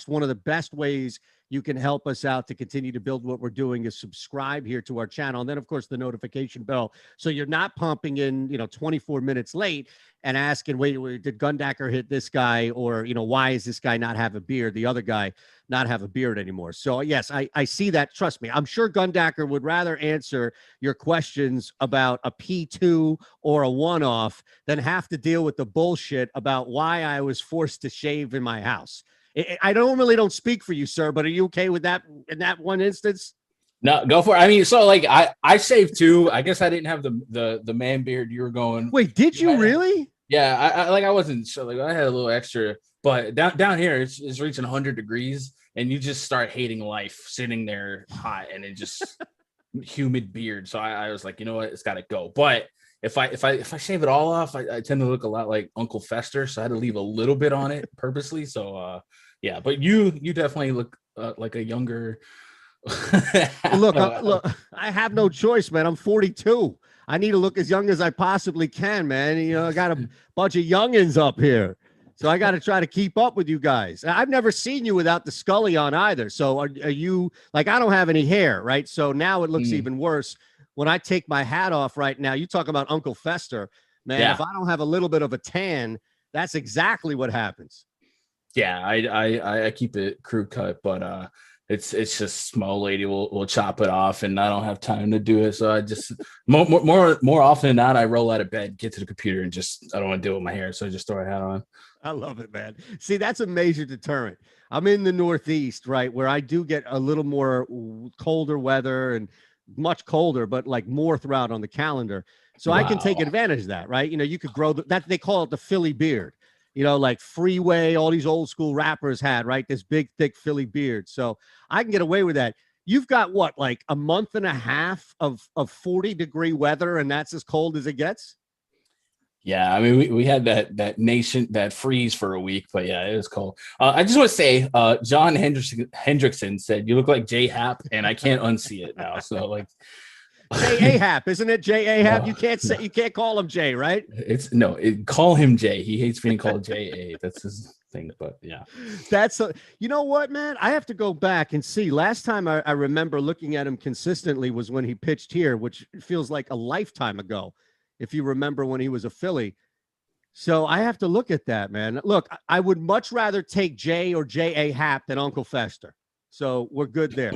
one of the best ways you can help us out to continue to build what we're doing is subscribe here to our channel. And then, of course, the notification bell. So you're not pumping in, 24 minutes late and asking, wait, did Gundacker hit this guy? Or, why is this guy not have a beard? The other guy not have a beard anymore. So, yes, I see that. Trust me. I'm sure Gundacker would rather answer your questions about a P2 or a one-off than have to deal with the bullshit about why I was forced to shave in my house. I don't speak for you, sir, but are you okay with that in that one instance? No, go for it. I mean, so like I shaved too. I guess I didn't have the man beard you were going. Wait, did you really? Yeah, I wasn't sure. Like I had a little extra, but down here it's reaching 100 degrees, and you just start hating life sitting there hot, and it just humid beard. So I was like, you know what, it's got to go. But if I shave it all off, I tend to look a lot like Uncle Fester, so I had to leave a little bit on it purposely. So yeah, but you definitely look like a younger. Look, I have no choice, man. I'm 42. I need to look as young as I possibly can, man. I got a bunch of youngins up here, so I got to try to keep up with you guys. I've never seen you without the Scully on either. So are you like, I don't have any hair, right? So now it looks even worse. When I take my hat off right now, you talk about Uncle Fester, man. Yeah. If I don't have a little bit of a tan, that's exactly what happens. Yeah, I keep it crew cut, but it's just small lady will chop it off, and I don't have time to do it. So I just more often than not, I roll out of bed, get to the computer, and I don't want to deal with my hair, so I just throw a hat on. I love it, man. See, that's a major deterrent. I'm in the Northeast, right, where I do get a little more colder weather and much colder, but like more throughout on the calendar. So wow. I can take advantage of that, right? You could grow that. They call it the Philly beard. Like Freeway, all these old school rappers had, right? This big, thick Philly beard. So I can get away with that. You've got what, like a month and a half of 40-degree weather, and that's as cold as it gets? Yeah, I mean, we had that freeze for a week, but yeah, it was cold. I just want to say, John Hendrickson said, "You look like J Hap," and I can't unsee it now. So like, J Ahap, isn't it? J Ahap. You can't call him J, right? Call him J. He hates being called J. That's his thing. But yeah, you know what, man? I have to go back and see. Last time I remember looking at him consistently was when he pitched here, which feels like a lifetime ago. If you remember when he was a Philly. So I have to look at that, man. Look, I would much rather take J or J Ahap than Uncle Fester. So we're good there.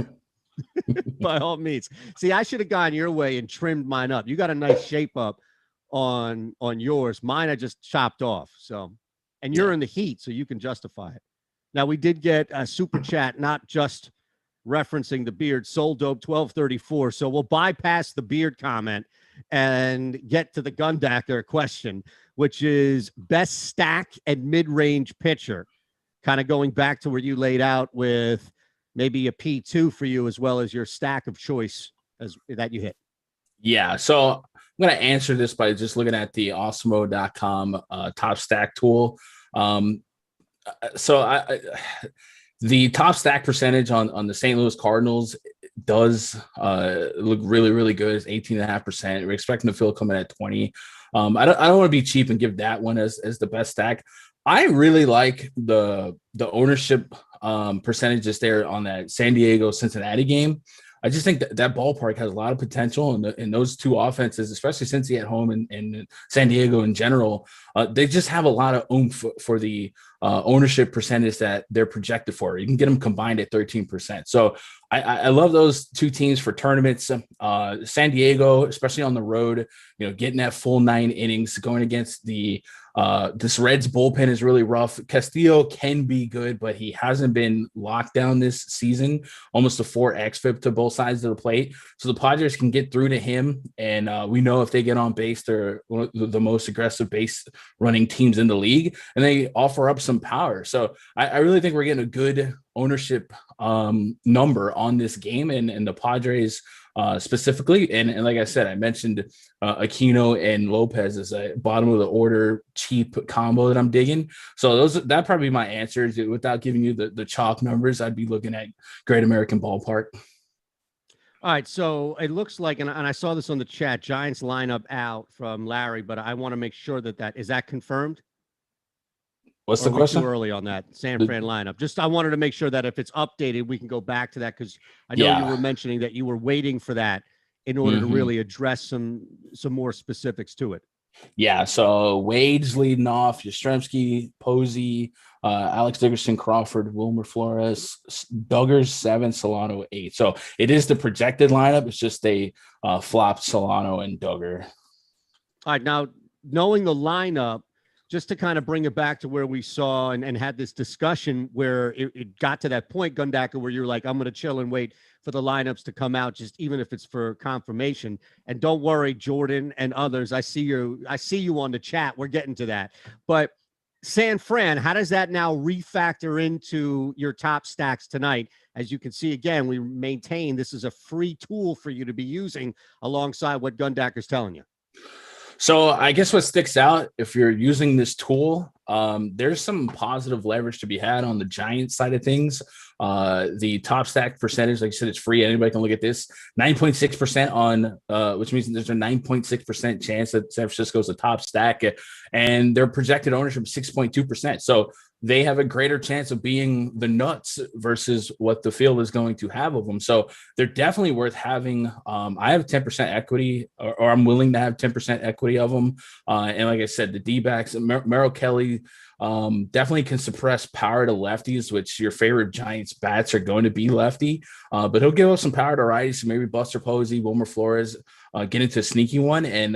By all means. See, I should have gone your way and trimmed mine up. You got a nice shape up on yours. Mine I just chopped off. So, and you're in the heat, so you can justify it. Now, we did get a super chat, not just referencing the beard. Soul Dope 1234. So we'll bypass the beard comment and get to the Gundacker question, which is best stack and mid-range pitcher. Kind of going back to where you laid out with maybe a P2 for you, as well as your stack of choice that you hit. Yeah. So I'm going to answer this by just looking at the Awesemo.com top stack tool. So the top stack percentage on the St. Louis Cardinals does look really, really good. It's 18.5%. We're expecting the field coming at 20. I don't want to be cheap and give that one as the best stack. I really like the ownership percentages there on that San Diego Cincinnati game. I just think that ballpark has a lot of potential, and those two offenses, especially Cincy at home and San Diego in general, they just have a lot of oomph for the ownership percentage that they're projected for. You can get them combined at 13%. So I love those two teams for tournaments. San Diego, especially on the road, getting that full 9 innings, going against this Reds bullpen is really rough. Castillo can be good, but he hasn't been locked down this season, almost a 4 xFIP to both sides of the plate. So the Padres can get through to him. And we know if they get on base, they're one of the most aggressive base running teams in the league, and they offer up some power. So I really think we're getting a good ownership number on this game and the Padres specifically. And like I said, I mentioned Aquino and Lopez as a bottom of the order cheap combo that I'm digging. So that probably be my answers. Without giving you the chalk numbers, I'd be looking at Great American Ballpark. All right, so it looks like, and I saw this on the chat, Giants lineup out from Larry, but I want to make sure that is that confirmed? What's the question? Too early on that San Fran lineup. Just I wanted to make sure that if it's updated, we can go back to that, because I know you were mentioning that you were waiting for that in order to really address some more specifics to it. Yeah, so Wade's leading off, Yastrzemski, Posey, Alex Dickerson, Crawford, Wilmer Flores, Duggars 7, Solano 8. So it is the projected lineup. It's just they flopped Solano and Duggar. All right, now knowing the lineup, just to kind of bring it back to where we saw and had this discussion where it got to that point, Gundacker, where you're like, I'm going to chill and wait for the lineups to come out, just even if it's for confirmation. And don't worry, Jordan and others, I see you on the chat. We're getting to that. But San Fran, how does that now refactor into your top stacks tonight? As you can see, again, we maintain this is a free tool for you to be using alongside what Gundacker's telling you. So I guess what sticks out, if you're using this tool, there's some positive leverage to be had on the Giants side of things. The top stack percentage, like I said, it's free. Anybody can look at this. 9.6% on, which means there's a 9.6% chance that San Francisco's a top stack, and their projected ownership is 6.2%. So they have a greater chance of being the nuts versus what the field is going to have of them. So they're definitely worth having. I have 10% equity, or I'm willing to have 10% equity of them. And like I said, the D-backs, Merrill Kelly definitely can suppress power to lefties, which your favorite Giants bats are going to be lefty. But he'll give us some power to righties. So maybe Buster Posey, Wilmer Flores, get into a sneaky one. And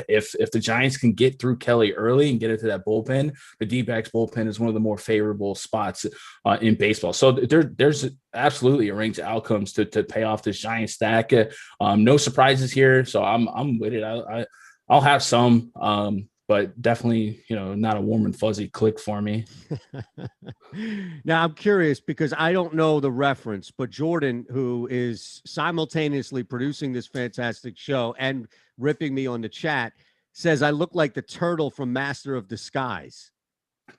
if the Giants can get through Kelly early and get into that bullpen, the D-backs bullpen is one of the more favorable spots in baseball. So there's absolutely a range of outcomes to pay off this Giant stack. No surprises here. So I'm with it. I'll have some, but definitely, not a warm and fuzzy click for me. Now, I'm curious because I don't know the reference, but Jordan, who is simultaneously producing this fantastic show and ripping me on the chat, says I look like the turtle from Master of Disguise.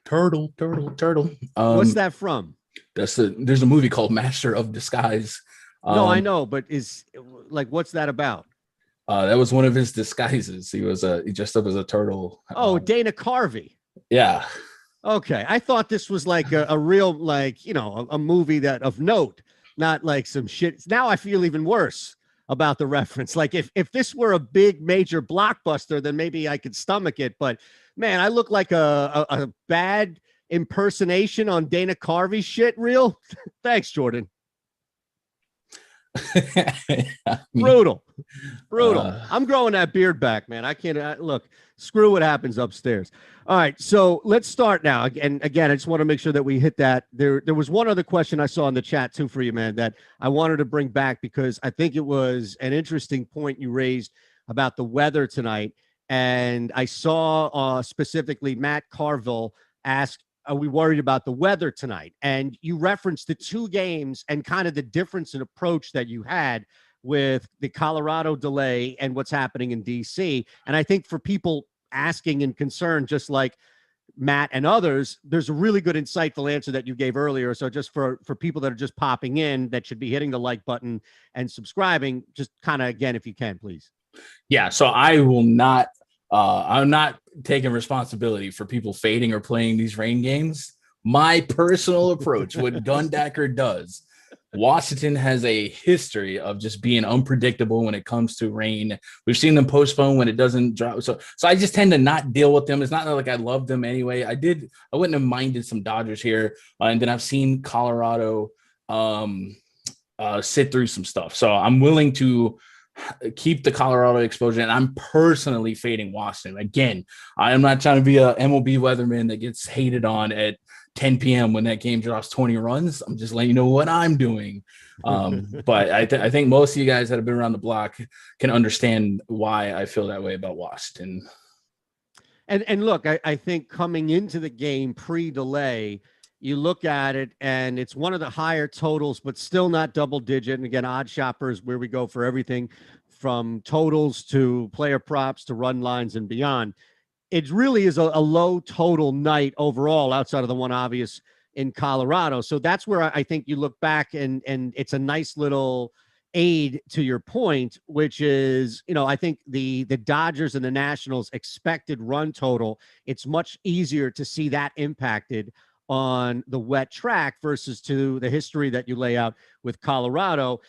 Turtle. What's that from? There's a movie called Master of Disguise. No, I know, but what's that about? That was one of his disguises. He dressed up as a turtle. Oh, Dana Carvey. Yeah. Okay. I thought this was like a real, a movie that of note, not like some shit. Now I feel even worse about the reference. Like if this were a big major blockbuster, then maybe I could stomach it. But man, I look like a bad impersonation on Dana Carvey shit. Real. Thanks, Jordan. Brutal. I'm growing that beard back, man. I can't look. Screw what happens upstairs. All right, so let's start now. And again, I just want to make sure that we hit that. There was one other question I saw in the chat too for you, man, that I wanted to bring back because I think it was an interesting point you raised about the weather tonight. And I saw specifically Matt Carville ask, are we worried about the weather tonight? And you referenced the 2 games and kind of the difference in approach that you had with the Colorado delay and what's happening in DC. And I think for people asking and concerned, just like Matt and others, there's a really good insightful answer that you gave earlier. So just for people that are just popping in, that should be hitting the like button and subscribing, just kind of, again, if you can, please. Yeah. So I will not, I'm not taking responsibility for people fading or playing these rain games. My personal approach, what Gundacker does, Washington has a history of just being unpredictable when it comes to rain. We've seen them postpone when it doesn't drop. So I just tend to not deal with them. It's not like I love them anyway. I wouldn't have minded some Dodgers here. And then I've seen Colorado sit through some stuff. So I'm willing to keep the Colorado exposure, and I'm personally fading Washington. Again, I am not trying to be a MLB weatherman that gets hated on at 10 p.m. when that game drops 20 runs. I'm just letting you know what I'm doing. But I think most of you guys that have been around the block can understand why I feel that way about Washington. And look, I think coming into the game pre-delay, you look at it and it's one of the higher totals, but still not double digit. And again, Odd Shoppers, where we go for everything from totals to player props to run lines and beyond. It really is a low total night overall outside of the one obvious in Colorado. So that's where I think you look back and it's a nice little aid to your point, which is, I think the Dodgers and the Nationals expected run total, it's much easier to see that impacted on the wet track versus to the history that you lay out with Colorado.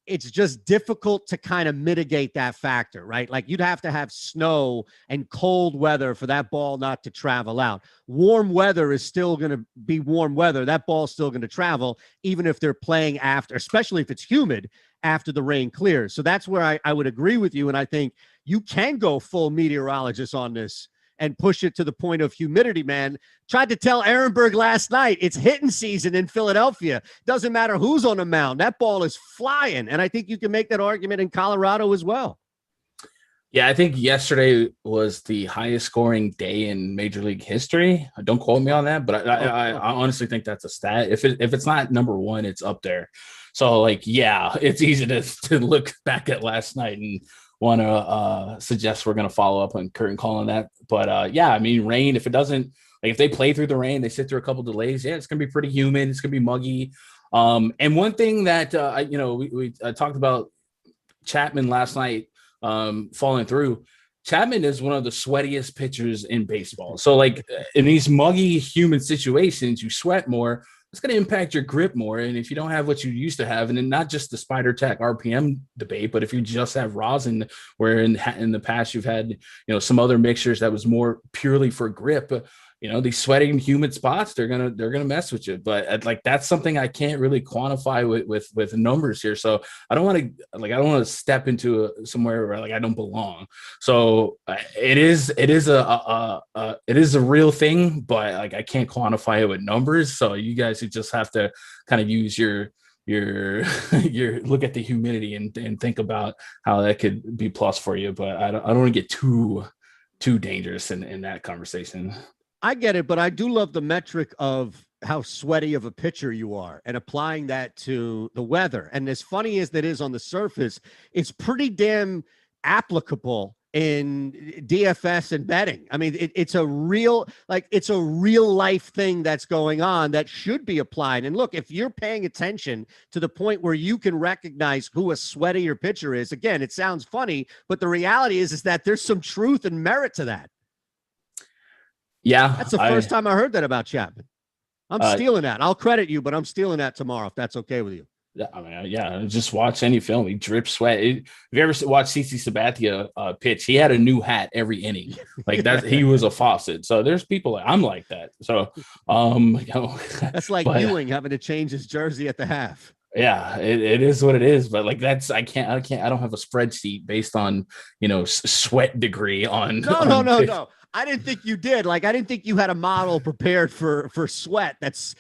It's just difficult to kind of mitigate that factor, right? Like you'd have to have snow and cold weather for that ball not to travel out. Warm weather is still going to be warm weather. That ball's still going to travel, even if they're playing after, especially if it's humid after the rain clears. So that's where I would agree with you. And I think you can go full meteorologist on this and push it to the point of humidity, man. Tried to tell Ehrenberg last night, it's hitting season in Philadelphia. Doesn't matter who's on the mound. That ball is flying. And I think you can make that argument in Colorado as well. Yeah, I think yesterday was the highest scoring day in Major League history. Don't quote me on that, but I honestly think that's a stat. If it's not number one, it's up there. So, yeah, it's easy to look back at last night and want to suggest we're going to follow up on curtain call on that. But yeah, I mean, rain, if it doesn't, if they play through the rain, they sit through a couple delays. Yeah, it's going to be pretty humid. It's going to be muggy. And one thing that, we talked about Chapman last night falling through. Chapman is one of the sweatiest pitchers in baseball. So in these muggy, humid situations, you sweat more. It's going to impact your grip more. And if you don't have what you used to have, and then not just the Spider Tack RPM debate, but if you just have rosin, where in the past you've had, some other mixtures that was more purely for grip, these sweating humid spots, they're going to mess with you. But that's something I can't really quantify with numbers here. So I don't want to step into somewhere where I don't belong. So it is a real thing, but I can't quantify it with numbers. So you guys just have to kind of use your look at the humidity and think about how that could be plus for you. But I don't want to get too dangerous in that conversation. I get it, but I do love the metric of how sweaty of a pitcher you are and applying that to the weather. And as funny as that is on the surface, it's pretty damn applicable in DFS and betting. I mean, it's a real life thing that's going on that should be applied. And look, if you're paying attention to the point where you can recognize who a sweatier pitcher is, again, it sounds funny, but the reality is that there's some truth and merit to that. Yeah. That's the first time I heard that about Chapman. I'm stealing that. I'll credit you, but I'm stealing that tomorrow, if that's okay with you. Yeah, I mean, yeah, just watch any film. He drips sweat. If you ever watched CC Sabathia pitch, he had a new hat every inning. That, he was a faucet. So there's people I'm like that. So, that's like Ewing having to change his jersey at the half. Yeah, it is what it is. But I don't have a spreadsheet based on, sweat degree on. No. I didn't think you did. I didn't think you had a model prepared for sweat that's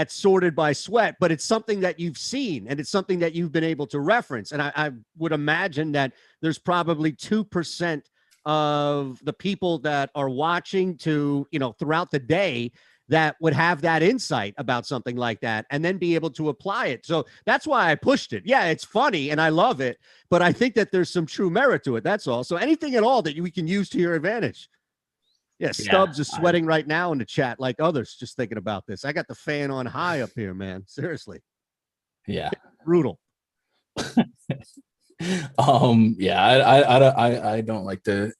sorted by sweat, but it's something that you've seen and it's something that you've been able to reference. And I would imagine that there's probably 2% of the people that are watching throughout the day that would have that insight about something like that and then be able to apply it. So that's why I pushed it. Yeah, it's funny and I love it, but I think that there's some true merit to it. That's all. So anything at all that we can use to your advantage. Yeah, Stubbs is sweating right now in the chat like others just thinking about this. I got the fan on high up here, man. Seriously. Yeah. Brutal. I don't like to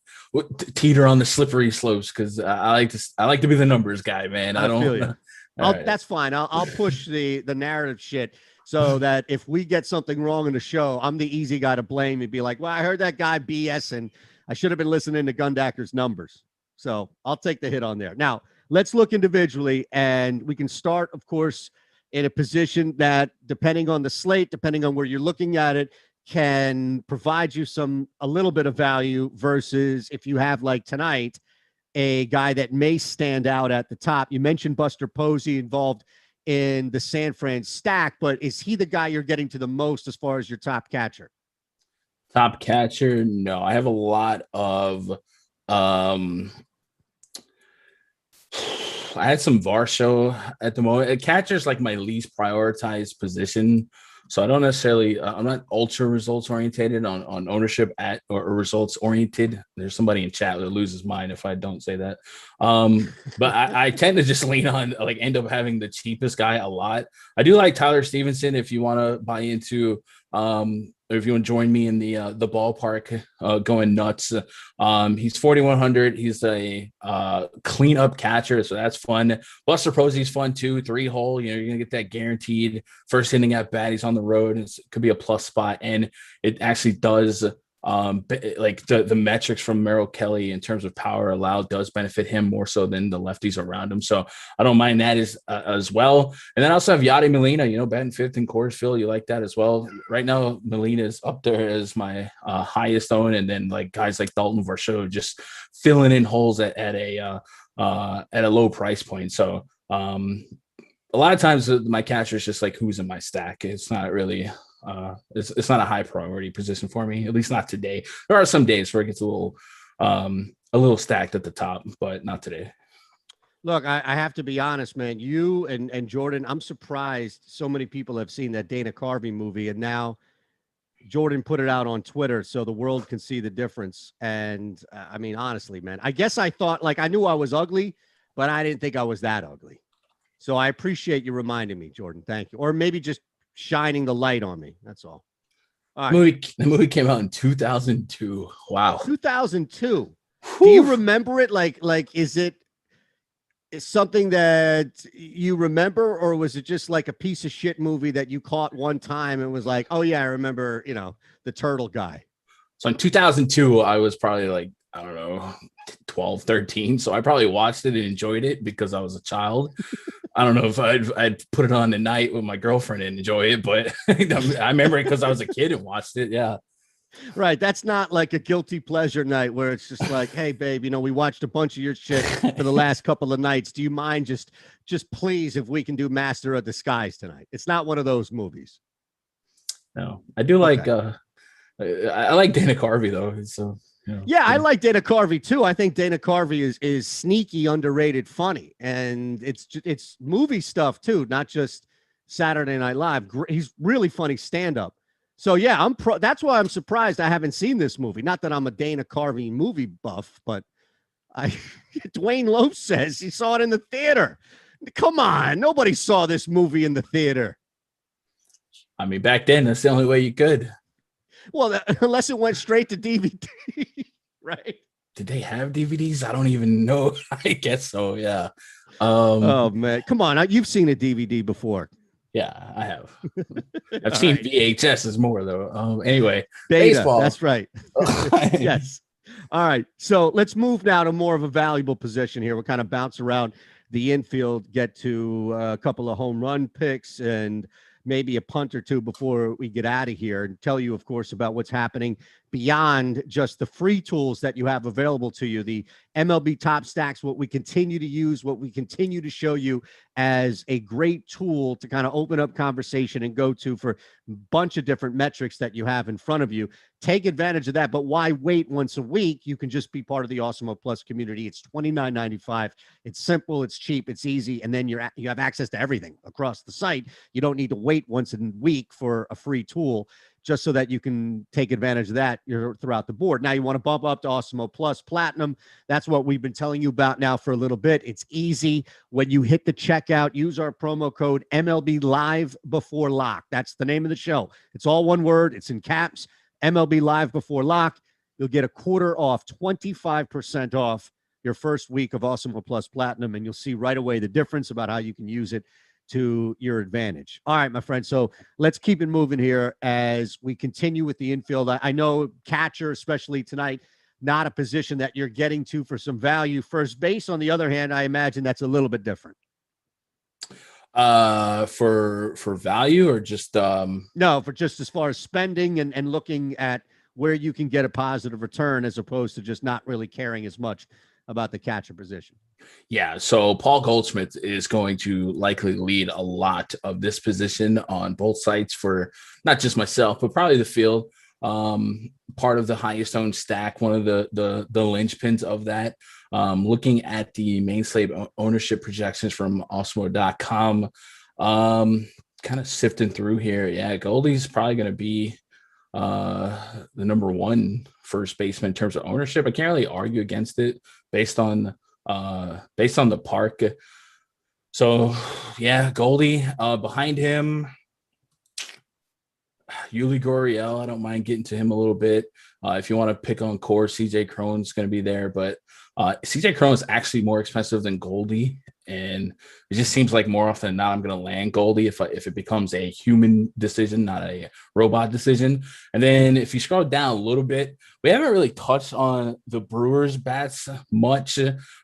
teeter on the slippery slopes because I like to be the numbers guy, man. I don't feel you. That's fine. I'll push the narrative shit so that if we get something wrong in the show, I'm the easy guy to blame and be like, well, I heard that guy BS and I should have been listening to Gundacker's numbers. So I'll take the hit on there. Now, let's look individually, and we can start, of course, in a position that, depending on the slate, depending on where you're looking at it, can provide you a little bit of value versus if you have, like tonight, a guy that may stand out at the top. You mentioned Buster Posey involved in the San Fran stack, but is he the guy you're getting to the most as far as your top catcher? Top catcher? No, I have a lot of I had some Varsho at the moment. Catcher's like my least prioritized position. So I don't necessarily, I'm not ultra results orientated on ownership or results oriented. There's somebody in chat that loses mind if I don't say that. But I tend to just lean on, like, end up having the cheapest guy a lot. I do like Tyler Stevenson if you want to buy into, or if you want to join me in the ballpark going nuts. He's 4,100. He's a cleanup catcher, so that's fun. Buster Posey's fun too. 3-hole. You're gonna get that guaranteed first inning at bat. He's on the road. It could be a plus spot, and it actually does. Like the metrics from Merrill Kelly in terms of power allowed does benefit him more so than the lefties around him. So I don't mind that as well. And then I also have Yadi Molina, batting fifth in Coors Field. You like that as well. Right now, Molina is up there as my highest own. And then like guys like Dalton Varsho just filling in holes at a low price point. So a lot of times my catcher is just like who's in my stack. It's not really it's not a high priority position for me, at least not today. There are some days where it gets a little stacked at the top, but not today. Look, I have to be honest, man. You and Jordan, I'm surprised so many people have seen that Dana Carvey movie, and now Jordan put it out on Twitter so the world can see the difference. And I mean, honestly, man, I guess I thought, like, I knew I was ugly, but I didn't think I was that ugly. So I appreciate you reminding me, Jordan. Thank you. Or maybe just shining the light on me. That's all. All right. The movie came out in 2002. Wow. 2002. Do you remember it? Like, is it something that you remember, or was it just like a piece of shit movie that you caught one time and was like, oh yeah, I remember, the turtle guy? So in 2002, I was probably like, I don't know, 12, 13. So I probably watched it and enjoyed it because I was a child. I don't know if I'd put it on at night with my girlfriend and enjoy it, but I remember it because I was a kid and watched it. Yeah. Right. That's not like a guilty pleasure night where it's just like, hey, babe, we watched a bunch of your shit for the last couple of nights. Do you mind just please, if we can do Master of Disguise tonight? It's not one of those movies. No, I do like, I like Dana Carvey though. So. Yeah, I like Dana Carvey too. I think Dana Carvey is sneaky, underrated, funny, and it's movie stuff too, not just Saturday Night Live. He's really funny stand-up. So yeah, that's why I'm surprised I haven't seen this movie. Not that I'm a Dana Carvey movie buff, but Dwayne Lowe says he saw it in the theater. Come on, nobody saw this movie in the theater. I mean, back then that's the only way you could. Well, unless it went straight to DVD, right? Did they have DVDs? I don't even know. I guess so. Yeah. Oh man, come on! You've seen a DVD before. Yeah, I have. I've seen VHSs more though. Anyway, Beta, baseball. That's right. Yes. All right. So let's move now to more of a valuable position here. We'll kind of bounce around the infield, get to a couple of home run picks and maybe a punt or two before we get out of here, and tell you, of course, about what's happening beyond just the free tools that you have available to you, the MLB Top Stacks, what we continue to use, what we continue to show you as a great tool to kind of open up conversation and go to for a bunch of different metrics that you have in front of you. Take advantage of that, but why wait once a week? You can just be part of the Awesemo Plus community. It's $29.95. It's simple, it's cheap, it's easy, and then you have access to everything across the site. You don't need to wait once a week for a free tool. just so that you can take advantage of that throughout the board. Now you want to bump up to Awesemo Plus Platinum. That's what we've been telling you about now for a little bit. It's easy. When you hit the checkout, use our promo code MLB Live Before Lock. That's the name of the show. It's all one word. It's in caps. MLB Live Before Lock. You'll get a quarter off, 25% off your first week of Awesemo Plus Platinum, and you'll see right away the difference about how you can use it to your advantage. All right, my friend. So let's keep it moving here as we continue with the infield. I know catcher, especially tonight, not a position that you're getting to for some value. First base, on the other hand, I imagine that's a little bit different. For value or just no, for just as far as spending and looking at where you can get a positive return as opposed to just not really caring as much about the catcher position. Yeah, so Paul Goldschmidt is going to likely lead a lot of this position on both sites for not just myself, but probably the field. Part of the highest owned stack, one of the linchpins of that. Looking at the main slate ownership projections from Awesemo.com, kind of sifting through here. Yeah, Goldie's probably going to be the number one first baseman in terms of ownership. I can't really argue against it based on the park. So yeah, Goldie, behind him, Yuli Gurriel. I don't mind getting to him a little bit. If you want to pick on core, CJ Cron's going to be there, but CJ Cron is actually more expensive than Goldie. And it just seems like more often than not, I'm going to land Goldie if it becomes a human decision, not a robot decision. And then if you scroll down a little bit, we haven't really touched on the Brewers bats much,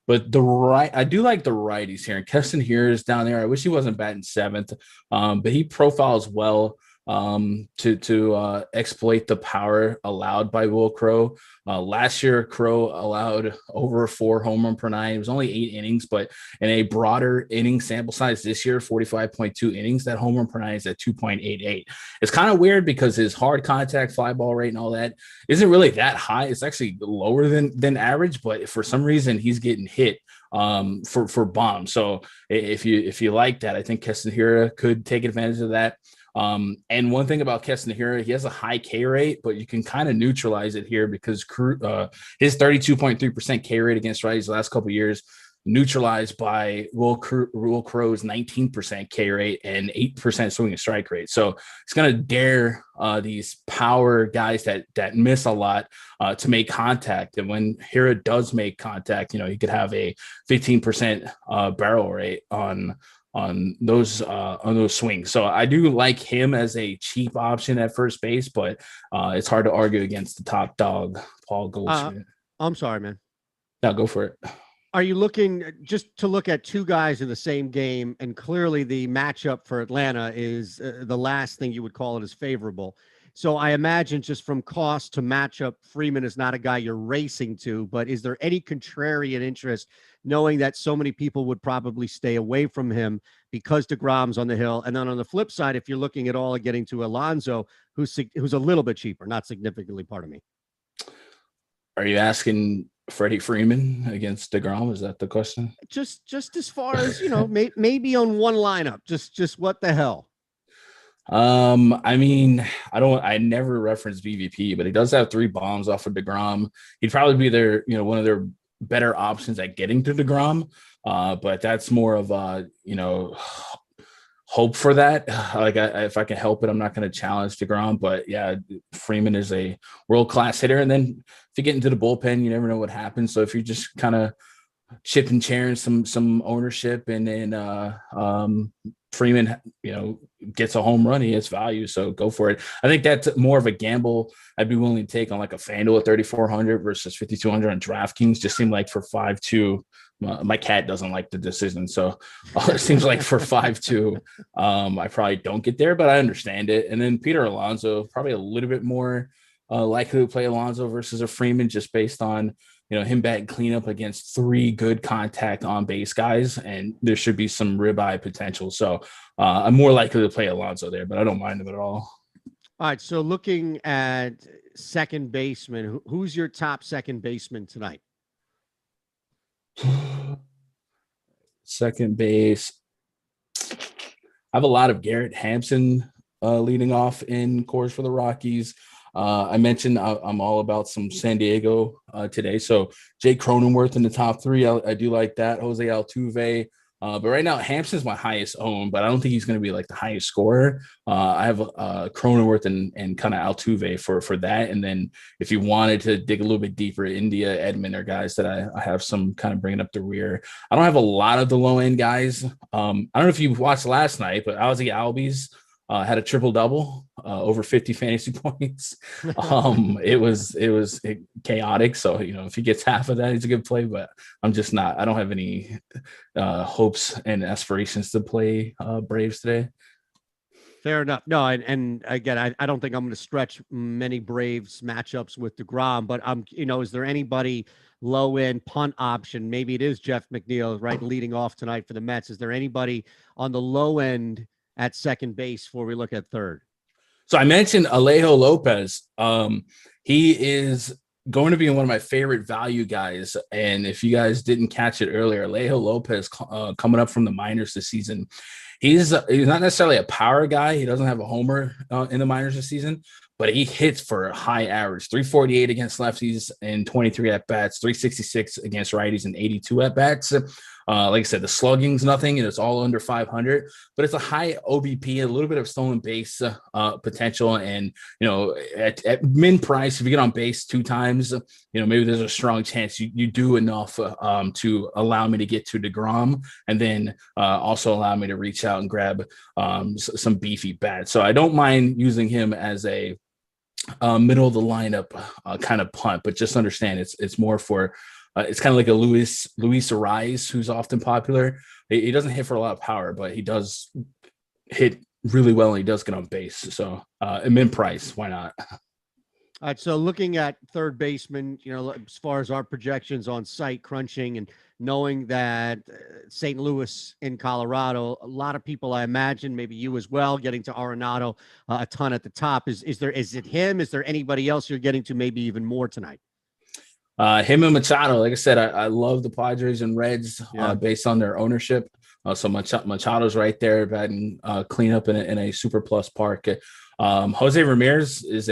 but I do like the righties here. And Keston here is down there. I wish he wasn't batting seventh, but he profiles well to exploit the power allowed by Will Crow. Last year, Crow allowed over 4 home run per nine. It was only 8 innings, but in a broader inning sample size this year, 45.2 innings, that home run per nine is at 2.88. It's kind of weird because his hard contact fly ball rate and all that isn't really that high. It's actually lower than average, but for some reason he's getting hit for bombs. So if you like that, I think Keston Hiura could take advantage of that. And one thing about Keston Hiura, he has a high K rate, but you can kind of neutralize it here because his 32.3% K rate against righties the last couple of years neutralized by Will Crow's 19% K rate and 8% swing and strike rate. So it's going to dare these power guys that miss a lot to make contact. And when Hiura does make contact, he could have a 15% barrel rate on those swings. So I do like him as a cheap option at first base, but it's hard to argue against the top dog, Paul Goldschmidt. I'm sorry, man. No, go for it. Are you looking just to look at two guys in the same game? And clearly the matchup for Atlanta is the last thing you would call it as favorable. So I imagine just from cost to matchup, Freeman is not a guy you're racing to, but is there any contrarian interest knowing that so many people would probably stay away from him because deGrom's on the hill? And then on the flip side, if you're looking at all getting to Alonso, who's a little bit cheaper, not significantly, pardon me. Are you asking Freddie Freeman against deGrom? Is that the question? Just as far as, maybe on one lineup, just what the hell? I mean, I never reference BVP, but he does have 3 bombs off of deGrom. He'd probably be their, one of their better options at getting to deGrom. But that's more of a, hope for that. If I can help it, I'm not going to challenge deGrom, but yeah, Freeman is a world-class hitter. And then if you get into the bullpen, you never know what happens. So if you just kind of chip and chairing some ownership and then, Freeman, gets a home run, he has value, so go for it. I think that's more of a gamble I'd be willing to take on like a FanDuel at 3,400 versus 5,200 on DraftKings. Just seemed like for 5-2, my cat doesn't like the decision, so it seems like for 5-2, I probably don't get there, but I understand it. And then Peter Alonso, probably a little bit more likely to play Alonso versus a Freeman, just based on him batting cleanup against 3 good contact on base guys, and there should be some ribeye potential. So I'm more likely to play Alonso there, but I don't mind him at all. All right. So looking at second baseman, who's your top second baseman tonight? Second base, I have a lot of Garrett Hampson leading off in cores for the Rockies. I mentioned I'm all about some San Diego today. So Jake Cronenworth in the top 3. I do like that. Jose Altuve. But right now, Hampson's my highest own, but I don't think he's going to be like the highest scorer. I have Cronenworth and kind of Altuve for that. And then if you wanted to dig a little bit deeper, India, Edmund are guys that I have some kind of bringing up the rear. I don't have a lot of the low end guys. I don't know if you watched last night, but Ozzie Albies had a triple double, over 50 fantasy points. It was chaotic. So, if he gets half of that, he's a good play, but I don't have any hopes and aspirations to play Braves today. Fair enough. No, and again, I don't think I'm going to stretch many Braves matchups with deGrom, but is there anybody low end punt option? Maybe it is Jeff McNeil, right, leading off tonight for the Mets. Is there anybody on the low end at second base before we look at third? So I mentioned Alejo Lopez. He is going to be one of my favorite value guys. And if you guys didn't catch it earlier, Alejo Lopez coming up from the minors this season. He's not necessarily a power guy. He doesn't have a homer in the minors this season, but he hits for a high average, 348 against lefties and 23 at-bats, 366 against righties and 82 at-bats. Like I said, the slugging's nothing, and it's all under 500, but it's a high OBP, a little bit of stolen base potential. And, at min price, if you get on base 2 times, maybe there's a strong chance you do enough to allow me to get to deGrom, and then also allow me to reach out and grab some beefy bats. So I don't mind using him as a middle of the lineup kind of punt, but just understand it's more for it's kind of like a Luis Ariz, who's often popular. He doesn't hit for a lot of power, but he does hit really well, and he does get on base. So in price, why not? All right. So looking at third baseman, as far as our projections on site crunching and knowing that St. Louis in Colorado, a lot of people, I imagine, maybe you as well, getting to Arenado a ton at the top. Is it him? Is there anybody else you're getting to maybe even more tonight? Him and Machado. Like I said, I love the Padres and Reds based on their ownership. So Machado's right there batting cleanup in a super plus park. Jose Ramirez is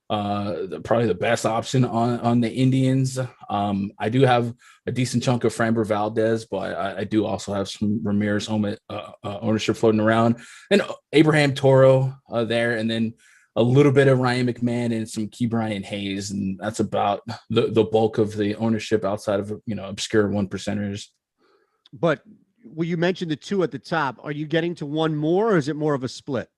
probably the best option on the Indians. I do have a decent chunk of Framber Valdez, but I do also have some Ramirez ownership floating around, and Abraham Toro there, and then a little bit of Ryan McMahon and some Ke'Bryan Hayes, and that's about the bulk of the ownership outside of obscure 1%ers. But you mentioned the 2 at the top. Are you getting to one more, or is it more of a split?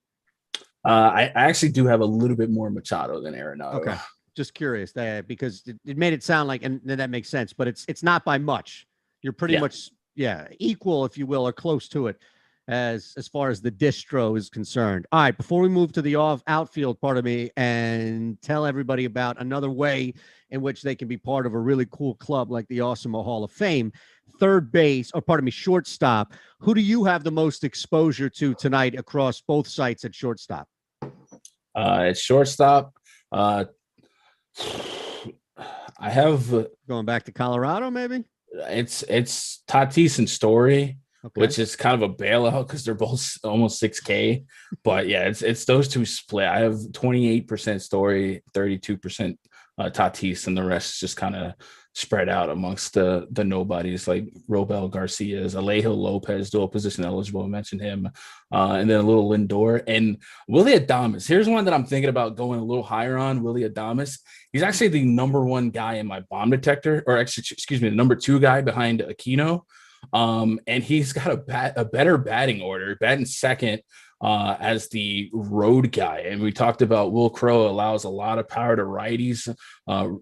I actually do have a little bit more Machado than Arenado. Okay, just curious because it made it sound like, and that makes sense, but it's not by much. You're pretty much equal, if you will, or close to it as far as the distro is concerned. All right, before we move to the outfield part of me and tell everybody about another way in which they can be part of a really cool club like the Awesemo Hall of Fame, shortstop. Who do you have the most exposure to tonight across both sites at shortstop? At shortstop, I have going back to Colorado, maybe. It's Tatis and Story. Okay. Which is kind of a bailout because they're both almost 6K. But yeah, it's those 2 split. I have 28% Story, 32% Tatis, and the rest is just kind of spread out amongst the nobodies like Robel Garcia's, Alejo Lopez, dual position eligible. I mentioned him, and then a little Lindor and Willy Adames. Here's one that I'm thinking about going a little higher on. Willy Adames. He's actually the number 1 guy in my bomb detector, or actually, excuse me, the number 2 guy behind Aquino. And he's got a better batting order, batting second as the road guy. And we talked about Will Crowe allows a lot of power to righties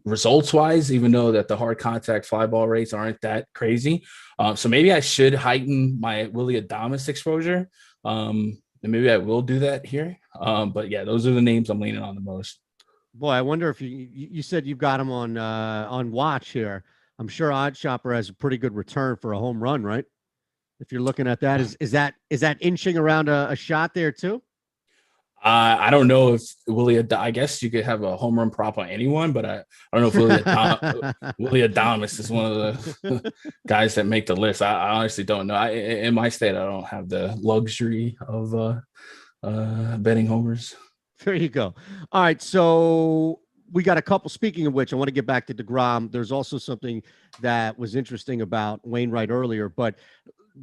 results wise, even though that the hard contact fly ball rates aren't that crazy. So maybe I should heighten my Willy Adames exposure. And maybe I will do that here. But yeah, those are the names I'm leaning on the most. Boy, I wonder if you said you've got him on watch here. I'm sure OddsShopper has a pretty good return for a home run, right? If you're looking at that, is that inching around a shot there too? I don't know if I guess you could have a home run prop on anyone, but I don't know if Willy Adames is one of the guys that make the list. I honestly don't know. In my state, I don't have the luxury of betting homers. There you go. All right, so we got a couple. Speaking of which, I want to get back to DeGrom. There's also something that was interesting about Wainwright earlier, but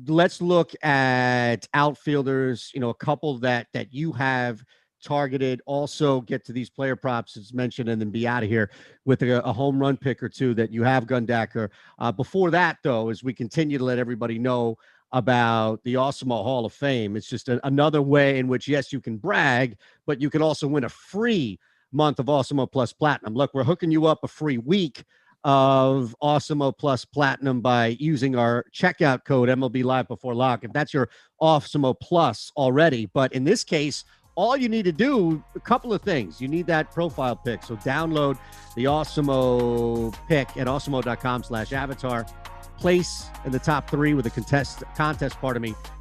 let's look at outfielders. A couple that you have targeted. Also get to these player props as mentioned, and then be out of here with a home run pick or two that you have, Gundacker. Before that, though, as we continue to let everybody know about the Awesemo Hall of Fame, it's just another way in which, yes, you can brag, but you can also win a free month of Awesemo Plus Platinum. Look, we're hooking you up a free week of Awesemo Plus Platinum by using our checkout code MLB Live Before Lock. If that's your Awesemo Plus already, but in this case, all you need to do, a couple of things. You need that profile pic. So download the Awesemo pic at awesemo.com/avatar. Place in the top 3 with a contest,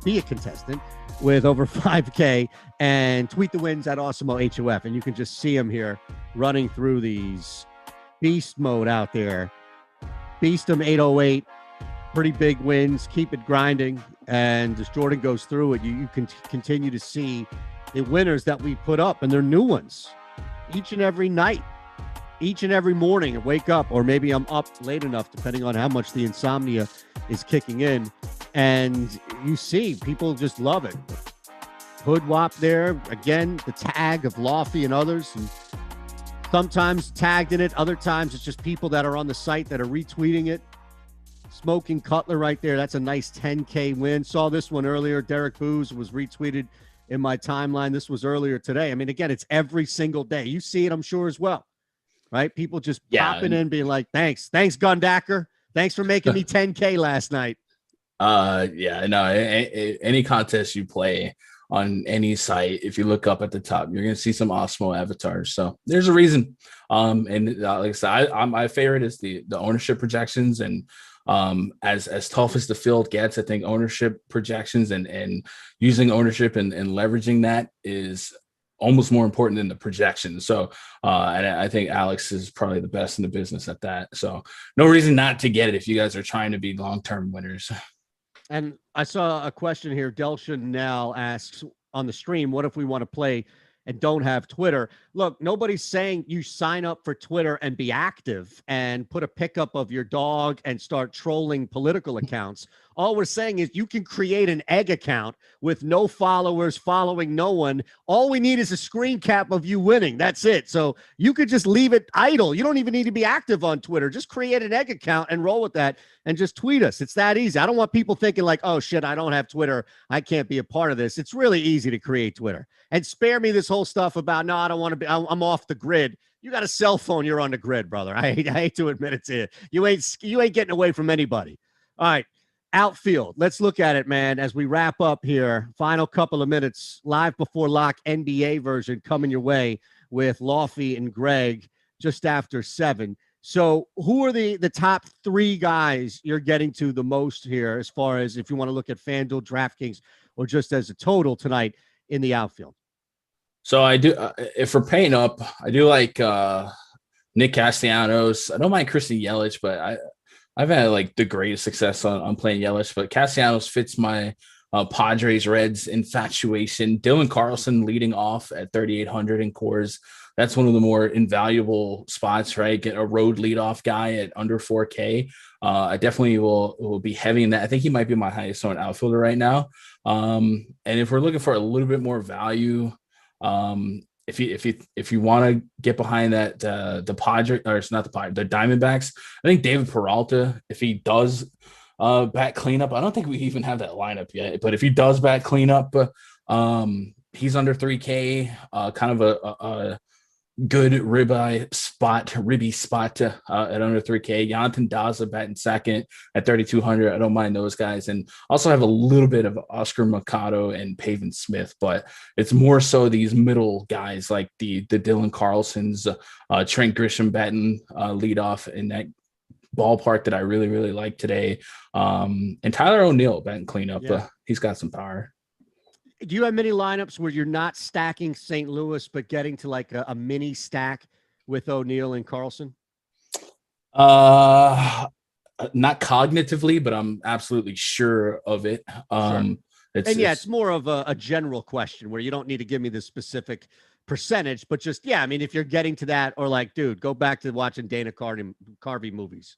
be a contestant with over 5K, and tweet the wins at Awesemo HOF. And you can just see them here running through these beast mode out there. Beast them 808, pretty big wins. Keep it grinding. And as Jordan goes through it, you can continue to see the winners that we put up, and they're new ones each and every night, each and every morning. I wake up, or maybe I'm up late enough, depending on how much the insomnia is kicking in, and you see people just love it. Hood Wop there again, the tag of Lofty and others, and sometimes tagged in it, other times it's just people that are on the site that are retweeting it. Smoking Cutler right there, that's a nice 10K win. Saw this one earlier. Derek Booz was retweeted in my timeline. This was earlier today. I mean, again, it's every single day. You see it, I'm sure, as well, right? People just popping in, being like, thanks, Gundacker. Thanks for making me 10K last night. Any contest you play on any site, if you look up at the top, you're going to see some Awesemo avatars. So there's a reason. Like I said, my favorite is the ownership projections, and as tough as the field gets, I think ownership projections and using ownership and leveraging that is almost more important than the projection. So, and I think Alex is probably the best in the business at that. So no reason not to get it if you guys are trying to be long-term winners. And I saw a question here. Del Chanel asks on the stream, what if we want to play and don't have Twitter? Look, nobody's saying you sign up for Twitter and be active and put a pickup of your dog and start trolling political accounts. All we're saying is you can create an egg account with no followers, following no one. All we need is a screen cap of you winning. That's it. So you could just leave it idle. You don't even need to be active on Twitter. Just create an egg account and roll with that and just tweet us. It's that easy. I don't want people thinking like, oh shit, I don't have Twitter, I can't be a part of this. It's really easy to create Twitter. And spare me this whole stuff about, no, I don't want to be, I'm off the grid. You got a cell phone, you're on the grid, brother. I hate to admit it to you. You ain't getting away from anybody. All right. Outfield. Let's look at it, man, as we wrap up here. Final couple of minutes. Live Before Lock NBA version coming your way with Lofty and Greg just after 7. So who are the top 3 guys you're getting to the most here, as far as if you want to look at FanDuel, DraftKings, or just as a total tonight in the outfield? So I do, if we're paying up, I do like Nick Castellanos. I don't mind Christian Yelich, but I've had like the greatest success on playing Yelich, but Castellanos fits my Padres Reds infatuation. Dylan Carlson leading off at 3,800 in cores. That's one of the more invaluable spots, right? Get a road leadoff guy at under 4K. I definitely will be heavy in that. I think he might be my highest owned outfielder right now. And if we're looking for a little bit more value, if you want to get behind that, the Padres, or it's not the Padres, the Diamondbacks, I think David Peralta, if he does bat cleanup, I don't think we even have that lineup yet, but if he does bat cleanup, he's under 3K, kind of a good ribby spot at under 3K. Jonathan Daza batting second at 3,200. I don't mind those guys. And also have a little bit of Oscar Mercado and Pavin Smith, but it's more so these middle guys like the Dylan Carlsons, Trent Grisham batting leadoff in that ballpark that I really, really like today. And Tyler O'Neill batting cleanup. Yeah. He's got some power. Do you have many lineups where you're not stacking St. Louis, but getting to like a mini stack with O'Neill and Carlson? Not cognitively, but I'm absolutely sure of it. Sure. It's more of a general question where you don't need to give me the specific percentage, but just, yeah, I mean, if you're getting to that, or like, dude, go back to watching Dana Carvey movies.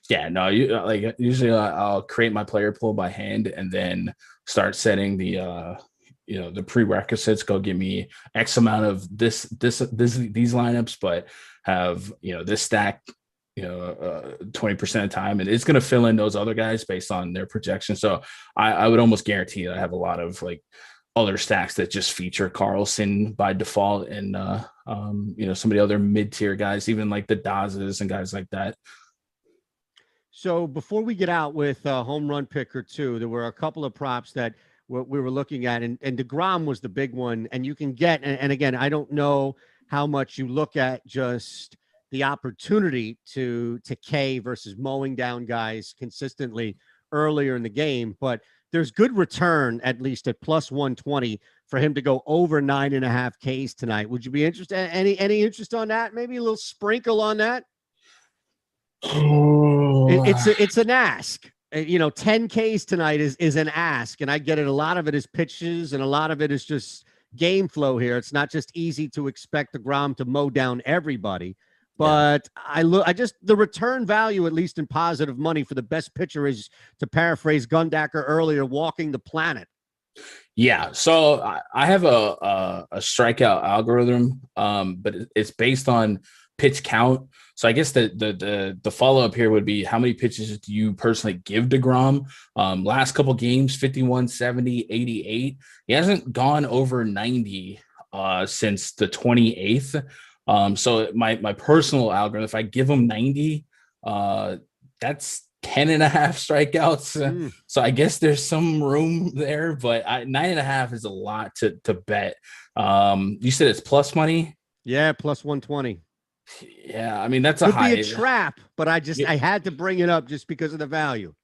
Yeah, no, usually I'll create my player pool by hand and then start setting the the prerequisites. Go give me X amount of these lineups, but have this stack 20% of the time, and it's going to fill in those other guys based on their projection. So I would almost guarantee that I have a lot of like other stacks that just feature Carlson by default, and some of the other mid-tier guys, even like the Dazes and guys like that. So before we get out with home run picker 2, there were a couple of props that we were looking at, and DeGrom was the big one. And you can get, and again, I don't know how much you look at just the opportunity to K versus mowing down guys consistently earlier in the game, but there's good return, at least at plus 120, for him to go over 9.5 Ks tonight. Would you be interested? Any interest on that? Maybe a little sprinkle on that? It's an ask. 10 Ks tonight is an ask, and I get it. A lot of it is pitches, and a lot of it is just game flow here. It's not just easy to expect DeGrom to mow down everybody. But yeah. The return value, at least in positive money, for the best pitcher is, to paraphrase Gundacker earlier, walking the planet. Yeah. So I have a strikeout algorithm, but it's based on pitch count. So I guess the follow-up here would be, how many pitches do you personally give DeGrom? Last couple games, 51, 70, 88. He hasn't gone over 90 since the 28th. So my personal algorithm, if I give him 90, that's 10.5 strikeouts. So I guess there's some room there, but 9.5 is a lot to bet. You said it's plus money? Yeah, plus 120. Yeah, I mean, that's Could be a trap, but I had to bring it up just because of the value.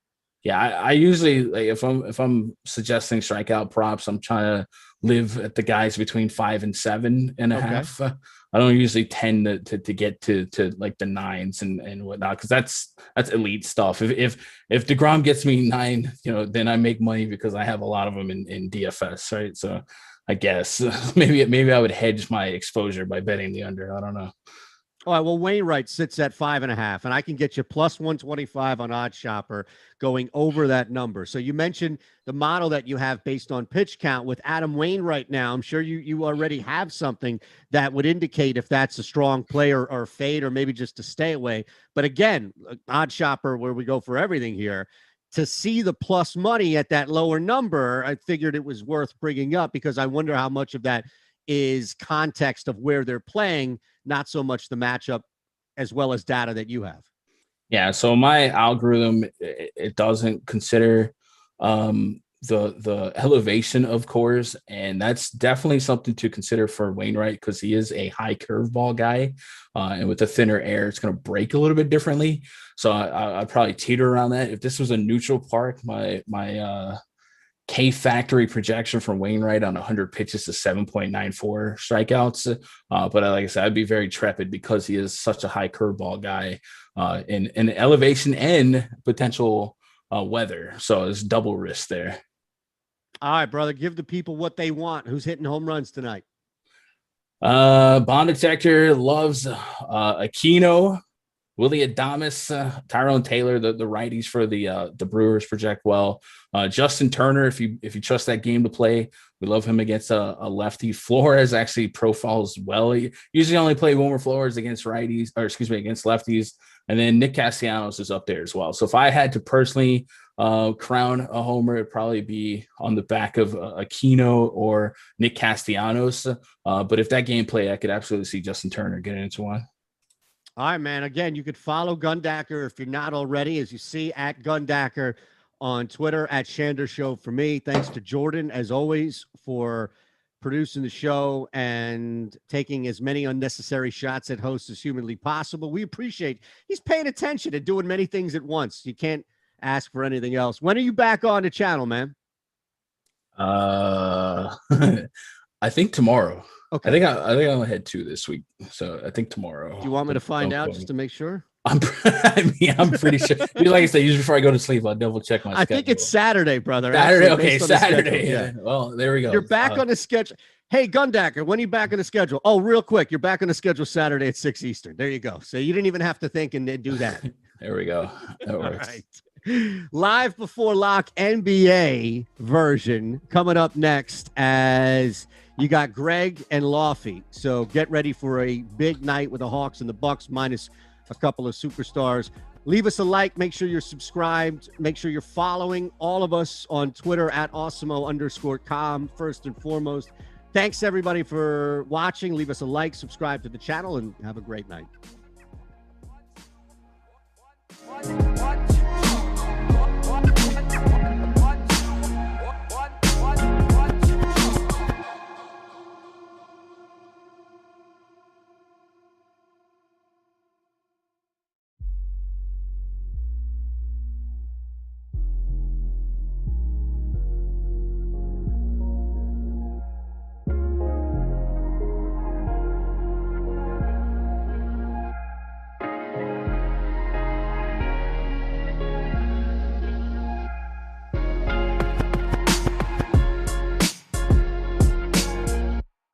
Yeah, I usually, like, if I'm suggesting strikeout props, I'm trying to live at the guys between 5 and 7.5. I don't usually tend to get to like the 9s and whatnot, because that's elite stuff. If DeGrom gets me 9, then I make money because I have a lot of them in DFS, right? So I guess maybe I would hedge my exposure by betting the under. I don't know. All right, well, Wainwright sits at 5.5, and I can get you plus 125 on Odd Shopper going over that number. So you mentioned the model that you have based on pitch count with Adam Wainwright now. I'm sure you already have something that would indicate if that's a strong play or fade, or maybe just to stay away. But again, Odd Shopper, where we go for everything here, to see the plus money at that lower number, I figured it was worth bringing up, because I wonder how much of that is context of where they're playing, not so much the matchup, as well as data that you have. Yeah. So my algorithm, it doesn't consider the elevation of cores, and that's definitely something to consider for Wainwright, because he is a high curveball guy, and with the thinner air, it's going to break a little bit differently. So I'd probably teeter around that. If this was a neutral park, my K factory projection from Wainwright on 100 pitches to 7.94 strikeouts. But like I said, I'd be very trepid because he is such a high curveball guy in elevation and potential weather. So there's double risk there. All right, brother, give the people what they want. Who's hitting home runs tonight? Bond Detector loves Aquino, Willie Adames, Tyrone Taylor, the righties for the Brewers project well. Justin Turner, if you trust that game to play, we love him against a lefty. Flores actually profiles well. He usually only play Wilmer Flores against righties, against lefties. And then Nick Castellanos is up there as well. So if I had to personally crown a homer, it'd probably be on the back of Aquino or Nick Castellanos. But if that game play, I could absolutely see Justin Turner get into one. All right, man. Again, you could follow Gundacker if you're not already, as you see, at Gundacker on Twitter, at Shander Show for me. Thanks to Jordan, as always, for producing the show and taking as many unnecessary shots at hosts as humanly possible. We appreciate he's paying attention and doing many things at once. You can't ask for anything else. When are you back on the channel, man? I think tomorrow. Okay. I think I only had 2 this week, so I think tomorrow. Do you want me to find out just to make sure? I'm pretty sure. Like I said, usually before I go to sleep, I'll double check my schedule. I think it's Saturday, brother. Saturday. Actually, Okay, Saturday. Yeah. Well, there we go. You're back on the schedule. Hey, Gundacker, when are you back on the schedule? Oh, real quick, you're back on the schedule Saturday at 6 Eastern. There you go. So you didn't even have to think and do that. There we go. That works. All right. Live before lock NBA version coming up next as you got Greg and Lofty. So get ready for a big night with the Hawks and the Bucks minus a couple of superstars. Leave us a like. Make sure you're subscribed. Make sure you're following all of us on Twitter at Awesemo_com first and foremost. Thanks, everybody, for watching. Leave us a like, subscribe to the channel, and have a great night.